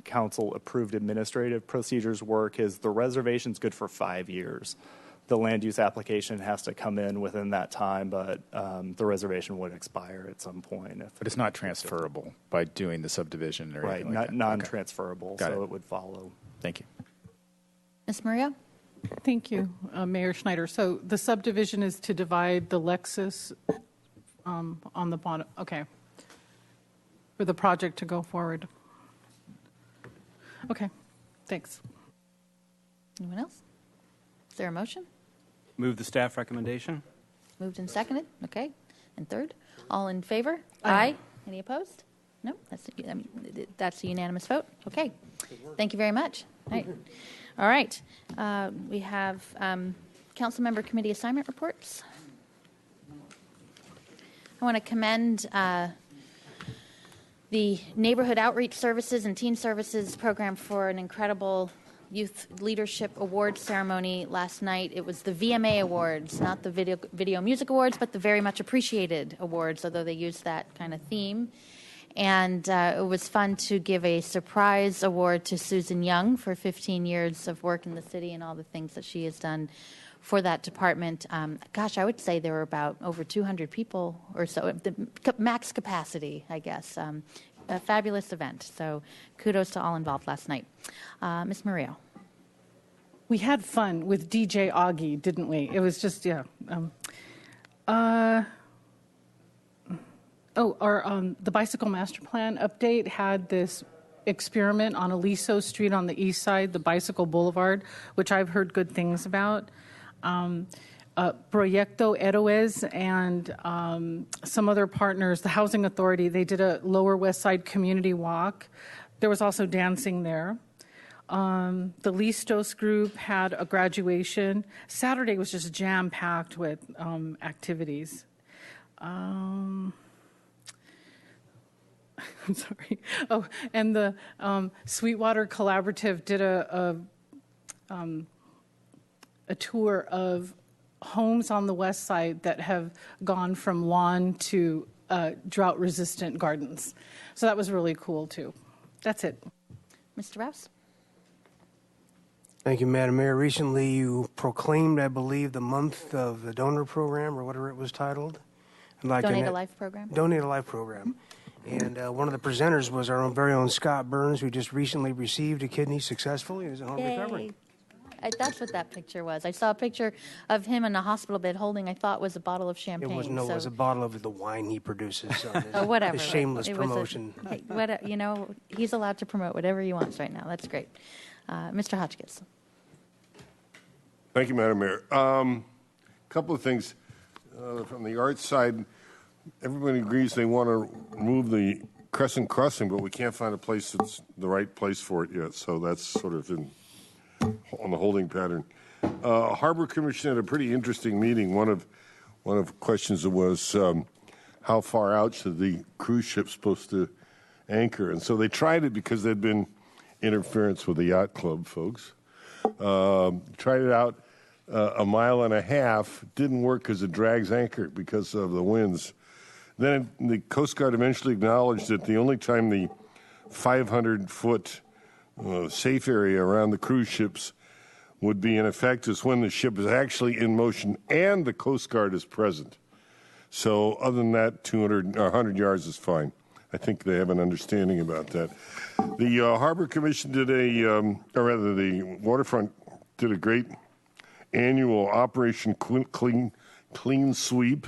council approved administrative procedures work is the reservation's good for 5 years. The land use application has to come in within that time, but the reservation would expire at some point. But it's not transferable by doing the subdivision or anything like that? Non-transferable, Got so it. it would follow. Thank you. Ms. Maria? Thank you, Mayor Schneider. So the subdivision is to divide the Lexus on the bottom, okay, for the project to go forward. Okay, thanks. Anyone else? Is there a motion? Move the staff recommendation. Moved and seconded. Okay. And third? All in favor? Aye. Any opposed? No? That's a unanimous vote. Okay. Thank you very much. All right. We have council member committee assignment reports. I want to commend the Neighborhood Outreach Services and Teen Services program for an incredible Youth Leadership Awards ceremony last night. It was the VMA Awards, not the Video Music Awards, but the Very Much Appreciated Awards, although they used that kind of theme. And it was fun to give a surprise award to Susan Young for 15 years of work in the city and all the things that she has done for that department. Gosh, I would say there were about over 200 people or so, the max capacity, I guess. A fabulous event. So kudos to all involved last night. Ms. Murillo. We had fun with DJ Augie, didn't we? It was just, yeah. The Bicycle Master Plan update had this experiment on Aliso Street on the east side, the Bicycle Boulevard, which I've heard good things about. Proyecto Héroes and some other partners, the Housing Authority, they did a Lower West Side community walk. There was also dancing there. The Listos group had a graduation. Saturday was just jam-packed with activities. I'm sorry. Oh, and the Sweetwater Collaborative did a tour of homes on the west side that have gone from lawn to drought-resistant gardens. So that was really cool, too. That's it. Mr. Rouse? Thank you, Madam Mayor. Recently, you proclaimed, I believe, the month of the donor program, or whatever it was titled. Donate a Life program? Donate a Life program. And one of the presenters was our very own Scott Burns, who just recently received a kidney successfully. He was at home recovering. That's what that picture was. I saw a picture of him in a hospital bed holding, I thought was a bottle of champagne. It was a bottle of the wine he produces. Whatever. His shameless promotion. He's allowed to promote whatever he wants right now. That's great. Mr. Hotchkiss. Thank you, Madam Mayor. Couple of things. From the arts side, everybody agrees they want to remove the Crescent Crossing, but we can't find a place that's the right place for it yet. So that's sort of on the holding pattern. Harbor Commission had a pretty interesting meeting. One of questions was how far out should the cruise ship supposed to anchor? And so they tried it because there'd been interference with the yacht club folks. Tried it out a mile and a half. Didn't work because it drags anchor because of the winds. Then the Coast Guard eventually acknowledged that the only time the 500-foot safe area around the cruise ships would be in effect is when the ship is actually in motion and the Coast Guard is present. So other than that, 200 or 100 yards is fine. I think they have an understanding about that. The Harbor Commission did the waterfront did a great annual Operation Clean Sweep.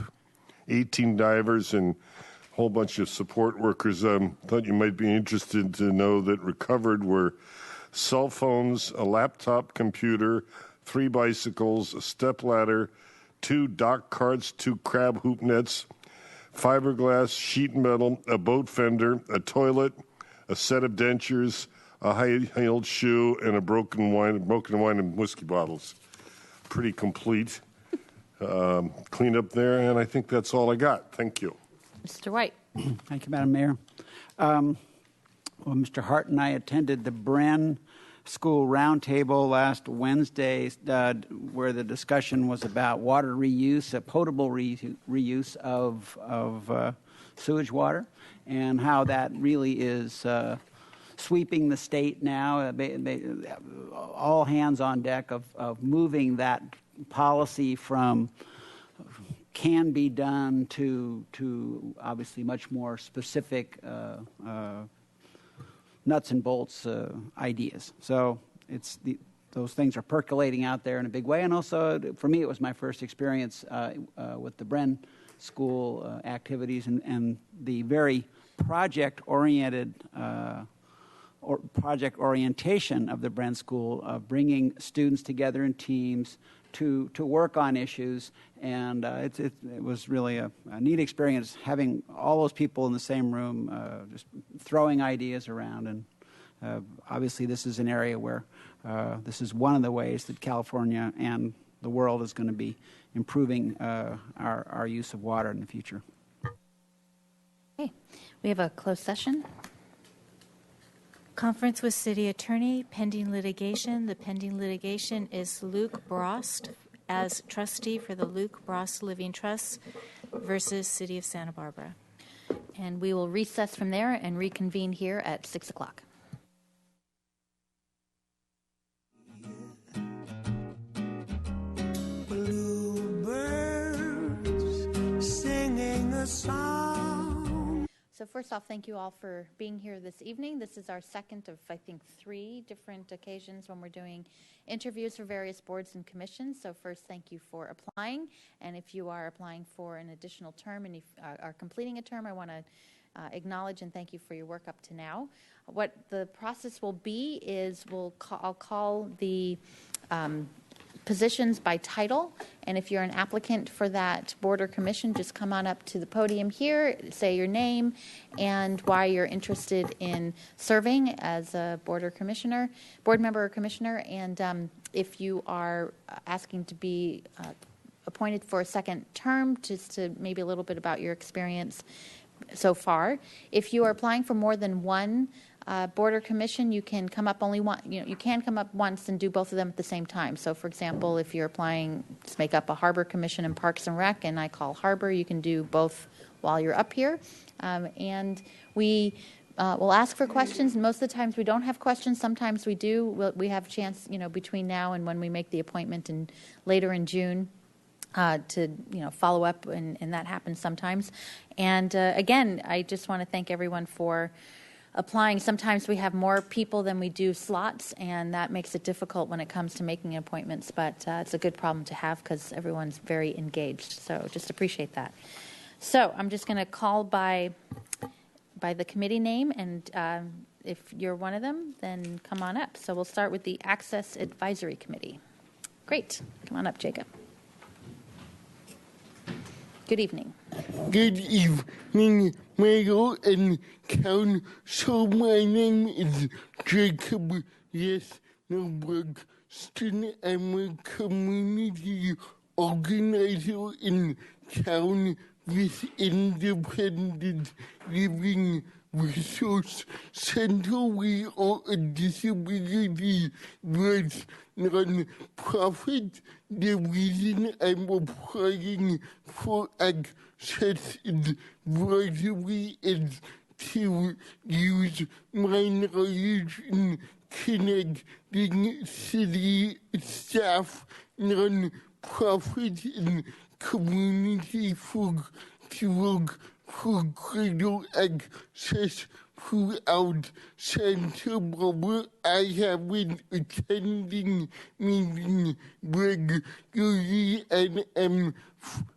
18 divers and a whole bunch of support workers. Thought you might be interested to know that recovered were cell phones, a laptop computer, 3 bicycles, a stepladder, 2 dock carts, 2 crab hoop nets, fiberglass, sheet metal, a boat fender, a toilet, a set of dentures, a high-heeled shoe, and a broken wine and whiskey bottles. Pretty complete. Clean up there, and I think that's all I got. Thank you. Mr. White. Thank you, Madam Mayor. Well, Mr. Hart and I attended the Bren School Roundtable last Wednesday, where the discussion was about water reuse, potable reuse of sewage water, and how that really is sweeping the state now. All hands on deck of moving that policy from can be done to obviously much more specific nuts and bolts ideas. So those things are percolating out there in a big way. And also, for me, it was my first experience with the Bren School activities and the very project-oriented project orientation of the Bren School, of bringing students together in teams to work on issues, and it was really a neat experience having all those people in the same room, just throwing ideas around. And obviously, this is an area where this is one of the ways that California and the world is going to be improving our use of water in the future. Okay, we have a closed session. Conference with City Attorney, pending litigation. The pending litigation is Luke Brost as trustee for the Luke Brost Living Trust versus City of Santa Barbara. And we will recess from there and reconvene here at 6 o'clock. Bluebirds singing a song. So first off, thank you all for being here this evening. This is our second of, I think, 3 different occasions when we're doing interviews for various boards and commissions. So first, thank you for applying. And if you are applying for an additional term and if are completing a term, I want to acknowledge and thank you for your work up to now. What the process will be is I'll call the positions by title, and if you're an applicant for that board or commission, just come on up to the podium here, say your name and why you're interested in serving as a board member or commissioner, and if you are asking to be appointed for a second term, just to maybe a little bit about your experience so far. If you are applying for more than one board or commission, you can come up only one. You can come up once and do both of them at the same time. So, for example, if you're applying to make up a Harbor Commission in Parks and Rec, and I call Harbor, you can do both while you're up here. And we will ask for questions. And most of the times we don't have questions. Sometimes we do. We have a chance, between now and when we make the appointment and later in June. To follow up, and that happens sometimes. And again, I just want to thank everyone for applying. Sometimes we have more people than we do slots, and that makes it difficult when it comes to making appointments, but it's a good problem to have because everyone's very engaged, so just appreciate that. So I'm just going to call by the committee name, and if you're one of them, then come on up. So we'll start with the Access Advisory Committee. Great. Come on up, Jacob. Good evening. Good evening, Mayor and Council. My name is Jacob Norbergston. I'm a community organizer in town with Independent Living Resource Center. We are a disability rights non-profit. The reason I'm applying for access advisory is to use my knowledge in connecting city staff, non-profit, and community to work for greater access throughout Santa Barbara. I have been attending meetings regularly and am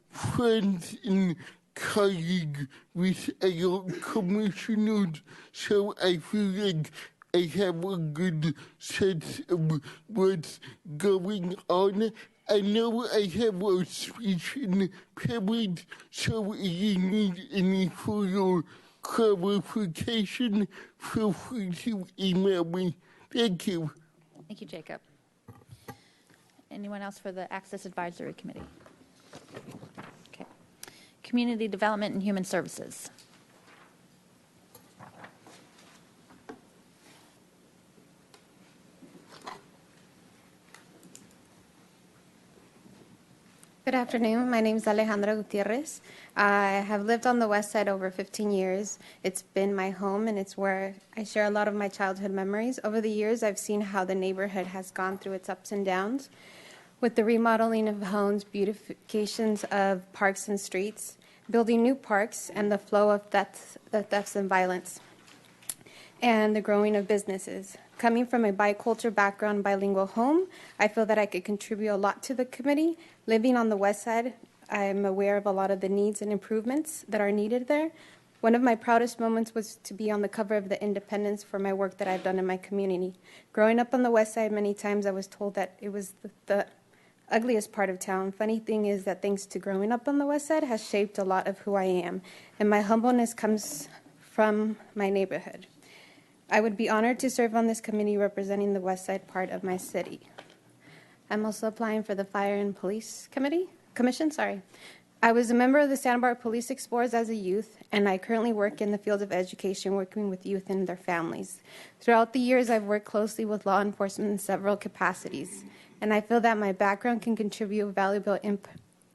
friends and colleagues with other commissioners, so I feel like I have a good sense of what's going on. I know I have a speech impediment, so if you need any further clarification, feel free to email me. Thank you. Thank you, Jacob. Anyone else for the Access Advisory Committee? Okay. Community Development and Human Services. Good afternoon. My name is Alejandra Gutierrez. I have lived on the West Side over 15 years. It's been my home, and it's where I share a lot of my childhood memories. Over the years, I've seen how the neighborhood has gone through its ups and downs with the remodeling of homes, beautifications of parks and streets, building new parks, and the flow of thefts and violence, and the growing of businesses. Coming from a bicultural background, bilingual home, I feel that I could contribute a lot to the committee. Living on the West Side, I'm aware of a lot of the needs and improvements that are needed there. One of my proudest moments was to be on the cover of the Independence for my work that I've done in my community. Growing up on the West Side, many times I was told that it was the ugliest part of town. Funny thing is that thanks to growing up on the West Side has shaped a lot of who I am, and my humbleness comes from my neighborhood. I would be honored to serve on this committee representing the West Side part of my city. I'm also applying for the Fire and Police Commission. I was a member of the Santa Barbara Police Explorers as a youth, and I currently work in the field of education, working with youth and their families. Throughout the years, I've worked closely with law enforcement in several capacities, and I feel that my background can contribute valuable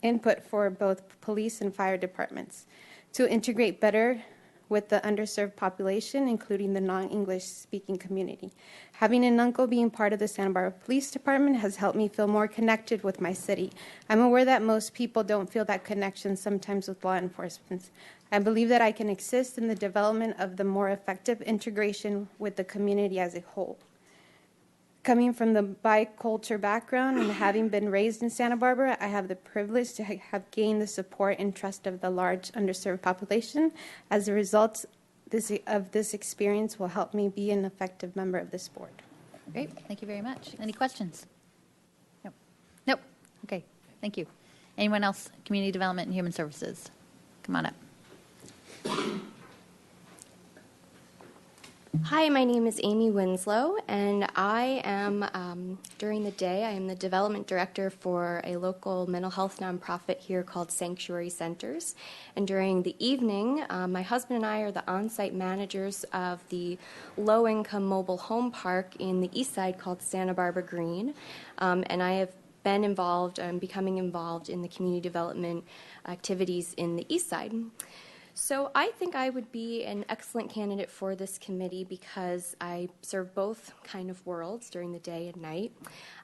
input for both police and fire departments to integrate better with the underserved population, including the non-English speaking community. Having an uncle being part of the Santa Barbara Police Department has helped me feel more connected with my city. I'm aware that most people don't feel that connection sometimes with law enforcement. I believe that I can assist in the development of the more effective integration with the community as a whole. Coming from the bicultural background and having been raised in Santa Barbara, I have the privilege to have gained the support and trust of the large underserved population. As a result, this experience will help me be an effective member of this board. Great. Thank you very much. Any questions? Nope. Okay. Thank you. Anyone else? Community Development and Human Services. Come on up. Hi, my name is Amy Winslow, and I am, during the day, I am the development director for a local mental health nonprofit here called Sanctuary Centers. And during the evening, my husband and I are the on-site managers of the low-income mobile home park in the east side called Santa Barbara Green. And I have been involved, becoming involved in the community development activities in the east side. So I think I would be an excellent candidate for this committee because I serve both kind of worlds during the day and night.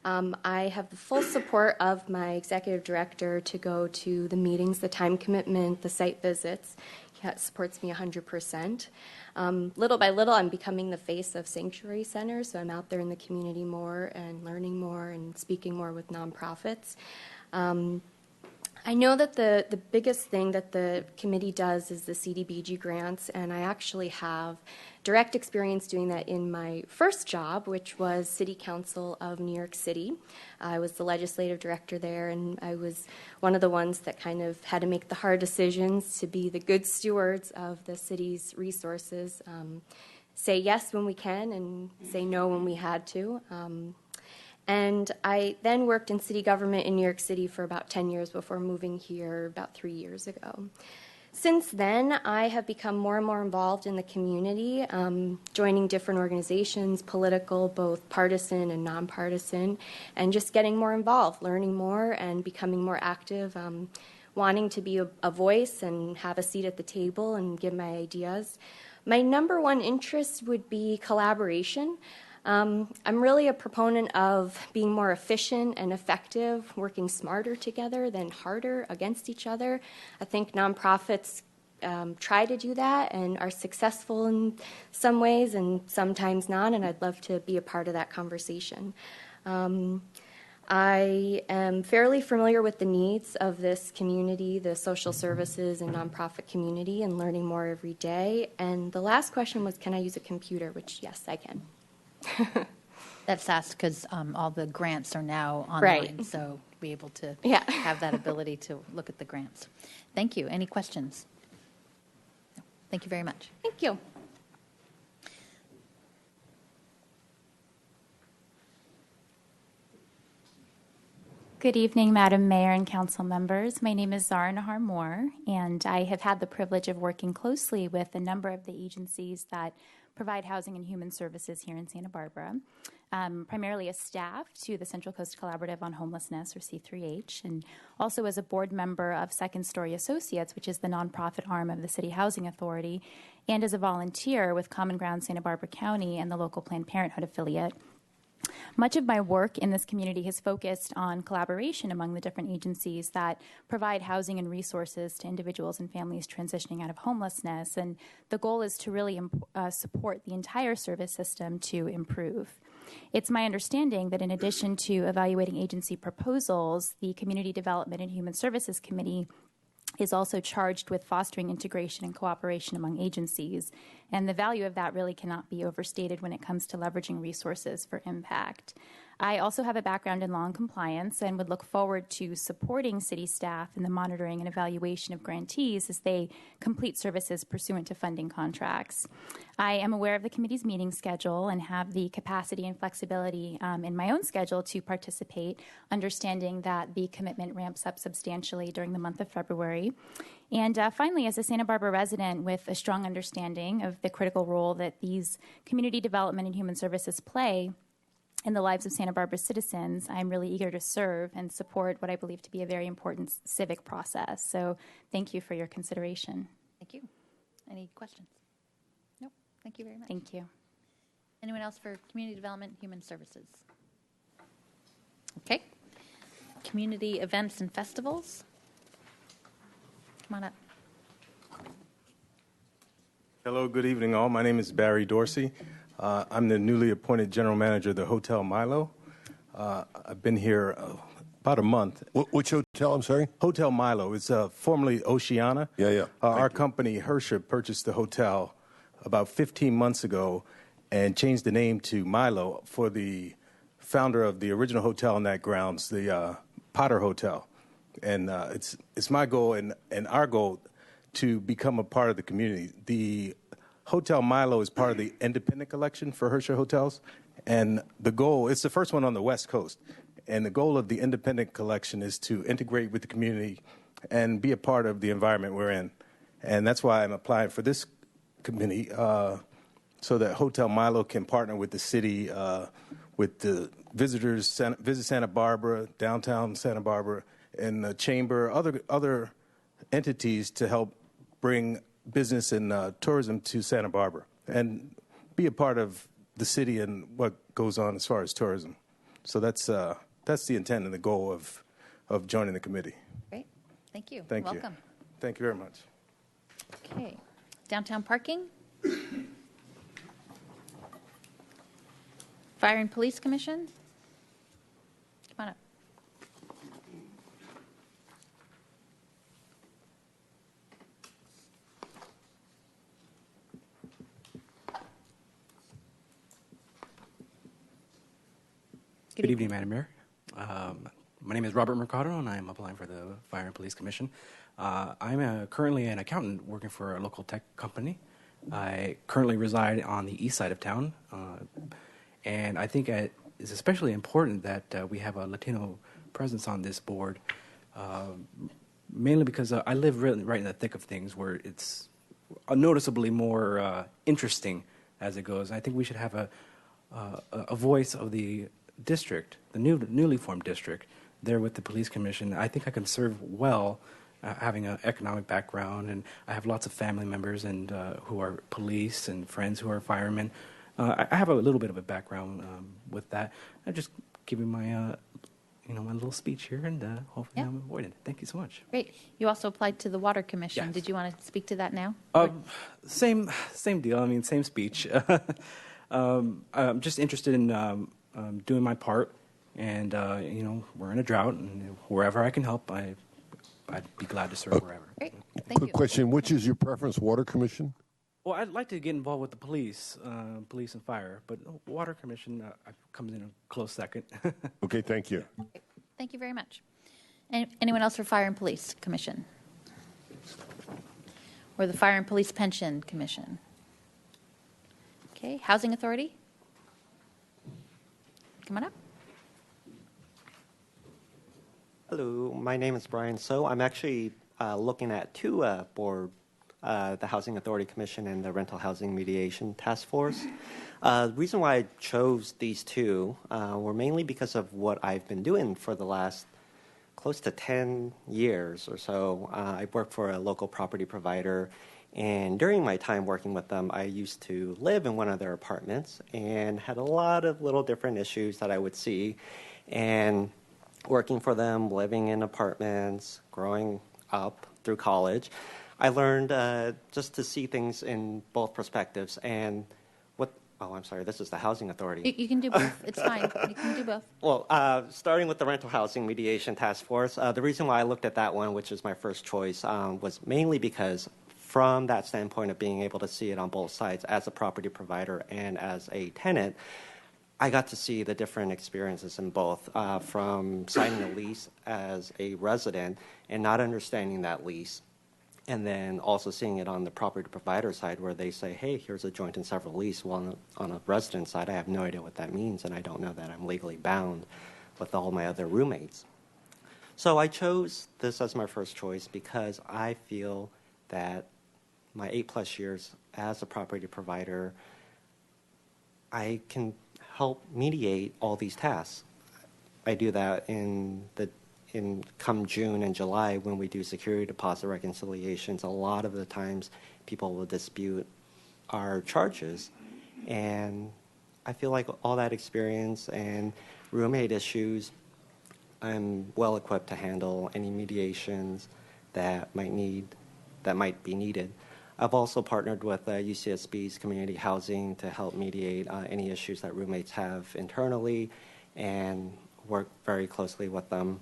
I have the full support of my executive director to go to the meetings, the time commitment, the site visits. He supports me 100%. Little by little, I'm becoming the face of Sanctuary Centers, so I'm out there in the community more and learning more and speaking more with nonprofits. I know that the biggest thing that the committee does is the CDBG grants, and I actually have direct experience doing that in my first job, which was City Council of New York City. I was the legislative director there, and I was one of the ones that kind of had to make the hard decisions to be the good stewards of the city's resources, say yes when we can and say no when we had to. And I then worked in city government in New York City for about 10 years before moving here about 3 years ago. Since then, I have become more and more involved in the community, joining different organizations, political, both partisan and nonpartisan, and just getting more involved, learning more and becoming more active, wanting to be a voice and have a seat at the table and give my ideas. My number one interest would be collaboration. I'm really a proponent of being more efficient and effective, working smarter together than harder against each other. I think nonprofits try to do that and are successful in some ways and sometimes not, and I'd love to be a part of that conversation. I am fairly familiar with the needs of this community, the social services and nonprofit community, and learning more every day. And the last question was, can I use a computer? Which, yes, I can. That's asked because all the grants are now online, Right. so be able to Yeah. have that ability to look at the grants. Thank you. Any questions? No. Thank you very much. Thank you. Good evening, Madam Mayor and council members. My name is Zara Nahar Moore, and I have had the privilege of working closely with a number of the agencies that provide housing and human services here in Santa Barbara, primarily as staff to the Central Coast Collaborative on Homelessness, or C3H, and also as a board member of Second Story Associates, which is the nonprofit arm of the City Housing Authority, and as a volunteer with Common Ground Santa Barbara County and the local Planned Parenthood affiliate. Much of my work in this community has focused on collaboration among the different agencies that provide housing and resources to individuals and families transitioning out of homelessness. And the goal is to really support the entire service system to improve. It's my understanding that in addition to evaluating agency proposals, the Community Development and Human Services Committee is also charged with fostering integration and cooperation among agencies. And the value of that really cannot be overstated when it comes to leveraging resources for impact. I also have a background in law and compliance and would look forward to supporting city staff in the monitoring and evaluation of grantees as they complete services pursuant to funding contracts. I am aware of the committee's meeting schedule and have the capacity and flexibility in my own schedule to participate, understanding that the commitment ramps up substantially during the month of February. And finally, as a Santa Barbara resident with a strong understanding of the critical role that these community development and human services play in the lives of Santa Barbara citizens, I'm really eager to serve and support what I believe to be a very important civic process. So thank you for your consideration. Thank you. Any questions? No. Thank you very much. Thank you. Anyone else for Community Development, Human Services? Okay. Community events and festivals. Come on up. Hello, good evening, all. My name is Barry Dorsey. I'm the newly appointed general manager of the Hotel Milo. I've been here about a month. Which hotel, I'm sorry? Hotel Milo. It's formerly Oceana. Yeah. Our company, Herscher, purchased the hotel about 15 months ago and changed the name to Milo for the founder of the original hotel on that grounds, the Potter Hotel. And it's my goal and our goal to become a part of the community. The Hotel Milo is part of the independent collection for Herscher Hotels, and the goal, it's the first one on the West Coast, and the goal of the independent collection is to integrate with the community and be a part of the environment we're in. And that's why I'm applying for this committee, so that Hotel Milo can partner with the city, with the visitors, Visit Santa Barbara, downtown Santa Barbara, and the chamber, other entities to help bring business and tourism to Santa Barbara and be a part of the city and what goes on as far as tourism. So that's the intent and the goal of joining the committee. Great. Thank you. Thank you. Welcome. Thank you very much. Okay. Downtown parking. Fire and Police Commission. Come on up. Good evening, Madam Mayor. My name is Robert Mercado, and I am applying for the Fire and Police Commission. I'm currently an accountant working for a local tech company. I currently reside on the east side of town, and I think it's especially important that we have a Latino presence on this board, mainly because I live right in the thick of things where it's noticeably more interesting as it goes. I think we should have a voice of the district, the newly formed district, there with the police commission. I think I can serve well, having an economic background, and I have lots of family members and who are police and friends who are firemen. I have a little bit of a background with that. I'm just giving my my little speech here, and hopefully I'm avoided. Thank you so much. Great. You also applied to the Water Commission. Yes. Did you want to speak to that now? Same deal. I mean, same speech. I'm just interested in doing my part, and we're in a drought, and wherever I can help, I'd be glad to serve wherever. Great. Thank Quick question: which is your preference, Water Commission? Well, I'd like to get involved with the police and fire, but Water Commission comes in a close second. Okay, thank you. Thank you very much. Anyone else for Fire and Police Commission? Or the Fire and Police Pension Commission? Okay, Housing Authority? Come on up. Hello, my name is Brian So. I'm actually looking at two board, the Housing Authority Commission and the Rental Housing Mediation Task Force. The reason why I chose these two were mainly because of what I've been doing for the last close to 10 years or so. I worked for a local property provider, and during my time working with them, I used to live in one of their apartments and had a lot of little different issues that I would see. And working for them, living in apartments, growing up through college, I learned just to see things in both perspectives. And I'm sorry, this is the Housing Authority. You can do both. It's fine. You can do both. Well, starting with the Rental Housing Mediation Task Force, the reason why I looked at that one, which is my first choice, was mainly because from that standpoint of being able to see it on both sides as a property provider and as a tenant, I got to see the different experiences in both, from signing a lease as a resident and not understanding that lease, and then also seeing it on the property provider side where they say, hey, here's a joint and several lease. Well, on a resident side, I have no idea what that means, and I don't know that I'm legally bound with all my other roommates. So I chose this as my first choice because I feel that my 8+ years as a property provider, I can help mediate all these tasks. I do that in come June and July when we do security deposit reconciliations. A lot of the times people will dispute our charges, and I feel like all that experience and roommate issues, I'm well equipped to handle any mediations that might be needed. I've also partnered with UCSB's community housing to help mediate any issues that roommates have internally and work very closely with them.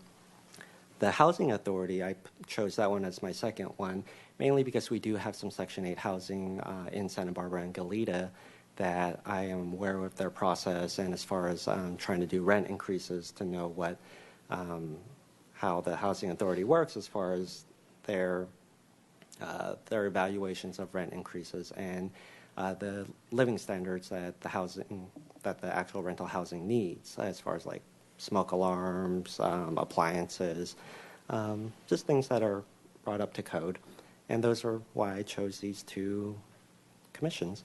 The Housing Authority, I chose that one as my second one, mainly because we do have some Section 8 housing in Santa Barbara and Goleta that I am aware of their process, and as far as trying to do rent increases to know how the Housing Authority works as far as their evaluations of rent increases and the living standards that the actual rental housing needs, as far as like smoke alarms, appliances, just things that are brought up to code. And those are why I chose these two commissions.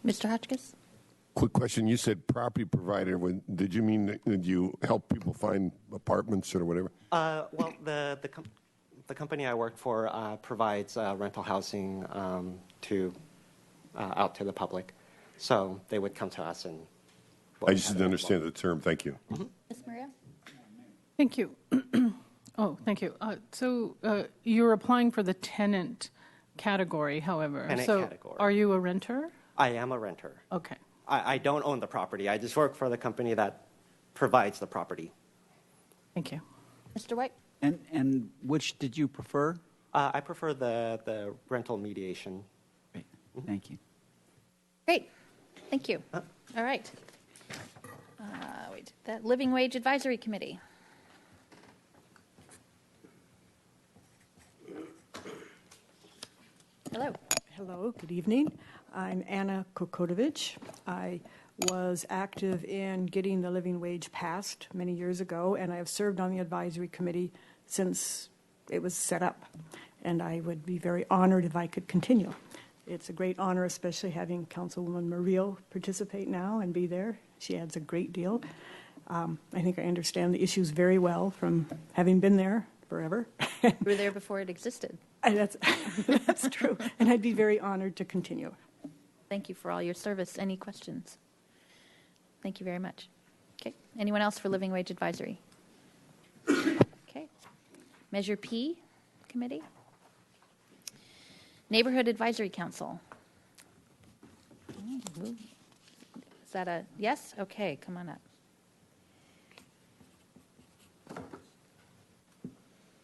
Mr. Hotchkiss? Quick question. You said property provider. Did you mean that you help people find apartments or whatever? Well, the company I work for provides rental housing out to the public. So they would come to us and... I just didn't understand the term. Thank you. Mm-hmm. Ms. Maria? Thank you. Thank you. So you're applying for the tenant category, however. Tenant category. Are you a renter? I am a renter. Okay. I don't own the property. I just work for the company that provides the property. Thank you. Mr. White? And which did you prefer? I prefer the rental mediation. Great. Thank you. Great. Thank you. All right. The Living Wage Advisory Committee. Hello. Hello, good evening. I'm Anna Kokotovich. I was active in getting the living wage passed many years ago, and I have served on the advisory committee since it was set up. And I would be very honored if I could continue. It's a great honor, especially having Councilwoman Murillo participate now and be there. She adds a great deal. I think I understand the issues very well from having been there forever. You were there before it existed. That's true. And I'd be very honored to continue. Thank you for all your service. Any questions? Thank you very much. Okay. Anyone else for Living Wage Advisory? Okay. Measure P Committee. Neighborhood Advisory Council. Is that a yes? Okay, come on up.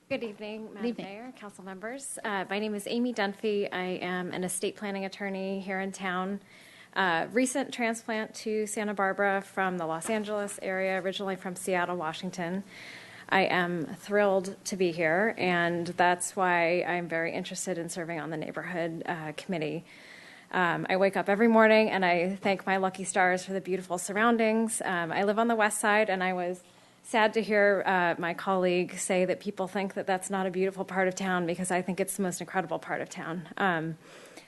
Good evening, Madam Mayor, council members. My name is Amy Dunphy. I am an estate planning attorney here in town. Recent transplant to Santa Barbara from the Los Angeles area, originally from Seattle, Washington. I am thrilled to be here, and that's why I'm very interested in serving on the neighborhood committee. I wake up every morning and I thank my lucky stars for the beautiful surroundings. I live on the west side, and I was sad to hear my colleague say that people think that that's not a beautiful part of town, because I think it's the most incredible part of town.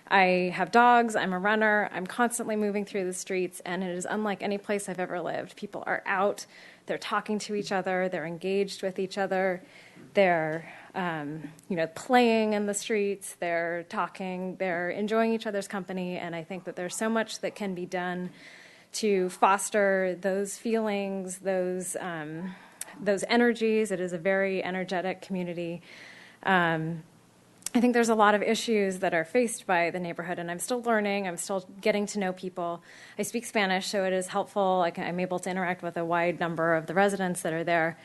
I have dogs, I'm a runner, I'm constantly moving through the streets, and it is unlike any place I've ever lived. People are out, they're talking to each other, they're engaged with each other, they're playing in the streets, they're talking, they're enjoying each other's company, and I think that there's so much that can be done to foster those feelings, those energies. It is a very energetic community. I think there's a lot of issues that are faced by the neighborhood, and I'm still learning. I'm still getting to know people. I speak Spanish, so it is helpful. I'm able to interact with a wide number of the residents that are there.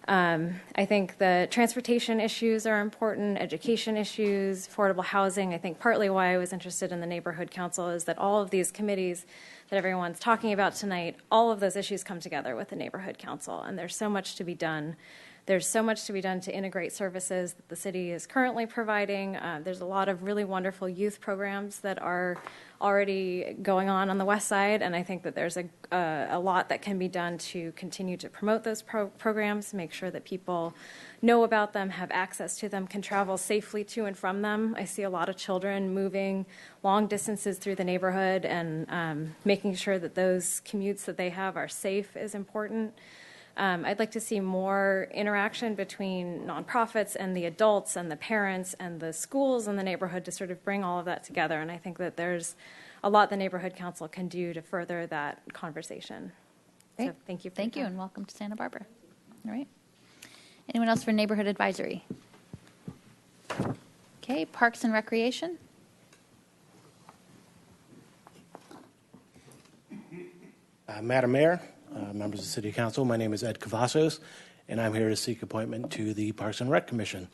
I think the transportation issues are important, education issues, affordable housing. I think partly why I was interested in the neighborhood council is that all of these committees that everyone's talking about tonight, all of those issues come together with the neighborhood council, and there's so much to be done. There's so much to be done to integrate services that the city is currently providing. There's a lot of really wonderful youth programs that are already going on the west side, and I think that there's a lot that can be done to continue to promote those programs, make sure that people know about them, have access to them, can travel safely to and from them. I see a lot of children moving long distances through the neighborhood, and making sure that those commutes that they have are safe is important. I'd like to see more interaction between nonprofits and the adults and the parents and the schools in the neighborhood to sort of bring all of that together. And I think that there's a lot the neighborhood council can do to further that conversation. Great. So thank you. Thank you, and welcome to Santa Barbara. All right. Anyone else for neighborhood advisory? Okay, Parks and Recreation. Madam Mayor, members of the City Council, my name is Ed Cavazos, and I'm here to seek appointment to the Parks and Rec Commission.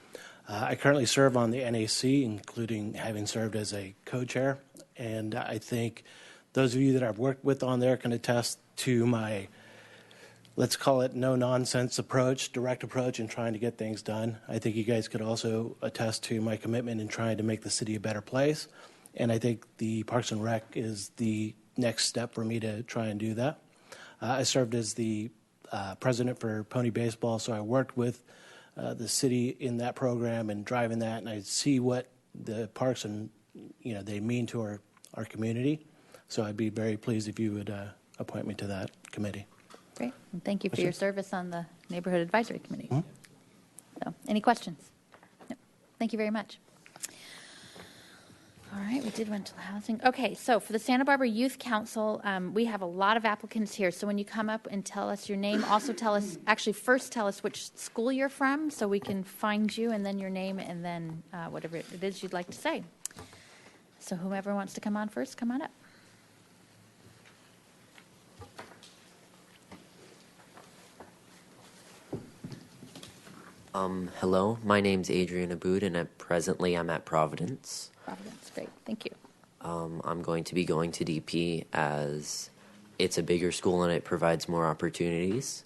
I currently serve on the NAC, including having served as a co-chair, and I think those of you that I've worked with on there can attest to my, let's call it, no-nonsense approach, direct approach in trying to get things done. I think you guys could also attest to my commitment in trying to make the city a better place, and I think the Parks and Rec is the next step for me to try and do that. I served as the president for Pony Baseball, so I worked with the city in that program and driving that, and I see what the parks and they mean to our community. So I'd be very pleased if you would appoint me to that committee. Great, and thank you for your service on the Neighborhood Advisory Committee. So, any questions? No. Thank you very much. All right, we did rental housing. Okay, so for the Santa Barbara Youth Council, we have a lot of applicants here. So when you come up and tell us your name, also tell us, actually first tell us which school you're from so we can find you, and then your name, and then whatever it is you'd like to say. So whomever wants to come on first, come on up. Hello, my name's Adrian Aboud, and presently I'm at Providence. Providence, great, thank you. I'm going to be going to DP as it's a bigger school and it provides more opportunities.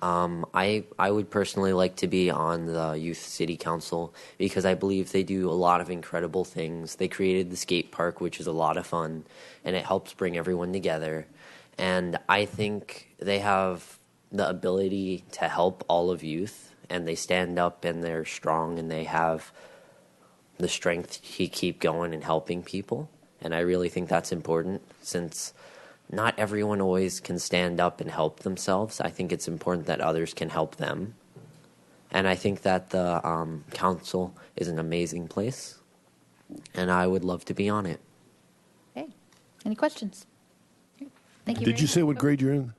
I would personally like to be on the Youth City Council because I believe they do a lot of incredible things. They created the skate park, which is a lot of fun, and it helps bring everyone together. And I think they have the ability to help all of youth, and they stand up and they're strong and they have the strength to keep going and helping people. And I really think that's important since not everyone always can stand up and help themselves. I think it's important that others can help them. And I think that the council is an amazing place, and I would love to be on it. Okay. Any questions? Thank you. Did you say what grade you're in?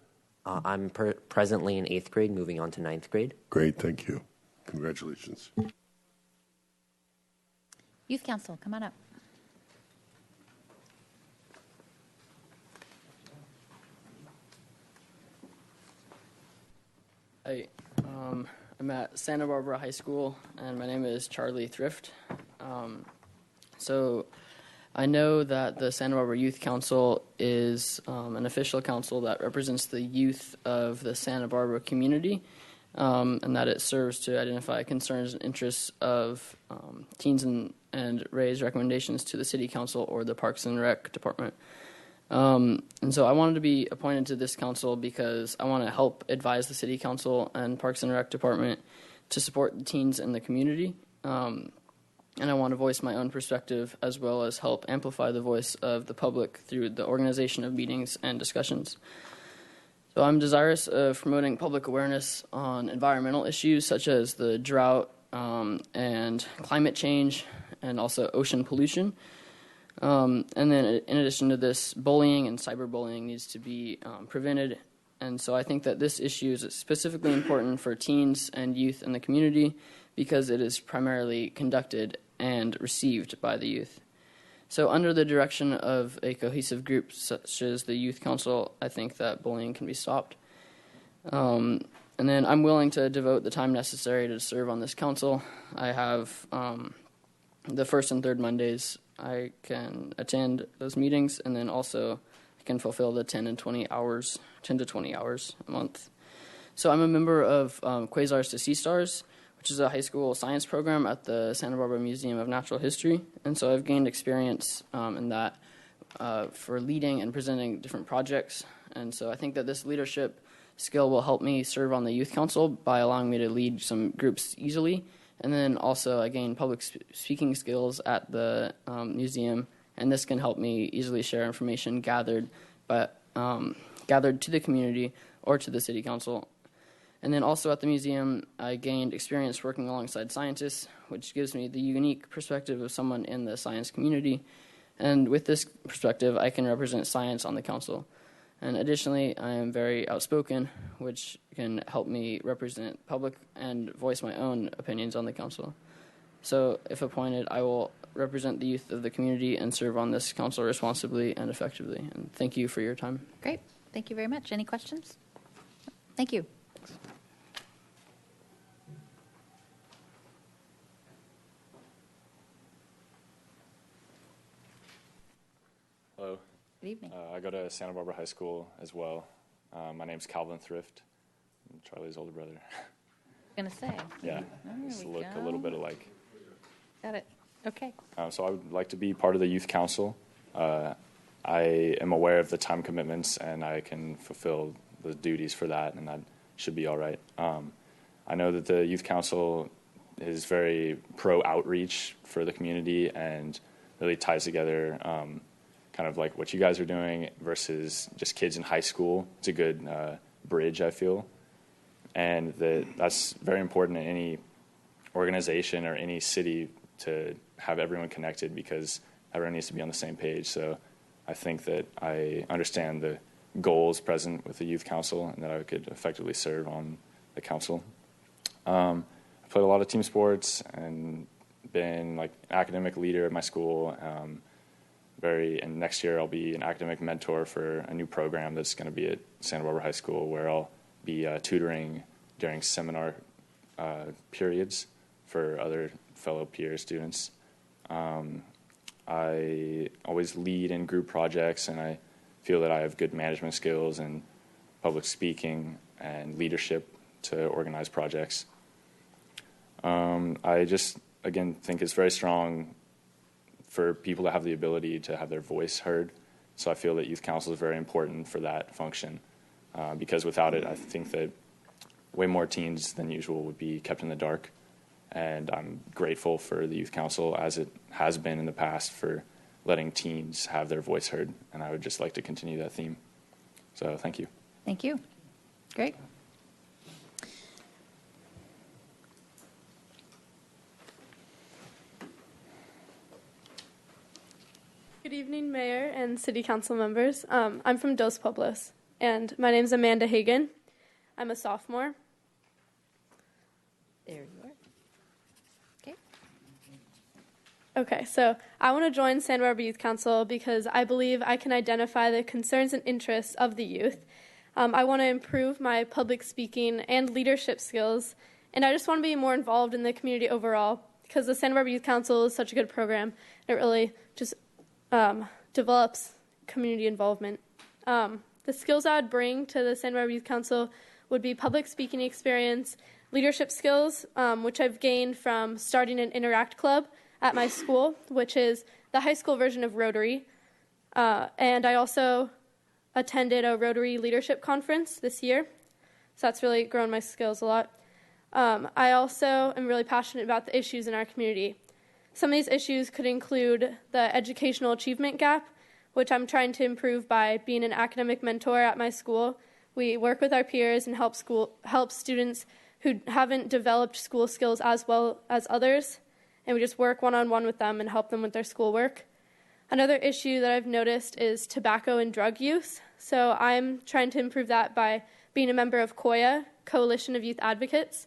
I'm presently in 8th grade, moving on to 9th grade. Great, thank you. Congratulations. Youth Council, come on up. Hi, I'm at Santa Barbara High School, and my name is Charlie Thrift. So I know that the Santa Barbara Youth Council is an official council that represents the youth of the Santa Barbara community, and that it serves to identify concerns and interests of teens and raise recommendations to the City Council or the Parks and Rec Department. And so I wanted to be appointed to this council because I want to help advise the City Council and Parks and Rec Department to support the teens in the community. And I want to voice my own perspective as well as help amplify the voice of the public through the organization of meetings and discussions. So I'm desirous of promoting public awareness on environmental issues such as the drought and climate change and also ocean pollution. And then in addition to this, bullying and cyberbullying needs to be prevented. And so I think that this issue is specifically important for teens and youth in the community because it is primarily conducted and received by the youth. So under the direction of a cohesive group such as the Youth Council, I think that bullying can be stopped. And then I'm willing to devote the time necessary to serve on this council. I have the first and third Mondays I can attend those meetings, and then also I can fulfill the 10 to 20 hours a month. So I'm a member of Quasars to Sea Stars, which is a high school science program at the Santa Barbara Museum of Natural History, and so I've gained experience in that for leading and presenting different projects, and so I think that this leadership skill will help me serve on the Youth Council by allowing me to lead some groups easily. And then also I gained public speaking skills at the museum, and this can help me easily share information gathered to the community or to the City Council. And then also at the museum, I gained experience working alongside scientists, which gives me the unique perspective of someone in the science community. And with this perspective, I can represent science on the council. And additionally, I am very outspoken, which can help me represent public and voice my own opinions on the council. So if appointed, I will represent the youth of the community and serve on this council responsibly and effectively. And thank you for your time. Great. Thank you very much. Any questions? Thank you. Hello. Good evening. I go to Santa Barbara High School as well. My name's Calvin Thrift. I'm Charlie's older brother. Going to say. Yeah, There just we look go. a little bit alike. Got it. Okay. So I would like to be part of the youth council. I am aware of the time commitments, and I can fulfill the duties for that, and that should be all right. I know that the youth council is very pro-outreach for the community and really ties together kind of like what you guys are doing versus just kids in high school. It's a good bridge, I feel. And that's very important in any organization or any city to have everyone connected because everyone needs to be on the same page. So I think that I understand the goals present with the youth council and that I could effectively serve on the council. I played a lot of team sports and been like an academic leader at my school. And next year I'll be an academic mentor for a new program that's going to be at Santa Barbara High School where I'll be tutoring during seminar periods for other fellow peer students. I always lead in group projects, and I feel that I have good management skills and public speaking and leadership to organize projects. I just, again, think it's very strong for people to have the ability to have their voice heard. So I feel that youth council is very important for that function, because without it, I think that way more teens than usual would be kept in the dark. And I'm grateful for the youth council, as it has been in the past, for letting teens have their voice heard. And I would just like to continue that theme. So thank you. Thank you. Great. Good evening, Mayor and City Council members. I'm from Dos Pueblos, and my name is Amanda Hagan. I'm a sophomore. There you are. Okay. Okay, so I want to join Santa Barbara Youth Council because I believe I can identify the concerns and interests of the youth. I want to improve my public speaking and leadership skills, and I just want to be more involved in the community overall because the Santa Barbara Youth Council is such a good program. It really just develops community involvement. The skills I would bring to the Santa Barbara Youth Council would be public speaking experience, leadership skills, which I've gained from starting an Interact Club at my school, which is the high school version of Rotary. And I also attended a Rotary Leadership Conference this year, so that's really grown my skills a lot. I also am really passionate about the issues in our community. Some of these issues could include the educational achievement gap, which I'm trying to improve by being an academic mentor at my school. We work with our peers and help students who haven't developed school skills as well as others, and we just work one-on-one with them and help them with their schoolwork. Another issue that I've noticed is tobacco and drug use, so I'm trying to improve that by being a member of COYA, Coalition of Youth Advocates.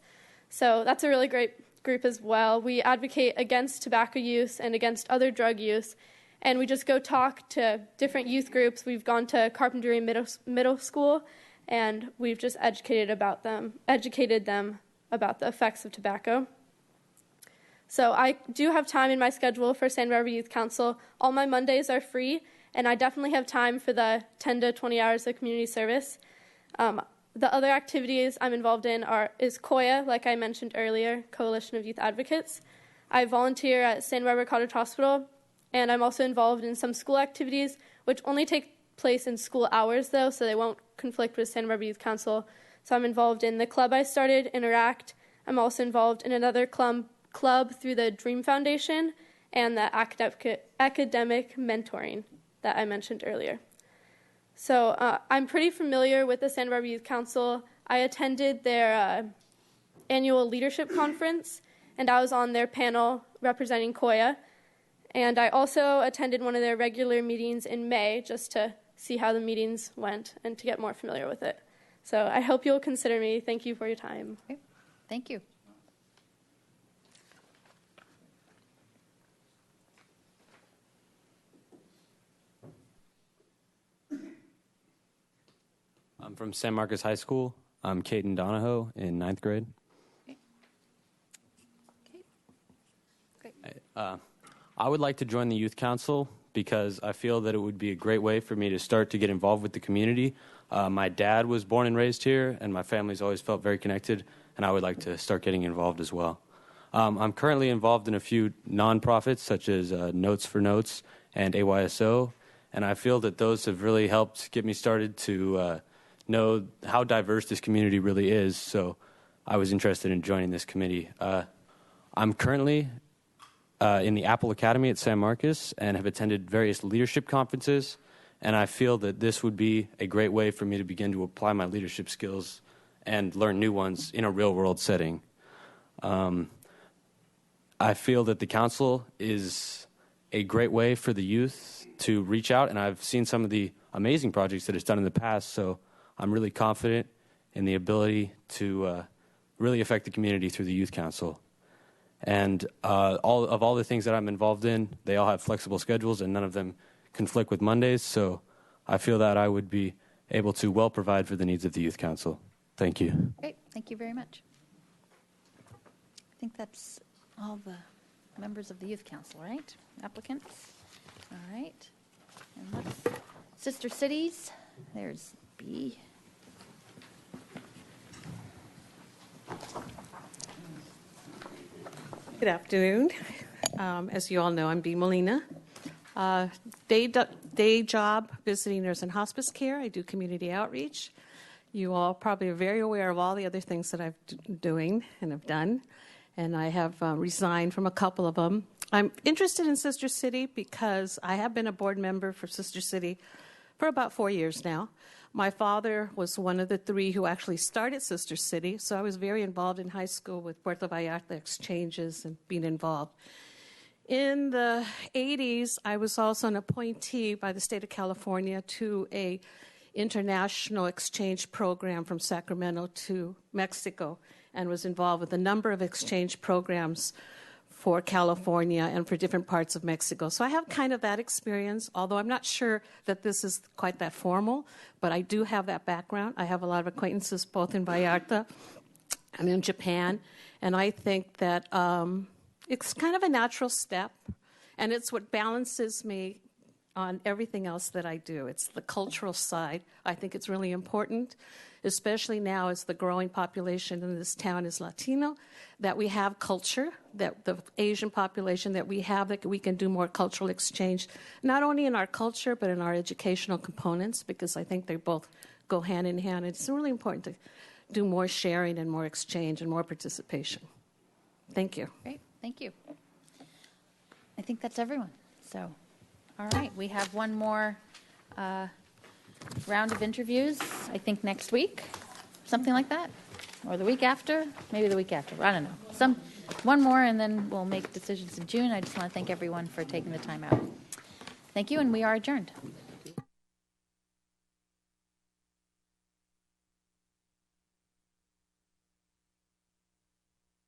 So that's a really great group as well. We advocate against tobacco use and against other drug use, and we just go talk to different youth groups. We've gone to Carpinteria Middle School, and we've just educated them about the effects of tobacco. So I do have time in my schedule for Santa Barbara Youth Council. All my Mondays are free, and I definitely have time for the 10 to 20 hours of community service. The other activities I'm involved in is COYA, like I mentioned earlier, Coalition of Youth Advocates. I volunteer at Santa Barbara Cottage Hospital, and I'm also involved in some school activities, which only take place in school hours, though, so they won't conflict with Santa Barbara Youth Council. So I'm involved in the club I started, Interact. I'm also involved in another club through the Dream Foundation and the academic mentoring that I mentioned earlier. So I'm pretty familiar with the Santa Barbara Youth Council. I attended their annual leadership conference, and I was on their panel representing COYA. And I also attended one of their regular meetings in May just to see how the meetings went and to get more familiar with it. So I hope you'll consider me. Thank you for your time. Okay. Thank you. I'm from San Marcos High School. I'm Caden Donahoe in 9th grade. I would like to join the youth council because I feel that it would be a great way for me to start to get involved with the community. My dad was born and raised here, and my family's always felt very connected, and I would like to start getting involved as well. I'm currently involved in a few nonprofits such as Notes for Notes and AYSO, and I feel that those have really helped get me started to know how diverse this community really is, so I was interested in joining this committee. I'm currently in the Apple Academy at San Marcos and have attended various leadership conferences, and I feel that this would be a great way for me to begin to apply my leadership skills and learn new ones in a real-world setting. I feel that the council is a great way for the youth to reach out, and I've seen some of the amazing projects that it's done in the past, so I'm really confident in the ability to really affect the community through the youth council. And all the things that I'm involved in, they all have flexible schedules, and none of them conflict with Mondays, so I feel that I would be able to well provide for the needs of the youth council. Thank you. Great. Thank you very much. I think that's all the members of the youth council, right? Applicants? All right. And let's Sister cities, there's B. Good afternoon. As you all know, I'm Bea Molina. Day job, visiting nurse and hospice care. I do community outreach. You all probably are very aware of all the other things that I'm doing and have done, and I have resigned from a couple of them. I'm interested in Sister City because I have been a board member for Sister City for about 4 years now. My father was one of the three who actually started Sister City, so I was very involved in high school with Puerto Vallarta exchanges and being involved. In the 80s, I was also an appointee by the state of California to a international exchange program from Sacramento to Mexico, and was involved with a number of exchange programs for California and for different parts of Mexico. So I have kind of that experience, although I'm not sure that this is quite that formal, but I do have that background. I have a lot of acquaintances both in Vallarta and in Japan, and I think that it's kind of a natural step, and it's what balances me on everything else that I do. It's the cultural side. I think it's really important, especially now as the growing population in this town is Latino, that we have culture, that the Asian population that we have, that we can do more cultural exchange, not only in our culture, but in our educational components, because I think they both go hand in hand. It's really important to do more sharing and more exchange and more participation. Thank you. Great, thank you. I think that's everyone. So, all right, we have one more round of interviews, I think next week, something like that, or the week after, maybe the week after, I don't know. One more, and then we'll make decisions in June. I just want to thank everyone for taking the time out. Thank you, and we are adjourned.